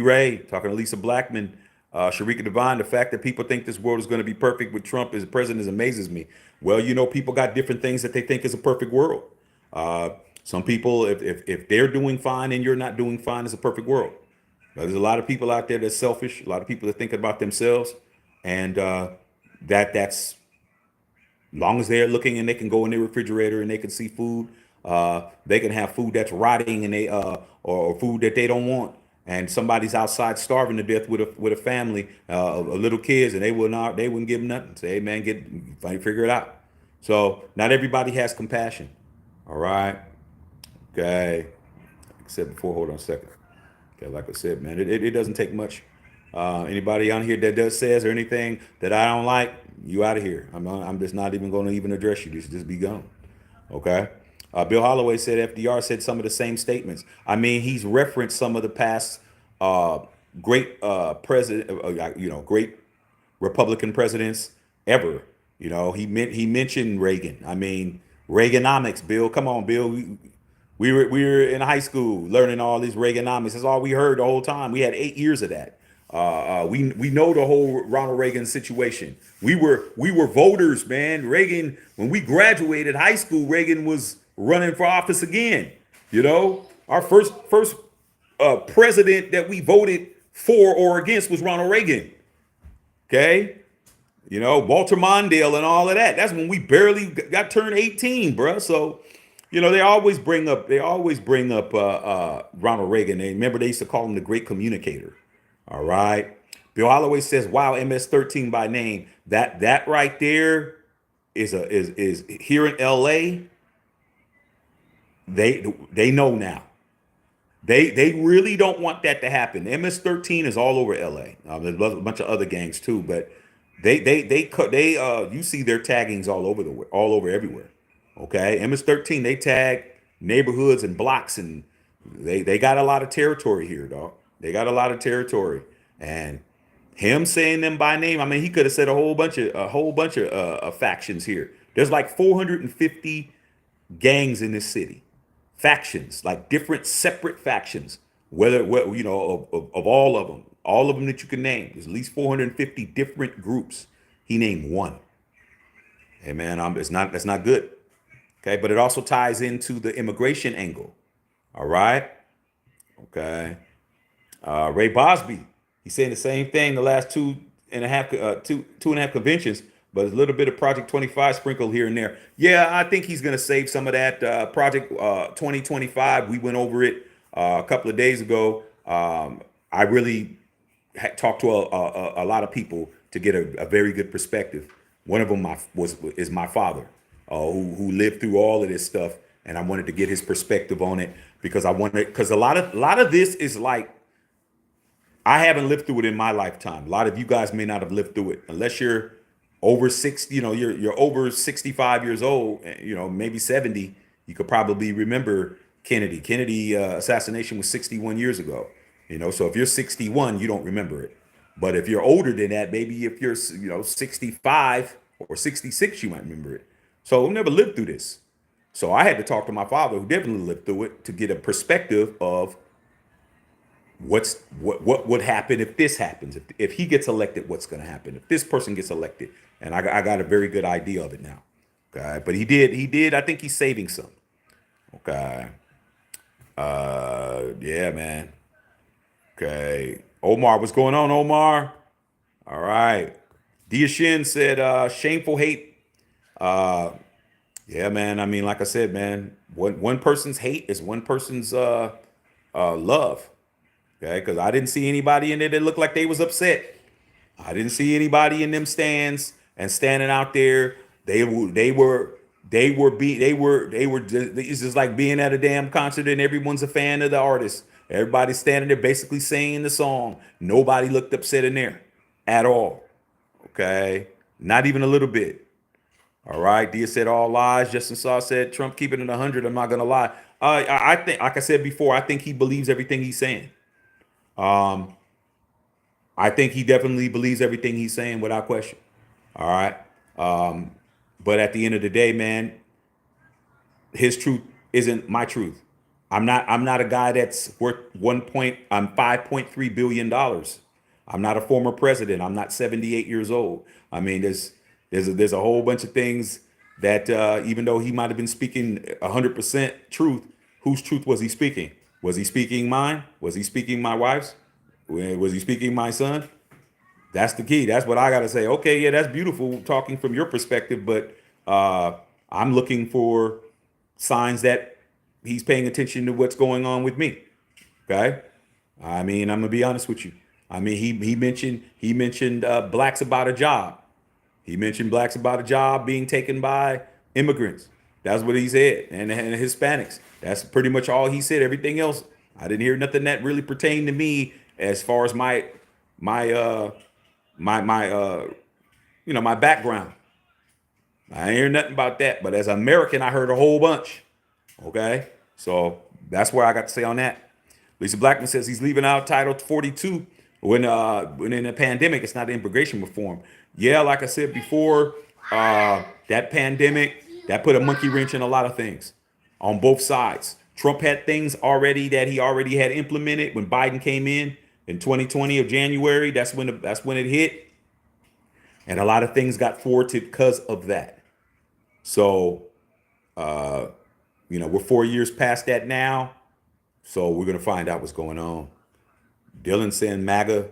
Ray talking to Lisa Blackman, Sharika Devine. The fact that people think this world is going to be perfect with Trump as president amazes me. Well, people got different things that they think is a perfect world. Some people, if they're doing fine and you're not doing fine, it's a perfect world. But there's a lot of people out there that's selfish. A lot of people that think about themselves, and that's long as they're looking and they can go in their refrigerator and they can see food, they can have food that's rotting and or food that they don't want, and somebody's outside starving to death with a family, little kids, and they wouldn't give them nothing. Say, hey man, figure it out. So not everybody has compassion. All right. Okay. Like I said before, hold on a second. Okay, like I said, man, it doesn't take much. Anybody on here that says or anything that I don't like, you out of here. I'm just not even going to even address you. Just be gone. Okay. Bill Holloway said FDR said some of the same statements. I mean, he's referenced some of the past great great Republican presidents ever. He mentioned Reagan. I mean, Reaganomics. Bill, come on, Bill. We were in high school learning all these Reaganomics. That's all we heard the whole time. We had 8 years of that. We know the whole Ronald Reagan situation. We were voters, man. Reagan, when we graduated high school, Reagan was running for office again. Our first president that we voted for or against was Ronald Reagan. Okay, Walter Mondale and all of that. That's when we barely got turned 18, bruh. So, they always bring up Ronald Reagan. And remember, they used to call him the great communicator. All right. Bill Holloway says, "Wow, MS-13 by name. That right there is here in L.A. They know now. They really don't want that to happen. MS-13 is all over LA. There's a bunch of other gangs too, but you see their taggings all over everywhere. Okay, MS-13, they tag neighborhoods and blocks, and they got a lot of territory here, dog. They got a lot of territory, and him saying them by name, I mean, he could have said a whole bunch of factions here. There's like 450 gangs in this city. Factions, like different separate factions, of all of them that you can name. There's at least 450 different groups. He named one. Hey man, that's not good. Okay, but it also ties into the immigration angle. All right. Okay. Ray Bosby, he's saying the same thing the last two and a half conventions. but a little bit of Project 25 sprinkled here and there. Yeah, I think he's going to save some of that Project 2025. We went over it a couple of days ago. I really talked to a lot of people to get a very good perspective. One of them is my father, who lived through all of this stuff, and I wanted to get his perspective on it because a lot of this is like I haven't lived through it in my lifetime. A lot of you guys may not have lived through it unless you're over 60. You're over 65 years old. Maybe 70. You could probably remember Kennedy. Kennedy assassination was 61 years ago. So if you're 61, you don't remember it. But if you're older than that, maybe if you're 65 or 66, you might remember it. So I've never lived through this. So I had to talk to my father, who definitely lived through it, to get a perspective of what would happen if this happens. If he gets elected, what's going to happen if this person gets elected? And I got a very good idea of it now. Okay, but he did. I think he's saving some. Okay. Yeah, man. Okay. Omar, what's going on, Omar? All right. Dia Shin said, shameful hate. Yeah, man. I mean, like I said, man, one person's hate is one person's love. Okay, because I didn't see anybody in there that looked like they was upset. I didn't see anybody in them stands and standing out there. It's just like being at a damn concert and everyone's a fan of the artist. Everybody's standing there basically singing the song. Nobody looked upset in there at all. Okay, not even a little bit. All right, Dia said all lies. Justin Saw said Trump keeping it 100. I'm not gonna lie. I think, like I said before, I think he believes everything he's saying. I think he definitely believes everything he's saying without question. All right. But at the end of the day, man, his truth isn't my truth. I'm not a guy that's worth $5.3 billion. I'm not a former president. I'm not 78 years old. I mean, there's a whole bunch of things that even though he might have been speaking 100% truth, whose truth was he speaking? Was he speaking mine? Was he speaking my wife's? Was he speaking my son? That's the key. That's what I got to say. Okay, yeah, that's beautiful talking from your perspective, but I'm looking for signs that he's paying attention to what's going on with me. Okay, I mean, I'm gonna be honest with you. I mean, he mentioned blacks about a job. He mentioned blacks about a job being taken by immigrants. That's what he said, and Hispanics. That's pretty much all he said. Everything else, I didn't hear nothing that really pertained to me as far as my background. I ain't hear nothing about that. But as an American, I heard a whole bunch. Okay, so that's where I got to say on that. Lisa Blackman says he's leaving out Title 42 when in a pandemic. It's not immigration reform. Yeah, like I said before, that pandemic that put a monkey wrench in a lot of things on both sides. Trump had things already that he already had implemented when Biden came in 2020 of January. That's when it hit, and a lot of things got thwarted because of that. So, we're 4 years past that now. So we're gonna find out what's going on. Dylan saying MAGA.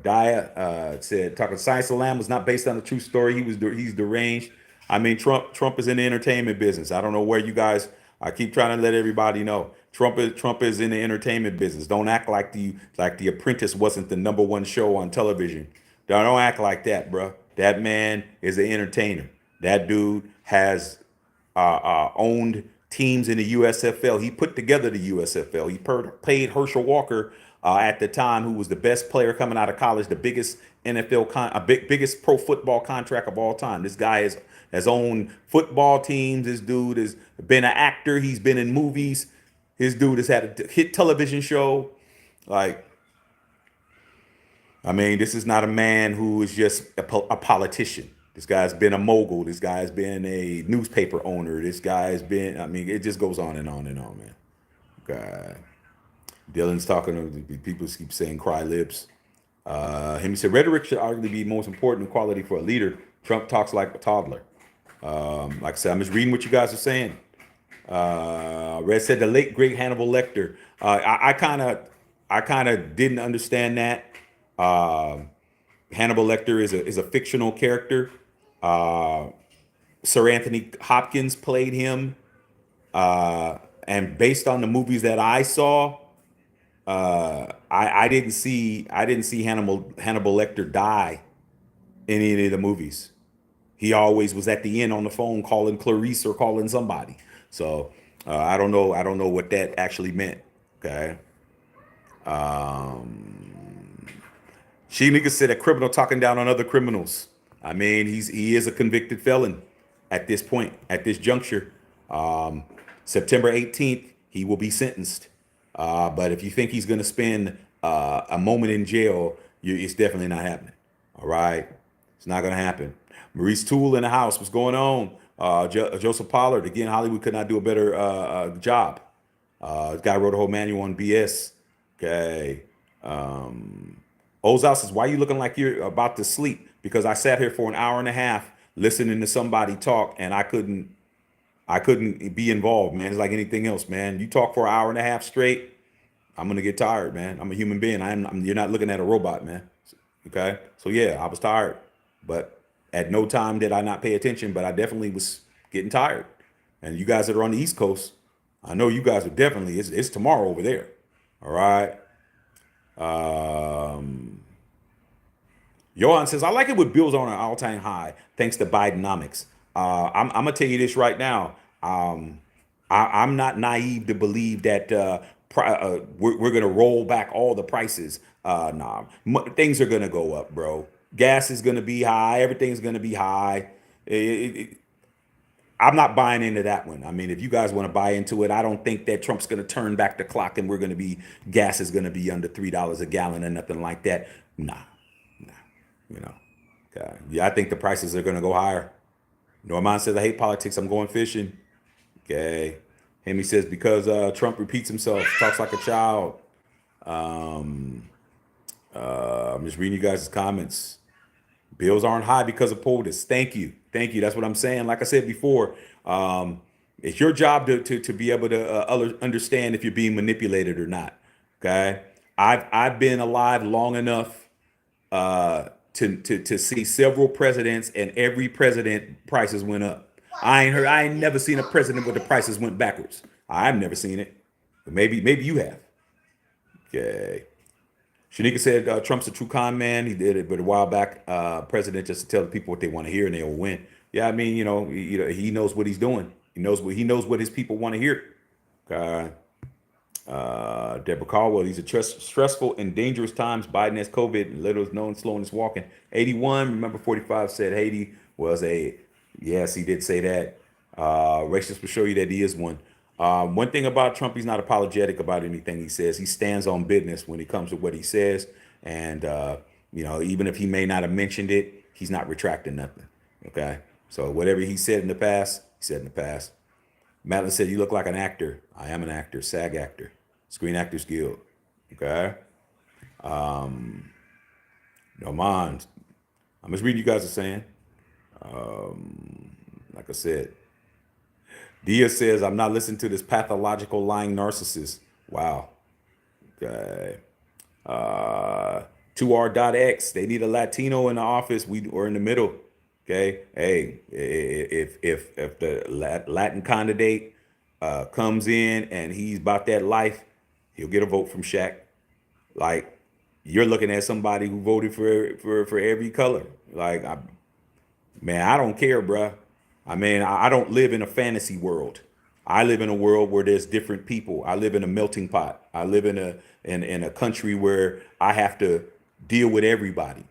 Daya said talking Science of Lamb was not based on a true story. He's deranged. I mean, Trump is in the entertainment business. I don't know where you guys. I keep trying to let everybody know Trump is in the entertainment business. Don't act like the Apprentice wasn't the #1 show on television. Don't act like that, bro. That man is an entertainer. That dude has owned teams in the USFL. He put together the USFL. He paid Herschel Walker at the time, who was the best player coming out of college, the biggest biggest pro football contract of all time. This guy has owned football teams. This dude has been an actor. He's been in movies. His dude has had a hit television show. Like, I mean, this is not a man who is just a politician. This guy's been a mogul. This guy's been a newspaper owner. This guy's been, I mean, it just goes on and on and on, man. God. Dylan's talking to people keep saying cry lips. He said rhetoric should arguably be most important quality for a leader. Trump talks like a toddler. Like I said, I'm just reading what you guys are saying. Red said the late great Hannibal Lecter. I kind of didn't understand that. Hannibal Lecter is a fictional character. Sir Anthony Hopkins played him, and based on the movies that I saw, I didn't see Hannibal Lecter die in any of the movies. He always was at the end on the phone calling Clarice or calling somebody. So I don't know. I don't know what that actually meant. Okay. She nigga said a criminal talking down on other criminals. I mean, he is a convicted felon at this point, at this juncture. Um, September 18th, he will be sentenced. But if you think he's going to spend a moment in jail, it's definitely not happening. All right, it's not going to happen. Maurice Toole in the house. What's going on? Joseph Pollard again. Hollywood could not do a better job. This guy wrote a whole manual on BS. Okay. Ozal says, why are you looking like you're about to sleep? Because I sat here for an hour and a half listening to somebody talk and I couldn't be involved, man. It's like anything else, man. You talk for an hour and a half straight, I'm gonna get tired, man. I'm a human being. You're not looking at a robot, man. Okay? So yeah, I was tired. But at no time did I not pay attention, but I definitely was getting tired. And you guys that are on the East Coast, I know you guys are definitely, it's tomorrow over there. All right. Johan says, I like it with bills on an all-time high, thanks to Bidenomics. I'm gonna tell you this right now. I'm not naive to believe that we're gonna roll back all the prices. Nah, things are gonna go up, bro. Gas is gonna be high. Everything's gonna be high. I'm not buying into that one. I mean, if you guys want to buy into it, I don't think that Trump's going to turn back the clock and gas is going to be under $3 a gallon or nothing like that. Nah, nah, you know. Okay. Yeah, I think the prices are going to go higher. Norman says, I hate politics. I'm going fishing. Okay. Hemi says, because Trump repeats himself, talks like a child. I'm just reading you guys' comments. Bills aren't high because of POTUS. Thank you. Thank you. That's what I'm saying. Like I said before, it's your job to be able to understand if you're being manipulated or not. Okay. I've been alive long enough to see several presidents, and every president prices went up. I ain't never seen a president where the prices went backwards. I've never seen it. But maybe you have. Okay. Shanika said Trump's a true con man. He did it, but a while back, president just to tell the people what they want to hear and they will win. Yeah, I mean, he knows what he's doing. He knows what his people want to hear. Uh, Deborah Caldwell, these are stressful and dangerous times. Biden has COVID and little is known slowness walking. 81, remember 45 said Haiti was yes, he did say that. Racist will show you that he is one. One thing about Trump, he's not apologetic about anything he says. He stands on business when it comes to what he says. And, even if he may not have mentioned it, he's not retracting nothing. Okay. So whatever he said in the past, he said in the past. Madeline said, you look like an actor. I am an actor, SAG actor, Screen Actors Guild. Okay. No mind. I'm just reading you guys are saying. Like I said, Diaz says, I'm not listening to this pathological lying narcissist. Wow. Okay. 2R.X, they need a Latino in the office. We're in the middle. Okay. Hey, if the Latin candidate comes in and he's about that life, he'll get a vote from Shaq. Like, you're looking at somebody who voted for every color. Like, man, I don't care, bruh. I mean, I don't live in a fantasy world. I live in a world where there's different people. I live in a melting pot. I live in a country where I have to deal with everybody.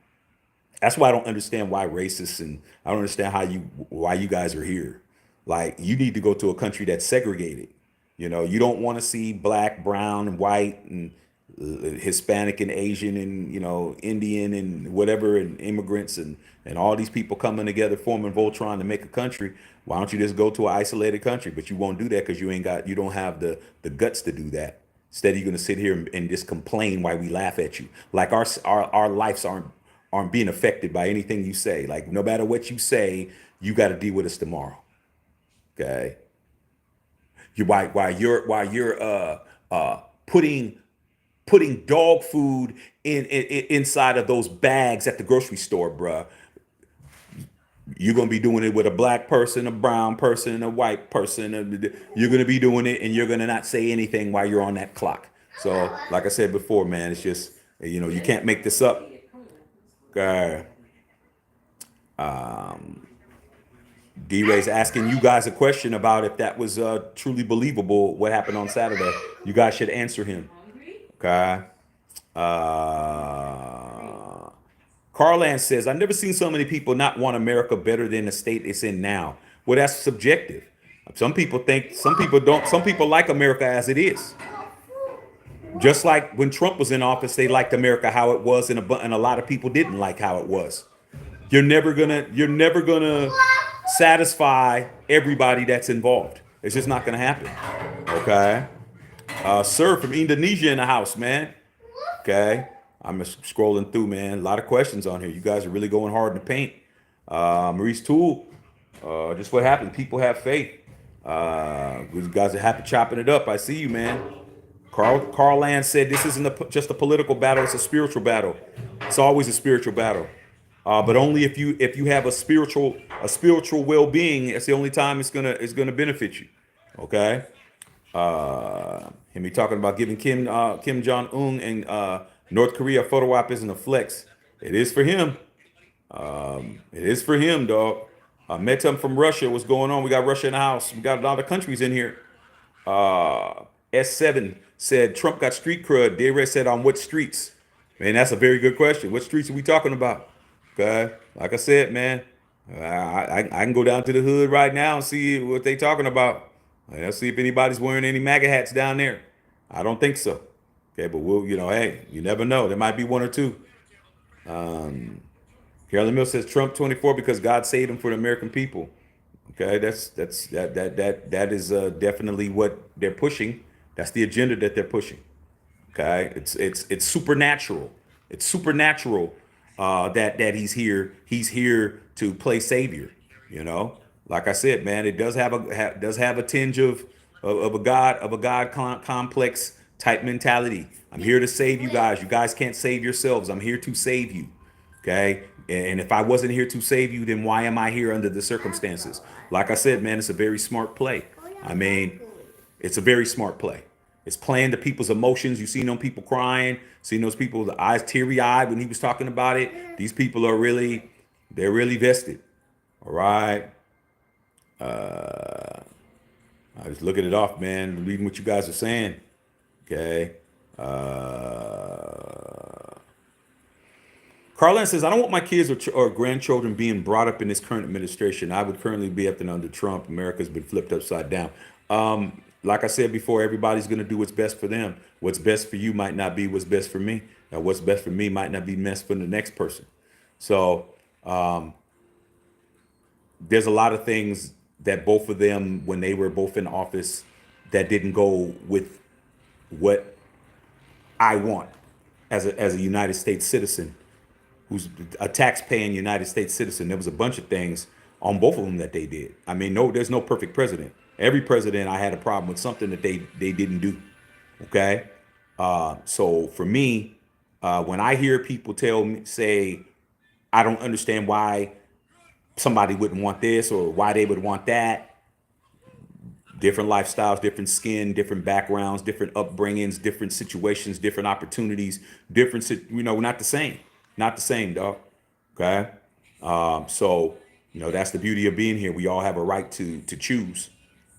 That's why I don't understand why racists, and I don't understand why you guys are here. Like, you need to go to a country that's segregated. You don't want to see black, brown, white, and Hispanic and Asian and Indian and whatever, and immigrants and all these people coming together forming Voltron to make a country. Why don't you just go to an isolated country? But you won't do that because you don't have the guts to do that. Instead, you're gonna sit here and just complain while we laugh at you. Like our lives aren't being affected by anything you say. Like, no matter what you say, you got to deal with us tomorrow. Okay. While you're putting putting dog food inside of those bags at the grocery store, bruh. You're gonna be doing it with a black person, a brown person, a white person. You're gonna be doing it, and you're gonna not say anything while you're on that clock. So, like I said before, man, it's just you can't make this up. Uh, D-Ray's asking you guys a question about if that was truly believable. What happened on Saturday? You guys should answer him. Okay. Carlan says, I've never seen so many people not want America better than the state it's in now. Well, that's subjective. Some people think, some people don't, some people like America as it is. Just like when Trump was in office, they liked America how it was, and a lot of people didn't like how it was. You're never gonna satisfy everybody that's involved. It's just not gonna happen. Okay. Sir from Indonesia in the house, man. Okay. I'm just scrolling through, man. A lot of questions on here. You guys are really going hard in the paint. Maurice Toole, just what happened. People have faith. You guys are happy chopping it up. I see you, man. Carl Land said this isn't just a political battle. It's a spiritual battle. It's always a spiritual battle. But only if you have a spiritual well-being. It's the only time it's gonna benefit you. Okay. Him talking about giving Kim Jong-un and North Korea a photo op isn't a flex. It is for him. It is for him, dog. Met him from Russia. What's going on? We got Russia in the house. We got a lot of countries in here. S7 said Trump got street crud. Dare said on what streets? Man, that's a very good question. What streets are we talking about? Okay, like I said, man, I can go down to the hood right now and see what they talking about. Let's see if anybody's wearing any MAGA hats down there. I don't think so. Okay, but we'll, hey, you never know. There might be one or two. Carolyn Mill says Trump 24 because God saved him for the American people. Okay, that is definitely what they're pushing. That's the agenda that they're pushing. Okay, it's supernatural. It's supernatural that he's here. He's here to play savior. Like I said, man, it does have a tinge of a God complex type mentality. I'm here to save you guys. You guys can't save yourselves. I'm here to save you. Okay. And if I wasn't here to save you, then why am I here under the circumstances? Like I said, man, it's a very smart play. I mean, it's a very smart play. It's playing to people's emotions. You seen them people crying, seen those people, the eyes teary-eyed when he was talking about it. These people they're really vested. All right. I was looking it off, man, reading what you guys are saying. Okay. Carlin says, I don't want my kids or grandchildren being brought up in this current administration. I would currently be up and under Trump. America's been flipped upside down. Like I said before, everybody's going to do what's best for them. What's best for you might not be what's best for me. Now, what's best for me might not be best for the next person. So there's a lot of things that both of them, when they were both in office, that didn't go with what I want as a United States citizen, who's a tax-paying United States citizen. There was a bunch of things on both of them that they did. I mean, there's no perfect president. Every president, I had a problem with something that they didn't do. Okay. So for me, when I hear people say, I don't understand why somebody wouldn't want this or why they would want that. Different lifestyles, different skin, different backgrounds, different upbringings, different situations, different opportunities, not the same. Not the same, dog. Okay. So, that's the beauty of being here. We all have a right to choose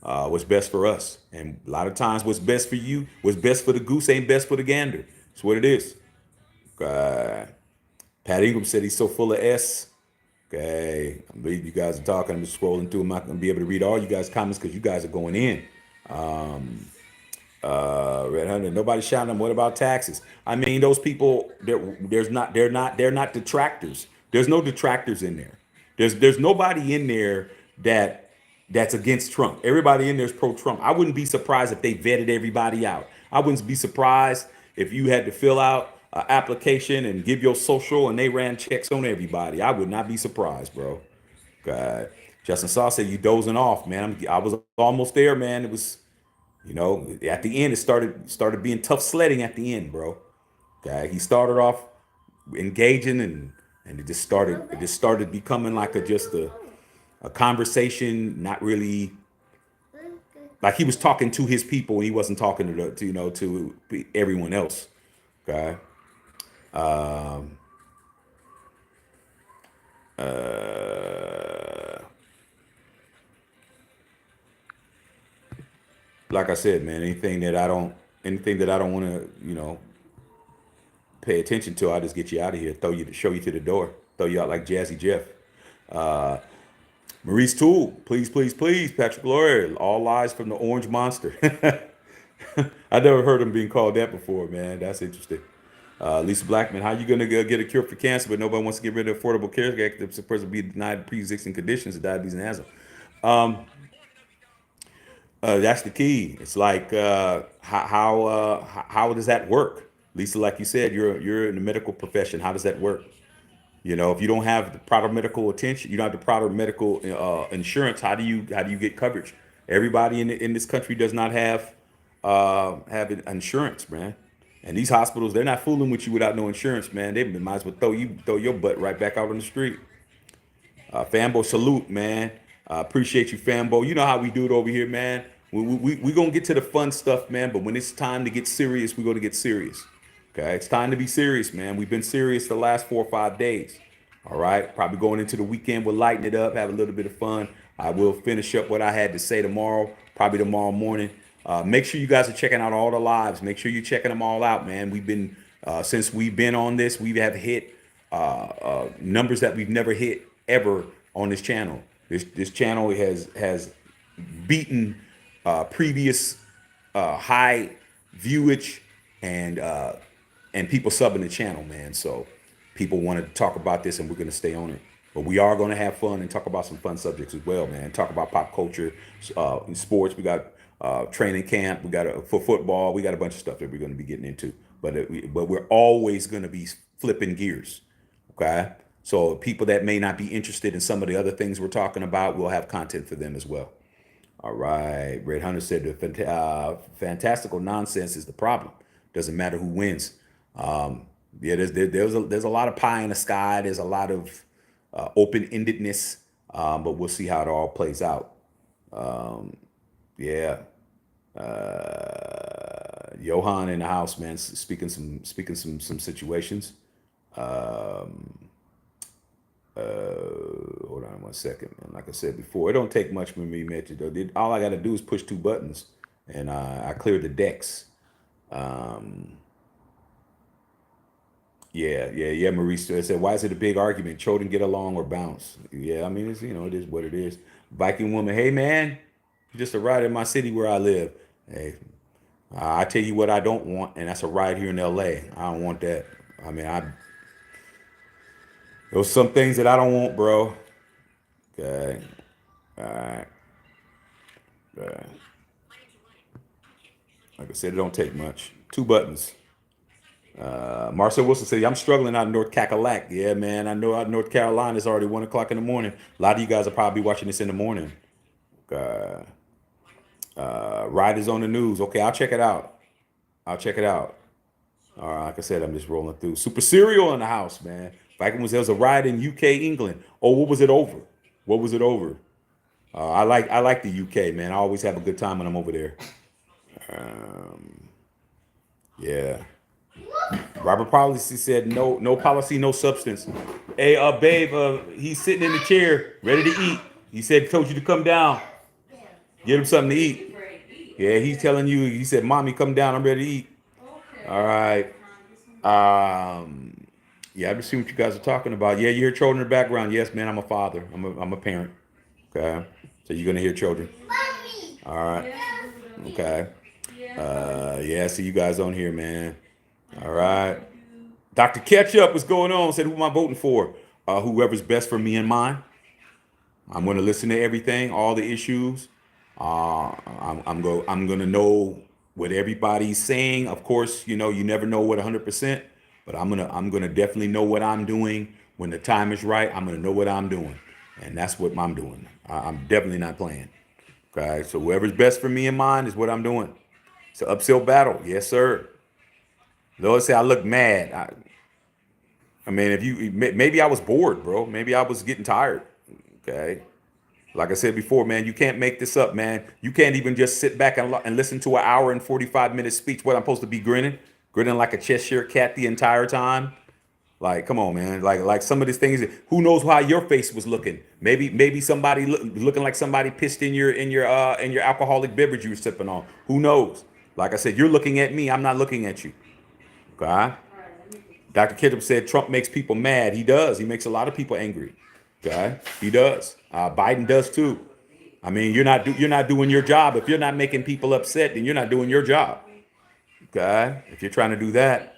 what's best for us. And a lot of times what's best for you, what's best for the goose ain't best for the gander. That's what it is. Pat Ingram said he's so full of S. Okay, I believe you guys are talking. I'm just scrolling through. I'm not going to be able to read all you guys' comments because you guys are going in. Red Hunter, nobody shouting them. What about taxes? I mean, those people, they're not detractors. There's no detractors in there. There's nobody in there that's against Trump. Everybody in there is pro-Trump. I wouldn't be surprised if they vetted everybody out. I wouldn't be surprised if you had to fill out an application and give your social and they ran checks on everybody. I would not be surprised, bro. God. Justin Saw said you dozing off, man. I was almost there, man. It was You know, at the end, it started being tough sledding at the end, bro. Okay, he started off engaging, and it just started becoming like a conversation, not really like he was talking to his people and he wasn't talking to everyone else. Okay. Um, uh, like I said, man, anything that I don't want to, pay attention to, I'll just get you out of here, show you to the door, throw you out like Jazzy Jeff. Uh, Maurice Toole, please, please, please, Patrick Lawyer, all lies from the Orange Monster. I never heard him being called that before, man. That's interesting. Lisa Blackman, how you gonna go get a cure for cancer, but nobody wants to get rid of Affordable Care Act that's supposed to be denied pre-existing conditions of diabetes and asthma? Um, that's the key. It's like how does that work, Lisa? Like you said, you're in the medical profession. How does that work? If you don't have the proper medical attention, you don't have the proper medical insurance. How do you get coverage? Everybody in this country does not have insurance, man. And these hospitals, they're not fooling with you without no insurance, man. They might as well throw your butt right back out on the street. Fambo, salute, man. Appreciate you, Fambo. You know how we do it over here, man. We gonna get to the fun stuff, man. But when it's time to get serious, we're gonna get serious. Okay, it's time to be serious, man. We've been serious the last 4 or 5 days. All right, probably going into the weekend, we'll lighten it up, have a little bit of fun. I will finish up what I had to say tomorrow, probably tomorrow morning. Make sure you guys are checking out all the lives. Make sure you're checking them all out, man. We've been since we've been on this, we have hit numbers that we've never hit ever on this channel. This channel has beaten previous high viewage and people subbing the channel, man. So people want to talk about this, and we're going to stay on it. But we are going to have fun and talk about some fun subjects as well, man. Talk about pop culture, in sports. We got training camp. We got for football. We got a bunch of stuff that we're going to be getting into. But we're always going to be flipping gears. Okay. So people that may not be interested in some of the other things we're talking about, we'll have content for them as well. All right. Red Hunter said the fantastical nonsense is the problem. Doesn't matter who wins. Yeah, there's a lot of pie in the sky. There's a lot of open-endedness, but we'll see how it all plays out. Yeah. Johan in the house, man, speaking some situations. Hold on 1 second, man. Like I said before, it don't take much for me, Mitch. All I got to do is push 2 buttons, and I clear the decks. Yeah. Maurice said, why is it a big argument? Children get along or bounce? Yeah, I mean, it's it is what it is. Viking woman, hey man, you're just a ride in my city where I live. Hey, I tell you what I don't want, and that's a ride here in LA. I don't want that. I mean, there's some things that I don't want, bro. Okay. All right. Like I said, it don't take much. 2 buttons. Marcel Wilson said, I'm struggling out in North Cackalack. Yeah, man. I know out in North Carolina it's already 1 o'clock in the morning. A lot of you guys are probably watching this in the morning. Riders on the news. Okay, I'll check it out. All right, like I said, I'm just rolling through. Super Serial in the house, man. Viking was there was a ride in UK, England. Oh, what was it over? I like the UK, man. I always have a good time when I'm over there. Yeah. Robert Policy said no policy, no substance. Hey, babe, he's sitting in the chair, ready to eat. He said told you to come down. Get him something to eat. Yeah, he's telling you, he said, Mommy, come down, I'm ready to eat. All right. Yeah, I've just seen what you guys are talking about. Yeah, you hear children in the background. Yes, man, I'm a father. I'm a parent. Okay. So you're gonna hear children. All right. Okay. Yeah, see you guys on here, man. All right. Dr. Ketchup, what's going on? Said, who am I voting for? Whoever's best for me and mine. I'm going to listen to everything, all the issues. I'm going to know what everybody's saying. Of course, you never know what 100%, but I'm going to definitely know what I'm doing when the time is right. I'm going to know what I'm doing, and that's what I'm doing. I'm definitely not playing. Okay, so whoever's best for me and mine is what I'm doing. It's an uphill battle. Yes, sir. Lord say I look mad. I mean, if you maybe I was bored, bro. Maybe I was getting tired. Okay. Like I said before, man, you can't make this up, man. You can't even just sit back and listen to an hour and 45-minute speech. What I'm supposed to be grinning like a Cheshire cat the entire time. Like, come on, man. Like some of these things. Who knows how your face was looking? Maybe somebody looking like somebody pissed in your alcoholic beverage you were sipping on. Who knows? Like I said, you're looking at me. I'm not looking at you. Okay. Dr. Ketchup said Trump makes people mad. He does. He makes a lot of people angry. Okay, he does. Biden does too. I mean, you're not doing your job. If you're not making people upset, then you're not doing your job. Okay, if you're trying to do that.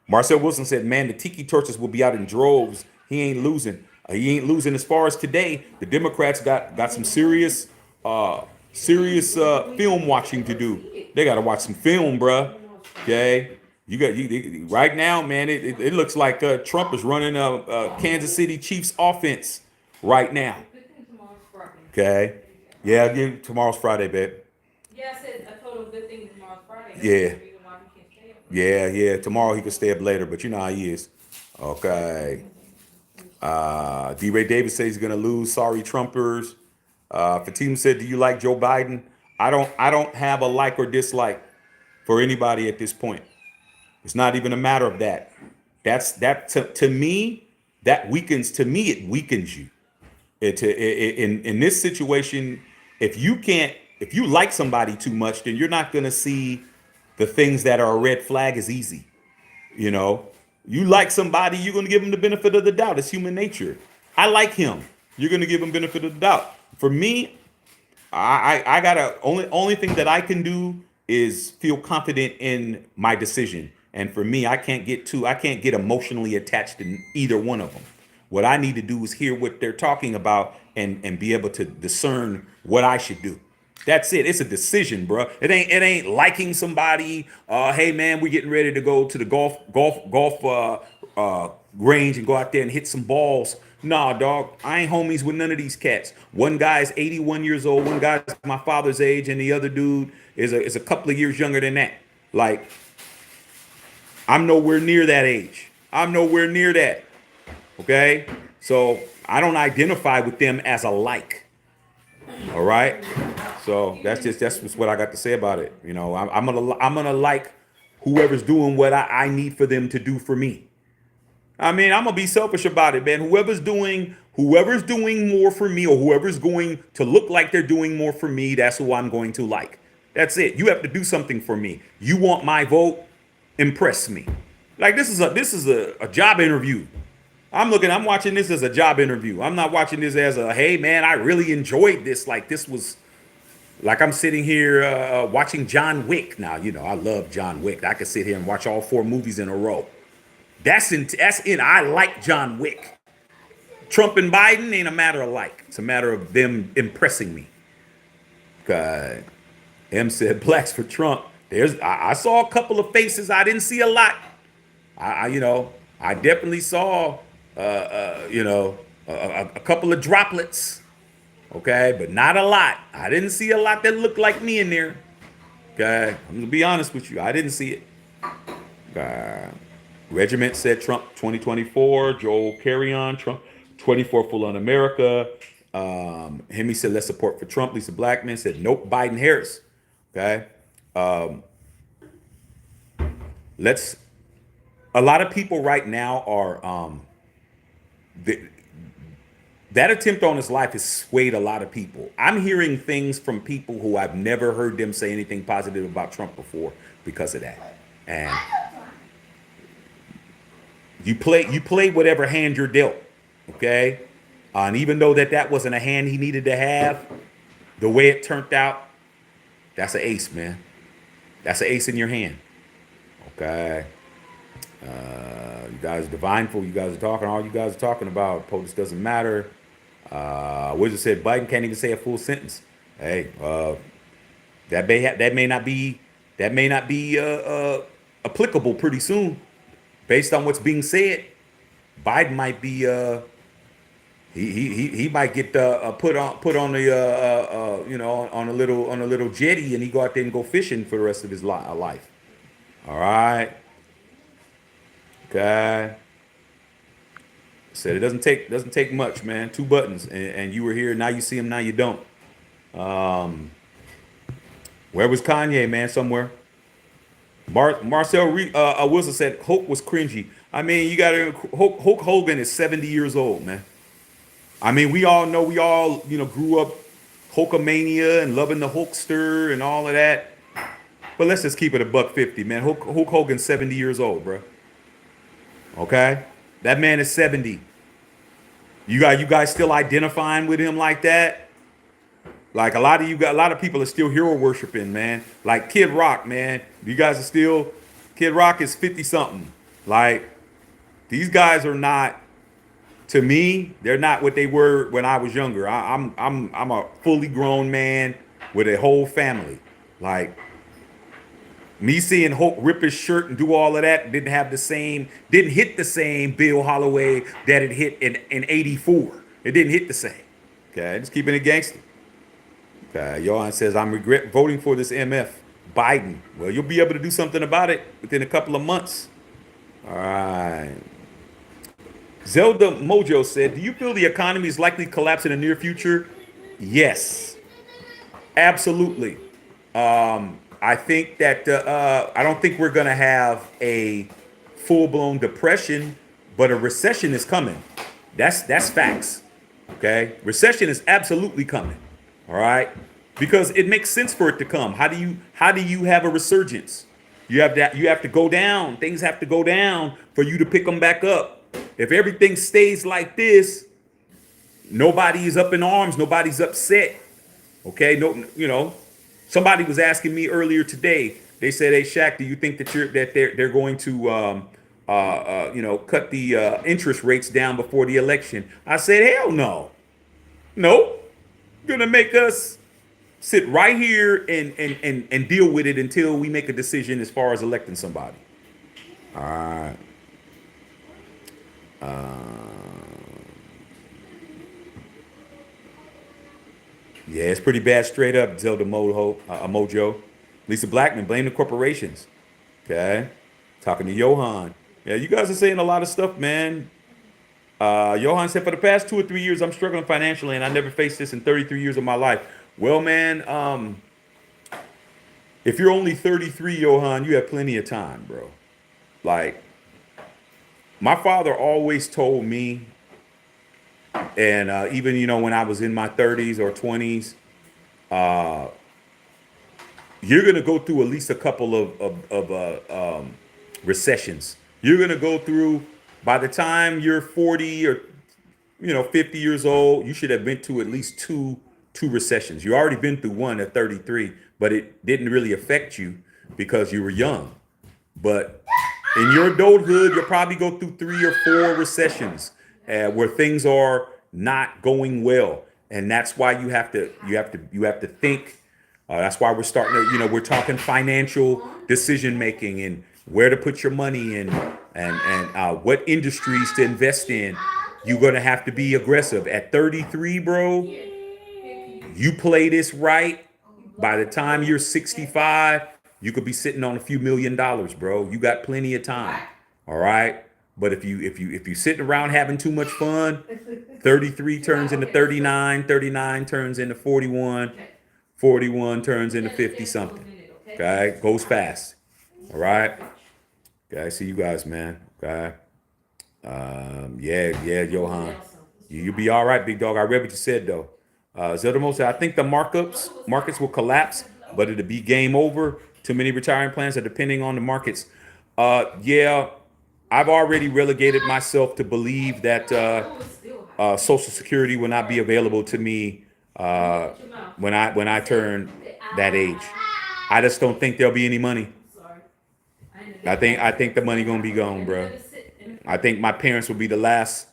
Marcel Wilson said, "Man, the tiki torches will be out in droves. He ain't losing. He ain't losing as far as today. The Democrats got some serious film watching to do. They got to watch some film, bruh. Okay." Right now, man. It looks like Trump is running a Kansas City Chiefs offense right now. Okay, yeah. Again, tomorrow's Friday, babe. Yeah, I said a total good thing tomorrow's Friday. That's Yeah, the reason why we can't stay up. yeah. Tomorrow he could stay up later, but you know how he is. Okay. D. Ray Davis says he's gonna lose. Sorry, Trumpers. Fatima said, "Do you like Joe Biden?" I don't have a like or dislike for anybody at this point. It's not even a matter of that. To me, that weakens. To me, it weakens you. In this situation, if you like somebody too much, then you're not gonna see the things that are a red flag as easy. You know, you like somebody, you're gonna give them the benefit of the doubt. It's human nature. I like him. You're gonna give him benefit of the doubt. For me, I gotta only thing that I can do is feel confident in my decision. And for me, I can't get emotionally attached to either one of them. What I need to do is hear what they're talking about and be able to discern what I should do. That's it. It's a decision, bro. It ain't liking somebody. Hey man, we're getting ready to go to the golf range and go out there and hit some balls. Nah, dog. I ain't homies with none of these cats. One guy's 81 years old. One guy's my father's age, and the other dude is a couple of years younger than that. Like, I'm nowhere near that age. I'm nowhere near that. Okay, so I don't identify with them as a like. All right, so that's just what I got to say about it. You know, I'm gonna like whoever's doing what I need for them to do for me. I mean, I'm gonna be selfish about it, man. Whoever's doing more for me, or whoever's going to look like they're doing more for me, that's who I'm going to like. That's it. You have to do something for me. You want my vote? Impress me. Like this is a job interview. I'm watching this as a job interview. I'm not watching this as a, hey man, I really enjoyed this. Like this was like I'm sitting here watching John Wick. Now, you know, I love John Wick. I could sit here and watch all 4 movies in a row. That's in I like John Wick. Trump and Biden ain't a matter of like. It's a matter of them impressing me. God. M said blacks for Trump. I saw a couple of faces. I didn't see a lot. I definitely saw a couple of droplets. Okay, but not a lot. I didn't see a lot that looked like me in there. Okay, I'm gonna be honest with you. I didn't see it. Regiment said Trump 2024. Joel carry on. Trump 24 full on America. Hemi said let's support for Trump. Lisa Blackman said nope. Biden Harris. Okay. Let's. A lot of people right now are that attempt on his life has swayed a lot of people. I'm hearing things from people who I've never heard them say anything positive about Trump before because of that. And you play whatever hand you're dealt, okay? And even though that wasn't a hand he needed to have, the way it turned out, that's an ace, man. That's an ace in your hand, okay? You guys are divineful. You guys are talking. All you guys are talking about. POTUS doesn't matter. Wizard said Biden can't even say a full sentence. Hey, that may not be applicable pretty soon, based on what's being said. Biden might be He might get put on the on a little jetty, and he go out there and go fishing for the rest of his life. All right, okay. Said it doesn't take much, man. Two buttons, and you were here. Now you see him. Now you don't. Where was Kanye, man? Somewhere. Marcel Wilson said Hulk was cringy. I mean, you got to Hulk Hogan is 70 years old, man. I mean, we all know, grew up Hulkamania and loving the Hulkster and all of that. But let's just keep it a buck 50, man. Hulk Hogan's 70 years old, bro. Okay, that man is 70. You guys still identifying with him like that? Like a lot of people are still hero worshiping, man. Like Kid Rock, man. You guys are still, Kid Rock is 50 something. Like these guys are not, to me, they're not what they were when I was younger. I'm a fully grown man with a whole family. Like me seeing Hulk rip his shirt and do all of that didn't hit the same Bill Holloway that it hit in 84. It didn't hit the same. Okay, just keeping it gangster. Okay, Johan says, I'm regret voting for this MF. Biden. Well, you'll be able to do something about it within a couple of months. All right. Zelda Mojo said, do you feel the economy is likely to collapse in the near future? Yes. Absolutely. I think that I don't think we're going to have a full-blown depression, but a recession is coming. That's facts. Okay? Recession is absolutely coming. All right, because it makes sense for it to come. How do you have a resurgence? You have to go down. Things have to go down for you to pick them back up. If everything stays like this, nobody is up in arms. Nobody's upset. Okay, no, somebody was asking me earlier today. They said, "Hey, Shaq, do you think that they're going to cut the interest rates down before the election?" I said, "Hell no, nope. Gonna make us sit right here and deal with it until we make a decision as far as electing somebody." All right. Yeah, it's pretty bad straight up, Zelda Mojo. Lisa Blackman, blame the corporations. Okay. Talking to Johan. Yeah, you guys are saying a lot of stuff, man. Johan said, for the past 2 or 3 years, I'm struggling financially, and I never faced this in 33 years of my life. Well, man, if you're only 33, Johan, you have plenty of time, bro. Like, my father always told me, and even, when I was in my 30s or 20s, you're going to go through at least a couple of recessions. You're going to go through, by the time you're 40 or 50 years old, you should have been to at least two recessions. You already been through one at 33, but it didn't really affect you because you were young. But in your adulthood, you'll probably go through 3 or 4 recessions where things are not going well, and that's why you have to think. That's why we're starting to, we're talking financial decision making and where to put your money in and what industries to invest in. You're going to have to be aggressive. At 33, bro, you play this right. By the time you're 65, you could be sitting on a few $1 million, bro. You got plenty of time. All right. But if you sitting around having too much fun, 33 turns into 39, 39 turns into 41, 41 turns into 50 something. Okay, goes fast. All right. Okay, see you guys, man. Okay. Yeah, Johan. You'll be all right, big dog. I read what you said though. Zelda said, I think the markets will collapse, but it'll be game over. Too many retiring plans are depending on the markets. Yeah, I've already relegated myself to believe that Social Security will not be available to me when I turn that age. I just don't think there'll be any money. I think the money gonna be gone, bro. I think my parents will be the last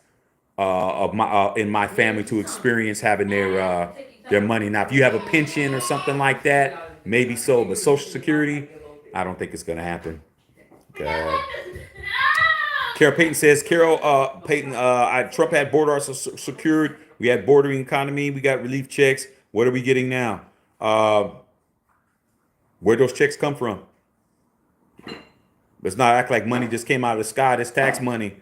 of my in my family to experience having their money. Now, if you have a pension or something like that, maybe so, but Social Security, I don't think it's gonna happen. Okay. Carol Payton says, Payton, Trump had borders secured. We had bordering economy. We got relief checks. What are we getting now? Where those checks come from? Let's not act like money just came out of the sky. That's tax money.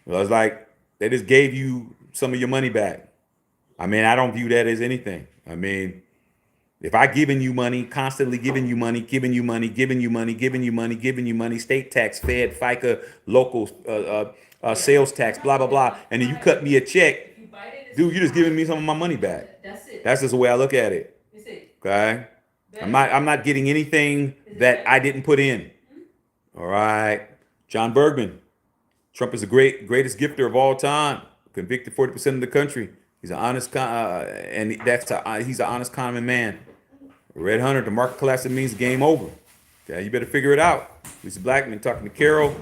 It's like they just gave you some of your money back. I mean, I don't view that as anything. I mean, if I giving you money, constantly giving you money, giving you money, giving you money, giving you money, giving you money, state tax, Fed, FICA, local sales tax, blah, blah, blah, and then you cut me a check, dude, you're just giving me some of my money back. That's it. That's just the way I look at it. That's it. Okay? I'm not getting anything that I didn't put in. All right. John Bergman. Trump is the greatest gifter of all time. Convicted 40% of the country. He's an honest he's an honest common man. Red Hunter, the market collapse, it means game over. Okay, you better figure it out. Lisa Blackman talking to Carol.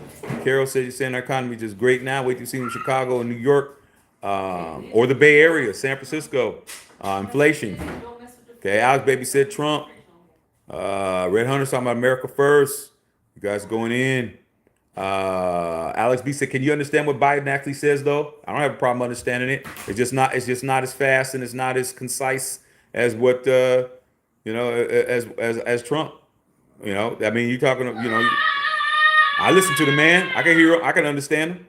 Carol says you're saying our economy is just great now. Wait till you see them in Chicago and New York, or the Bay Area, San Francisco. Inflation. Okay, Alex Baby said Trump. Red Hunter talking about America first. You guys going in. Alex B said, "Can you understand what Biden actually says, though?" I don't have a problem understanding it. It's just not as fast and it's not as concise as what as Trump. You know, I mean, you talking. You know, I listen to the man. I can hear him. I can understand him.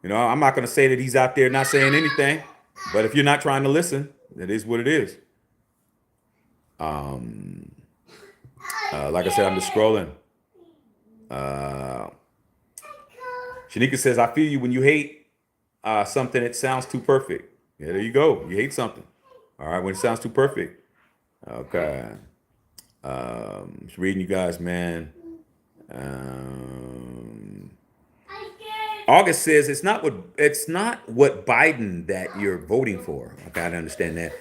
You know, I'm not going to say that he's out there not saying anything. But if you're not trying to listen, it is what it is. Like I said, I'm just scrolling. Shanika says, I feel you when you hate something, it sounds too perfect. Yeah, there you go. You hate something. All right, when it sounds too perfect. Okay. Just reading you guys, man. August says it's not what Biden that you're voting for. Okay, I understand that.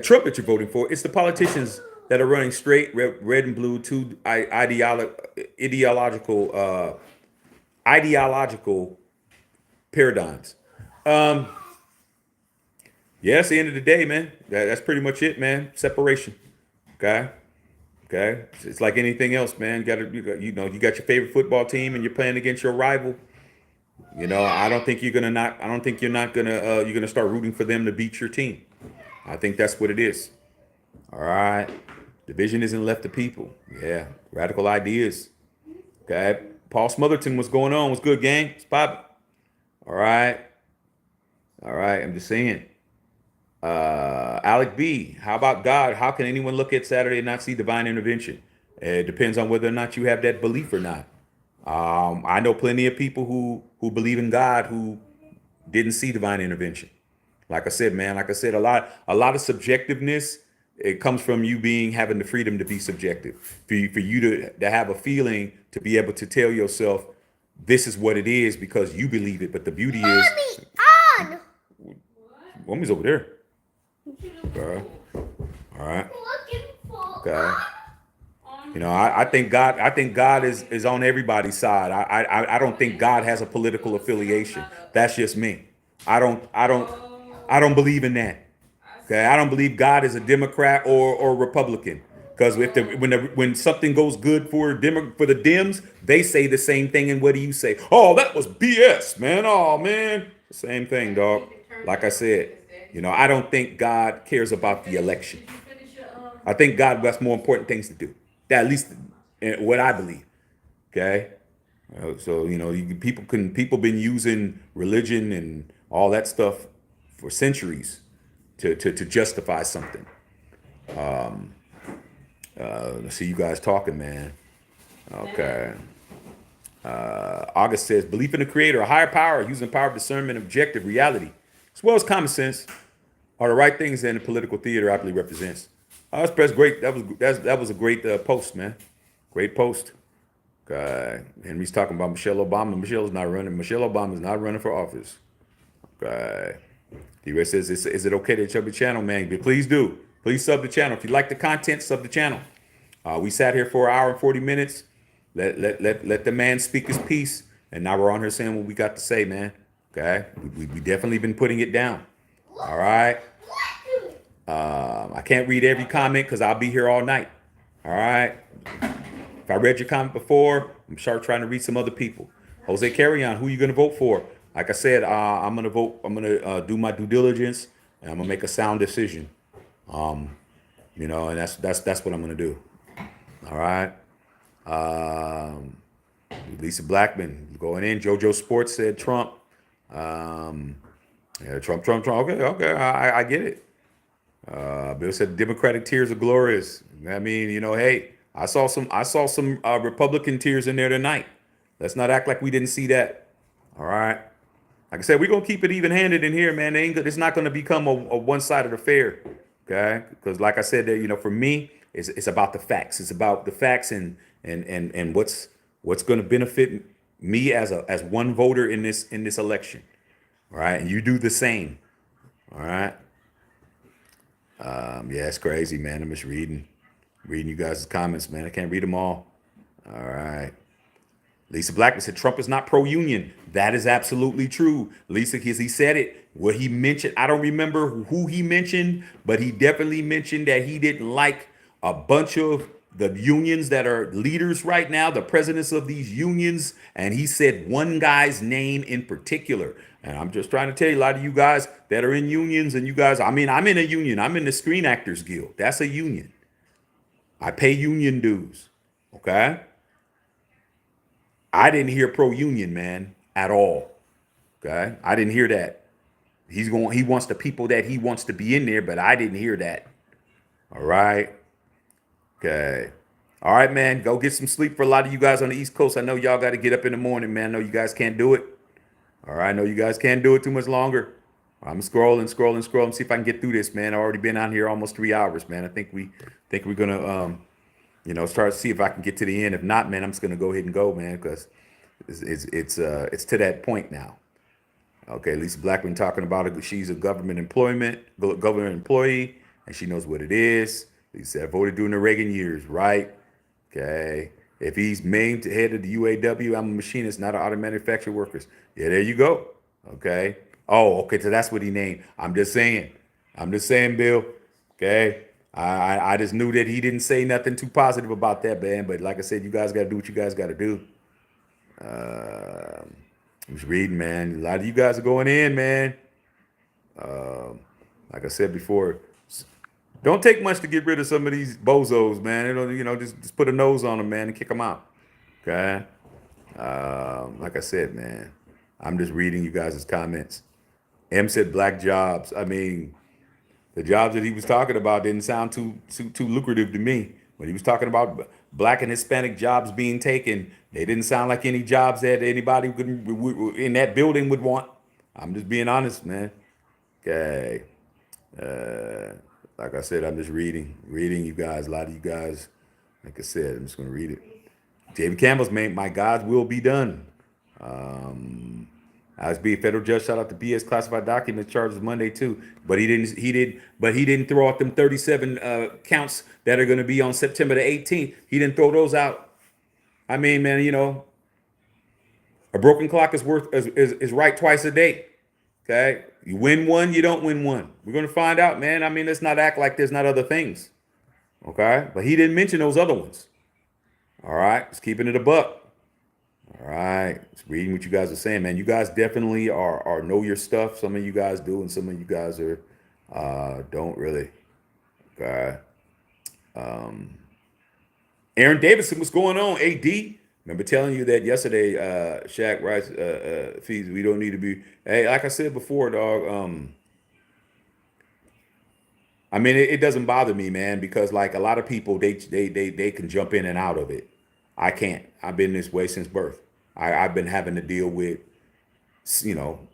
Trump that you're voting for. It's the politicians that are running straight red and blue, two ideological paradigms. Yeah, it's the end of the day, man. That's pretty much it, man. Separation. Okay. It's like anything else, man. You got your favorite football team and you're playing against your rival. You know, I don't think you're gonna start rooting for them to beat your team. I think that's what it is. All right. Division isn't left to people. Yeah. Radical ideas. Okay. Paul Smotherton, what's going on? What's good, gang? It's popping. All right. I'm just saying. Alec B, how about God? How can anyone look at Saturday and not see divine intervention? It depends on whether or not you have that belief or not. I know plenty of people who believe in God who didn't see divine intervention. Like I said, man, a lot of subjectiveness, it comes from you having the freedom to be subjective. For you to have a feeling to be able to tell yourself this is what it is because you believe it. But the beauty is Mommy's over there. Okay. All right. Okay. You know, I think God is on everybody's side. I don't think God has a political affiliation. That's just me. I don't believe in that. Okay. I don't believe God is a Democrat or Republican. Because when something goes good for the Dems, they say the same thing. And what do you say? Oh, that was BS, man. Oh, man. Same thing, dog. Like I said, you know, I don't think God cares about the election. I think God has more important things to do. That at least what I believe. Okay. So, you know, people been using religion and all that stuff for centuries to justify something. Let's see you guys talking, man. Okay. August says, belief in the creator, a higher power, using power of discernment, objective reality, as well as common sense, are the right things that the political theater aptly represents. That's great. That was a great post, man. Great post. Henry's talking about Michelle Obama. Michelle Obama is not running for office. Okay. D-Ray says, is it okay to sub the channel, man? But please do. Please sub the channel. If you like the content, sub the channel. We sat here for an hour and 40 minutes. Let the man speak his piece. And now we're on here saying what we got to say, man. Okay. We definitely been putting it down. All right. I can't read every comment because I'll be here all night. All right. If I read your comment before, I'm sure trying to read some other people. Jose Carrion, who you gonna vote for? Like I said, I'm gonna vote. I'm gonna do my due diligence, and I'm gonna make a sound decision. And that's what I'm gonna do. All right. Um, Lisa Blackman going in. JoJo Sports said Trump. Um, yeah, Trump. Okay, I get it. Bill said Democratic tears are glorious. I mean, hey, I saw some Republican tears in there tonight. Let's not act like we didn't see that. All right. Like I said, we're gonna keep it even-handed in here, man. It's not gonna become a one-sided affair, okay? Because like I said, for me, it's about the facts. It's about the facts and what's gonna benefit me as one voter in this election. All right, and you do the same. All right. Yeah, it's crazy, man. I'm just reading you guys' comments, man. I can't read them all. All right. Lisa Blackman said Trump is not pro-union. That is absolutely true. Lisa, because he said it. What he mentioned, I don't remember who he mentioned, but he definitely mentioned that he didn't like a bunch of the unions that are leaders right now, the presidents of these unions, and he said one guy's name in particular. And I'm just trying to tell you, a lot of you guys that are in unions, and you guys, I mean, I'm in a union. I'm in the Screen Actors Guild. That's a union. I pay union dues. Okay. I didn't hear pro-union, man, at all. Okay, I didn't hear that. He wants the people that he wants to be in there, but I didn't hear that. All right. Okay. All right, man. Go get some sleep for a lot of you guys on the East Coast. I know y'all got to get up in the morning, man. I know you guys can't do it. All right. I know you guys can't do it too much longer. I'm scrolling, see if I can get through this, man. I've already been on here almost 3 hours, man. I think we're gonna start to see if I can get to the end. If not, man, I'm just gonna go ahead and go, man, because it's to that point now. Okay, Lisa Blackman talking about it. She's a government employee, and she knows what it is. Lisa said, I voted during the Reagan years, right? Okay. If he's named head of the UAW, I'm a machinist, not an auto manufacturer workers. Yeah, there you go. Okay. Oh, okay. So that's what he named. I'm just saying, Bill. Okay. I just knew that he didn't say nothing too positive about that, man. But like I said, you guys got to do what you guys got to do. I was reading, man. A lot of you guys are going in, man. Like I said before, don't take much to get rid of some of these bozos, man. Just put a nose on them, man, and kick them out. Okay. Like I said, man, I'm just reading you guys' comments. M said black jobs. I mean, the jobs that he was talking about didn't sound too lucrative to me. When he was talking about black and Hispanic jobs being taken, they didn't sound like any jobs that anybody in that building would want. I'm just being honest, man. Okay. Like I said, I'm just reading you guys. A lot of you guys, like I said, I'm just going to read it. David Campbell's made my God's will be done. ISB federal judge shot out the BS classified document charges Monday too, but he didn't throw out them 37 counts that are going to be on September the 18th. He didn't throw those out. I mean, man, a broken clock is right twice a day. Okay, you win one, you don't win one. We're going to find out, man. I mean, let's not act like there's not other things. Okay, but he didn't mention those other ones. All right, just keeping it a buck. All right, just reading what you guys are saying, man. You guys definitely are know your stuff. Some of you guys do, and some of you guys don't really. Okay. Aaron Davidson, what's going on? AD, remember telling you that yesterday, Shaq, right? Fees, we don't need to be. Hey, like I said before, dog. I mean, it doesn't bother me, man, because like a lot of people, they can jump in and out of it. I can't. I've been this way since birth. I've been having to deal with, you know,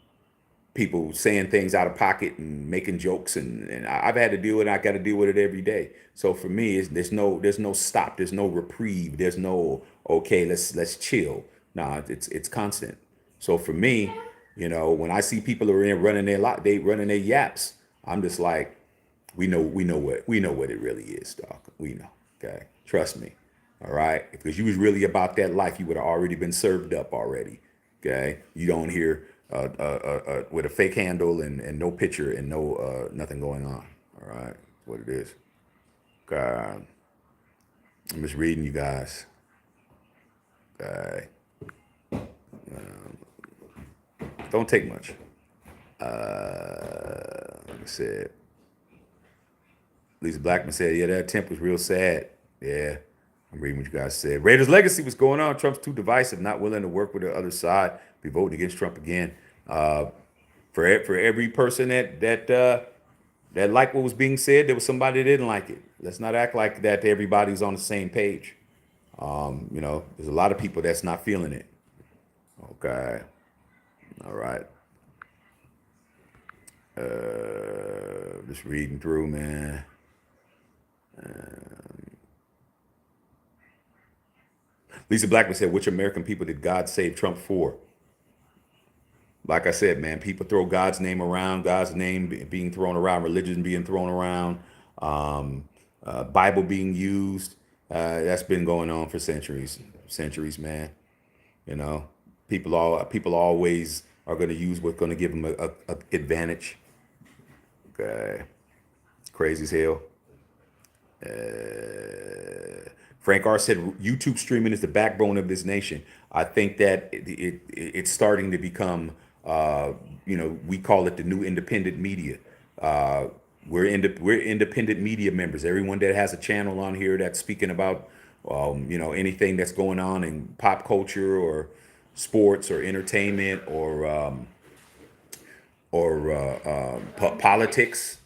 people saying things out of pocket and making jokes, and I've had to deal with it. I got to deal with it every day. So for me, there's no stop. There's no reprieve. There's no okay. Let's chill. Nah, it's constant. So for me, when I see people are in running they running their yaps, I'm just like, we know what it really is, dog. We know. Okay, trust me. All right, because you was really about that life, you would have already been served up already. Okay, you don't hear with a fake handle and no picture and no nothing going on. All right, that's what it is. Okay, I'm just reading you guys. Okay, Don't take much. Like I said, Lisa Blackman said, yeah, that attempt was real sad. Yeah, I'm reading what you guys said. Raiders legacy, what's going on? Trump's too divisive, not willing to work with the other side, be voting against Trump again. For every person that liked what was being said, there was somebody that didn't like it. Let's not act like that everybody's on the same page. There's a lot of people that's not feeling it. Okay. All right. Just reading through, man. Lisa Blackman said, which American people did God save Trump for? Like I said, man, people throw God's name around, God's name being thrown around, religion being thrown around, Bible being used. That's been going on for centuries, man. People always are going to use what's going to give them a advantage. Okay, crazy as hell. Frank R said YouTube streaming is the backbone of this nation. I think that it's starting to become, we call it the new independent media. We're independent media members. Everyone that has a channel on here that's speaking about, anything that's going on in pop culture or sports or entertainment or politics,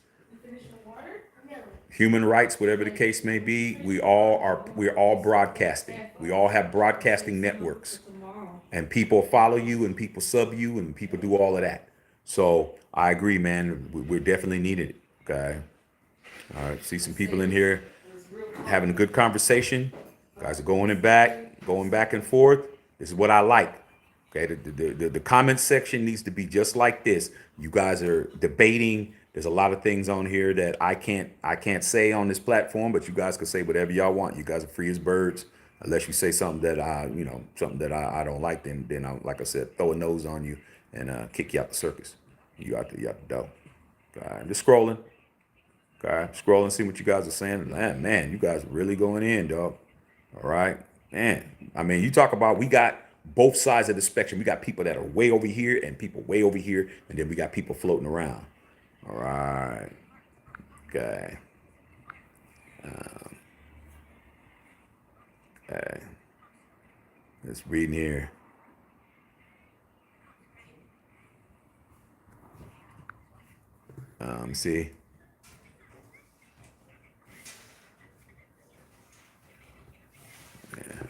human rights, whatever the case may be, we're all broadcasting. We all have broadcasting networks, and people follow you and people sub you and people do all of that. So I agree, man. We're definitely needed. Okay. All right. See some people in here having a good conversation. Guys are going back and forth. This is what I like. Okay. The comment section needs to be just like this. You guys are debating. There's a lot of things on here that I can't say on this platform, but you guys can say whatever y'all want. You guys are free as birds, unless you say something that I don't like. Then I, like I said, throw a nose on you and kick you out the circus. You out the door. Okay, I'm just scrolling. Okay, scrolling, see what you guys are saying. Man, you guys are really going in, dog. All right, man. I mean, you talk about we got both sides of the spectrum. We got people that are way over here and people way over here, and then we got people floating around. All right. Okay. Okay. Let's read in here. See. Yeah.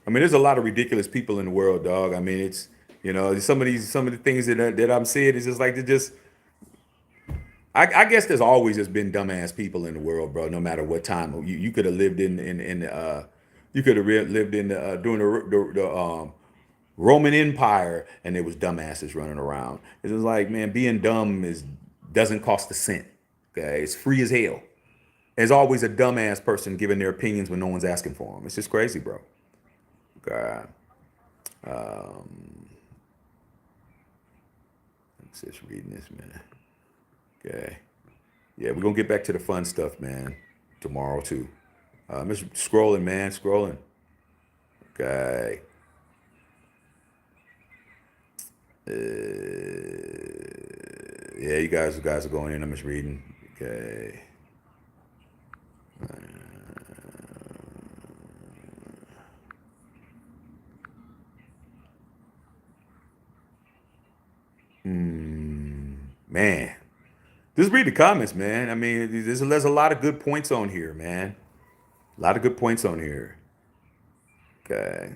I mean, there's a lot of ridiculous people in the world, dog. I mean, it's some of the things that I'm seeing is just like to just. I guess there's always just been dumbass people in the world, bro. No matter what time you could have lived in you could have lived in during the Roman Empire, and there was dumbasses running around. It's just like, man, being dumb doesn't cost a cent. Okay, it's free as hell. There's always a dumbass person giving their opinions when no one's asking for them. It's just crazy, bro. God. I'm just reading this, man. Okay. Yeah, we're going to get back to the fun stuff, man, tomorrow, too. I'm just scrolling, man, scrolling. Okay. Yeah, you guys are going in. I'm just reading. Okay. Man. Just read the comments, man. I mean, there's a lot of good points on here, man. A lot of good points on here. Okay.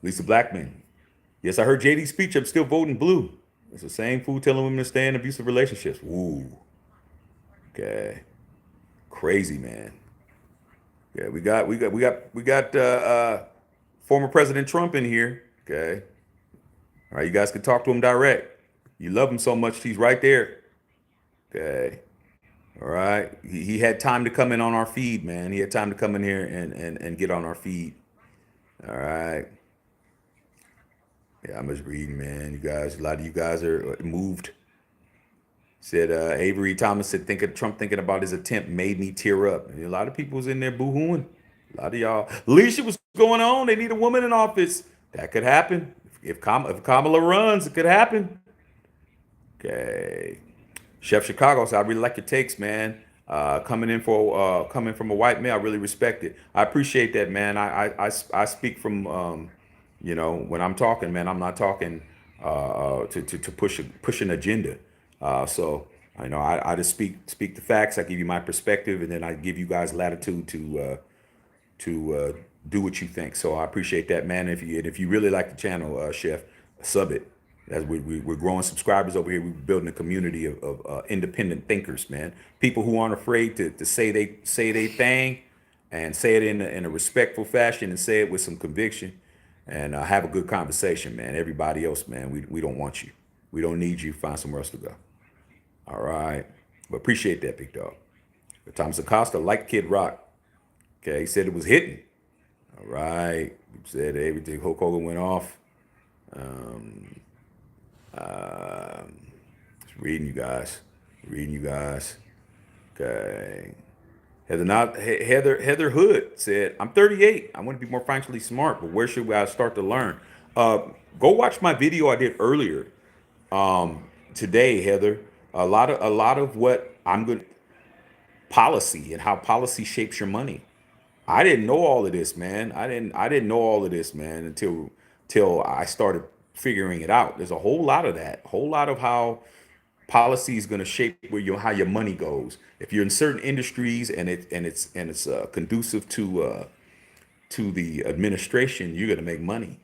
Lisa Blackman. Yes, I heard JD's speech. I'm still voting blue. It's the same fool telling women to stay in abusive relationships. Woo. Okay. Crazy, man. Yeah, we got former President Trump in here. Okay. All right, you guys can talk to him direct. You love him so much, he's right there. Okay. All right. He had time to come in on our feed, man. He had time to come in here and get on our feed. All right. Yeah, I'm just reading, man. A lot of you guys are moved. Said Avery Thomas said, Trump thinking about his attempt made me tear up. And a lot of people was in there boo-hooing. A lot of y'all. Alicia, what's going on? They need a woman in office. That could happen. If Kamala runs, it could happen. Okay. Chef Chicago said, I really like your takes, man. Coming from a white male, I really respect it. I appreciate that, man. I speak from when I'm talking, man, I'm not talking to push an agenda. So I just speak the facts. I give you my perspective, and then I give you guys latitude to do what you think. So I appreciate that, man. If you really like the channel, Chef, sub it. As we're growing subscribers over here, we're building a community of independent thinkers, man. People who aren't afraid to say they thing, and say it in a respectful fashion, and say it with some conviction, and have a good conversation, man. Everybody else, man, we don't want you. We don't need you. Find somewhere else to go. All right. But appreciate that, big dog. Thomas Acosta liked Kid Rock. Okay, he said it was hitting. All right. He said everything. Hulk Hogan went off. Just reading you guys. Okay. Heather Hood said, I'm 38. I want to be more financially smart, but where should I start to learn? Go watch my video I did earlier today, Heather. A lot of what I'm good policy and how policy shapes your money. I didn't know all of this, man. I didn't know all of this, man, until I started figuring it out. There's a whole lot of that, whole lot of how policy is going to shape how your money goes. If you're in certain industries and it's conducive to the administration, you're going to make money,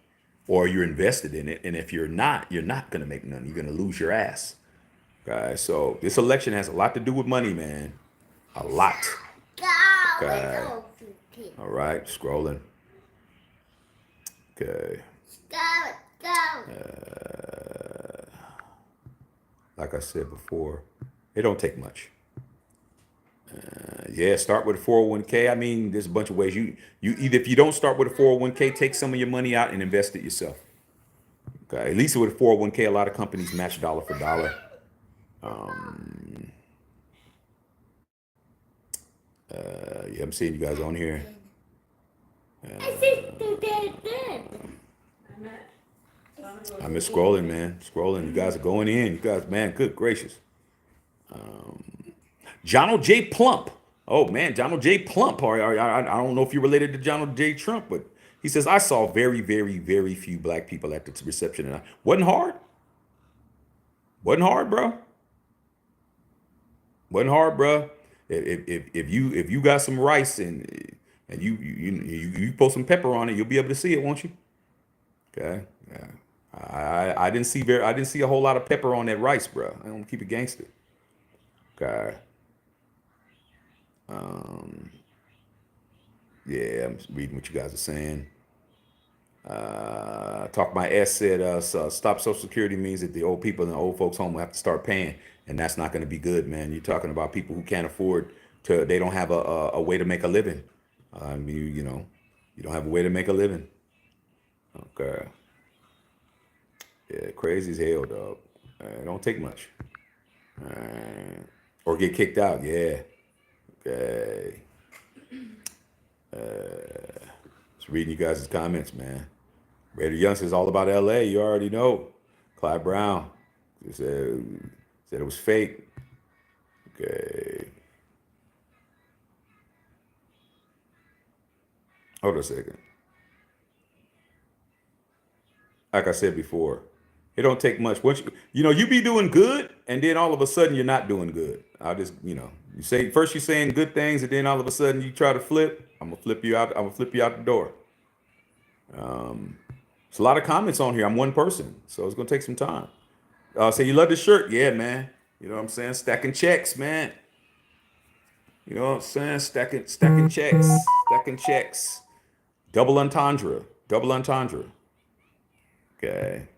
or you're invested in it. And if you're not going to make money. You're going to lose your ass, guys. So this election has a lot to do with money, man. A lot. Okay. All right, scrolling. Okay. Like I said before, it don't take much. Yeah, start with a 401k. I mean, there's a bunch of ways. You either, if you don't start with a 401k, take some of your money out and invest it yourself. Okay, at least with a 401k, a lot of companies match dollar for dollar. Yeah, I'm seeing you guys on here. I'm just scrolling, man. Scrolling. You guys are going in. You guys, man, good gracious. Donald J. Plump. Oh, man, Donald J. Plump. I don't know if you're related to Donald J. Trump, but he says, I saw very, very, very few black people at the reception. And wasn't hard. Wasn't hard, bro. Wasn't hard, bro. If you got some rice and you put some pepper on it, you'll be able to see it, won't you? Okay. Yeah. I didn't see a whole lot of pepper on that rice, bro. I don't keep it gangster. Okay. Yeah, I'm reading what you guys are saying. Talk My S said, stop Social Security means that the old people in the old folks home will have to start paying, and that's not going to be good, man. You're talking about people who can't afford to, they don't have a way to make a living. You don't have a way to make a living. Okay. Yeah, crazy as hell, dog. It don't take much. Or get kicked out, yeah. Okay. Just reading you guys' comments, man. Raider Young says all about LA. You already know. Clyde Brown said it was fake. Okay. Hold on a second. Like I said before, it don't take much. Once you be doing good, and then all of a sudden you're not doing good. You say first you're saying good things, and then all of a sudden you try to flip. I'm gonna flip you out. I'm gonna flip you out the door. It's a lot of comments on here. I'm one person, so it's gonna take some time. Say you love the shirt, yeah, man. You know what I'm saying? Stacking checks, man. You know what I'm saying? Stacking checks. Double entendre. Okay.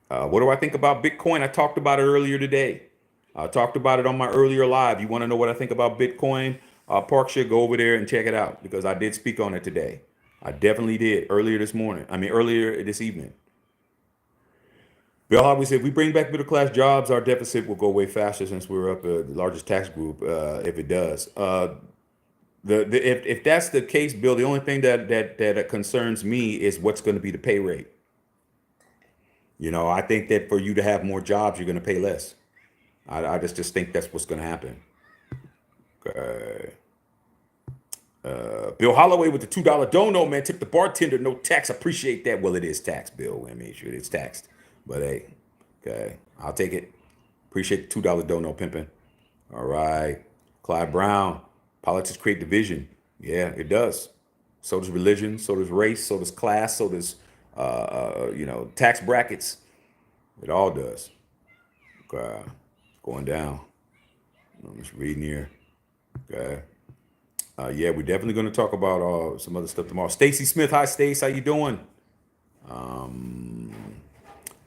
What do I think about Bitcoin? I talked about it earlier today. I talked about it on my earlier live. You want to know what I think about Bitcoin? Parksha, go over there and check it out, because I did speak on it today. I definitely did earlier this evening. Bill Hobby said, if we bring back middle class jobs, our deficit will go way faster since we're up the largest tax group. If it does, if that's the case, Bill, the only thing that concerns me is what's going to be the pay rate. I think that for you to have more jobs, you're going to pay less. I just think that's what's going to happen. Okay. Bill Holloway with the $2 dono, man. Tip the bartender, no tax. Appreciate that. Well, it is taxed, Bill. I mean, sure, it's taxed. But hey, okay, I'll take it. Appreciate the $2 dono, pimping. All right. Clyde Brown, politics create division. Yeah, it does. So does religion, so does race, so does class, so does, tax brackets. It all does. Okay. Going down. I'm just reading here. Okay. Yeah, we're definitely going to talk about some other stuff tomorrow. Stacy Smith, hi, Stace. How you doing?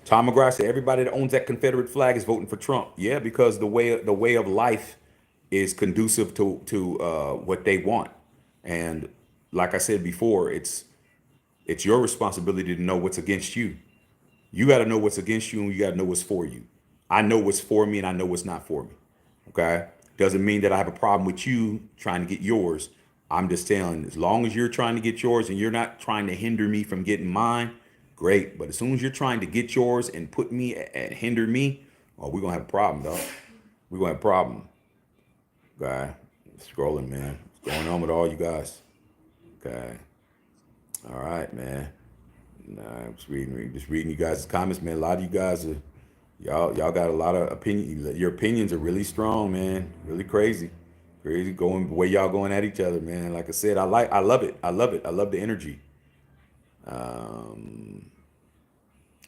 Tom McGrath said everybody that owns that Confederate flag is voting for Trump. Yeah, because the way of life is conducive to what they want. And like I said before, it's your responsibility to know what's against you. You got to know what's against you, and you got to know what's for you. I know what's for me, and I know what's not for me. Okay? Doesn't mean that I have a problem with you trying to get yours. I'm just telling, as long as you're trying to get yours and you're not trying to hinder me from getting mine, great. But as soon as you're trying to get yours and put me and hinder me, oh, we're going to have a problem, though. We're going to have a problem. Okay? Scrolling, man. What's going on with all you guys? Okay. All right, man. Nah, I'm just reading you guys' comments, man. A lot of you guys are, y'all got a lot of opinion. Your opinions are really strong, man. Really crazy going the way y'all going at each other, man. Like I said, I love it. I love the energy.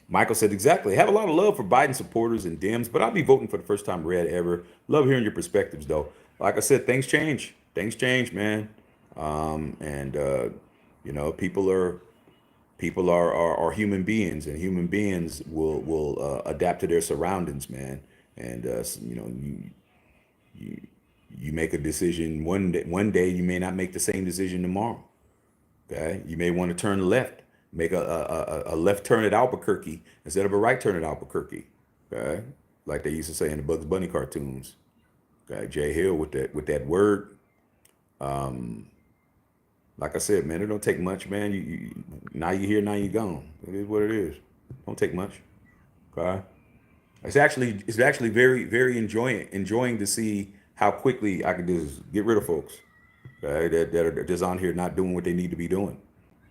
Michael said exactly. I have a lot of love for Biden supporters and Dems, but I'll be voting for the first time red ever. Love hearing your perspectives, though. Like I said, things change. Things change, man. People are human beings, and human beings will adapt to their surroundings, man. And you make a decision one day, you may not make the same decision tomorrow. Okay, you may want to turn left, make a left turn at Albuquerque instead of a right turn at Albuquerque. Okay, like they used to say in the Bugs Bunny cartoons. Okay, Jay Hill with that word. Like I said, man, it don't take much, man. You now you're here, now you're gone. It is what it is. Don't take much. Okay. It's actually very, very enjoying to see how quickly I can just get rid of folks. Okay, that are just on here not doing what they need to be doing.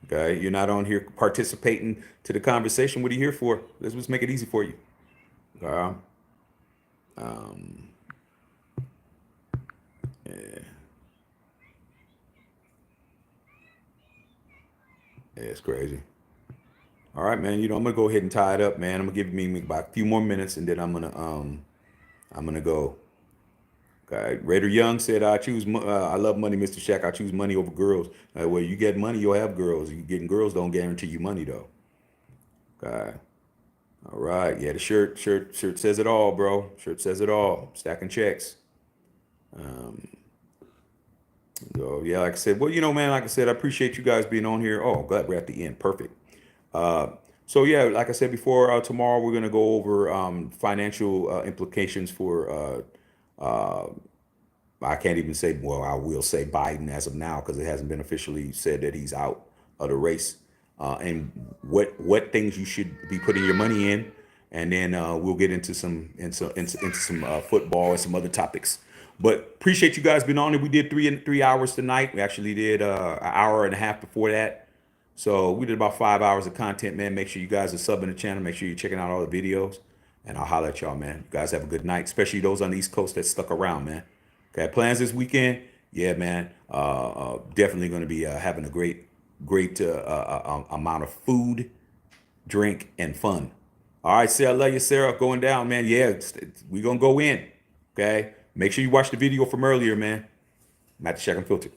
Okay, you're not on here participating to the conversation. What are you here for? Let's just make it easy for you. Okay. Yeah. Yeah, it's crazy. All right, man. I'm gonna go ahead and tie it up, man. I'm gonna give me about a few more minutes, and then I'm gonna go. Okay. Raider Young said, I love money, Mr. Shaq. I choose money over girls. Well, you get money, you'll have girls. You getting girls don't guarantee you money, though. Okay. All right. Yeah, the shirt says it all, bro. Shirt says it all. Stacking checks. So yeah, like I said, well, man, like I said, I appreciate you guys being on here. Oh, glad we're at the end. Perfect. So yeah, like I said before, tomorrow we're gonna go over financial implications for I can't even say, well, I will say Biden as of now because it hasn't been officially said that he's out of the race, and what things you should be putting your money in, and then we'll get into some football and some other topics. But appreciate you guys being on it. We did 3 hours tonight. We actually did an hour and a half before that. So we did about 5 hours of content, man. Make sure you guys are subbing the channel. Make sure you're checking out all the videos. And I'll holler at y'all, man. You guys have a good night, especially those on the East Coast that stuck around, man. Okay, plans this weekend? Yeah, man. Definitely going to be having a great amount of food, drink, and fun. All right, Sarah, love you, Sarah. Going down, man. Yeah, we're going to go in. Okay? Make sure you watch the video from earlier, man. Matt the Check and Filter.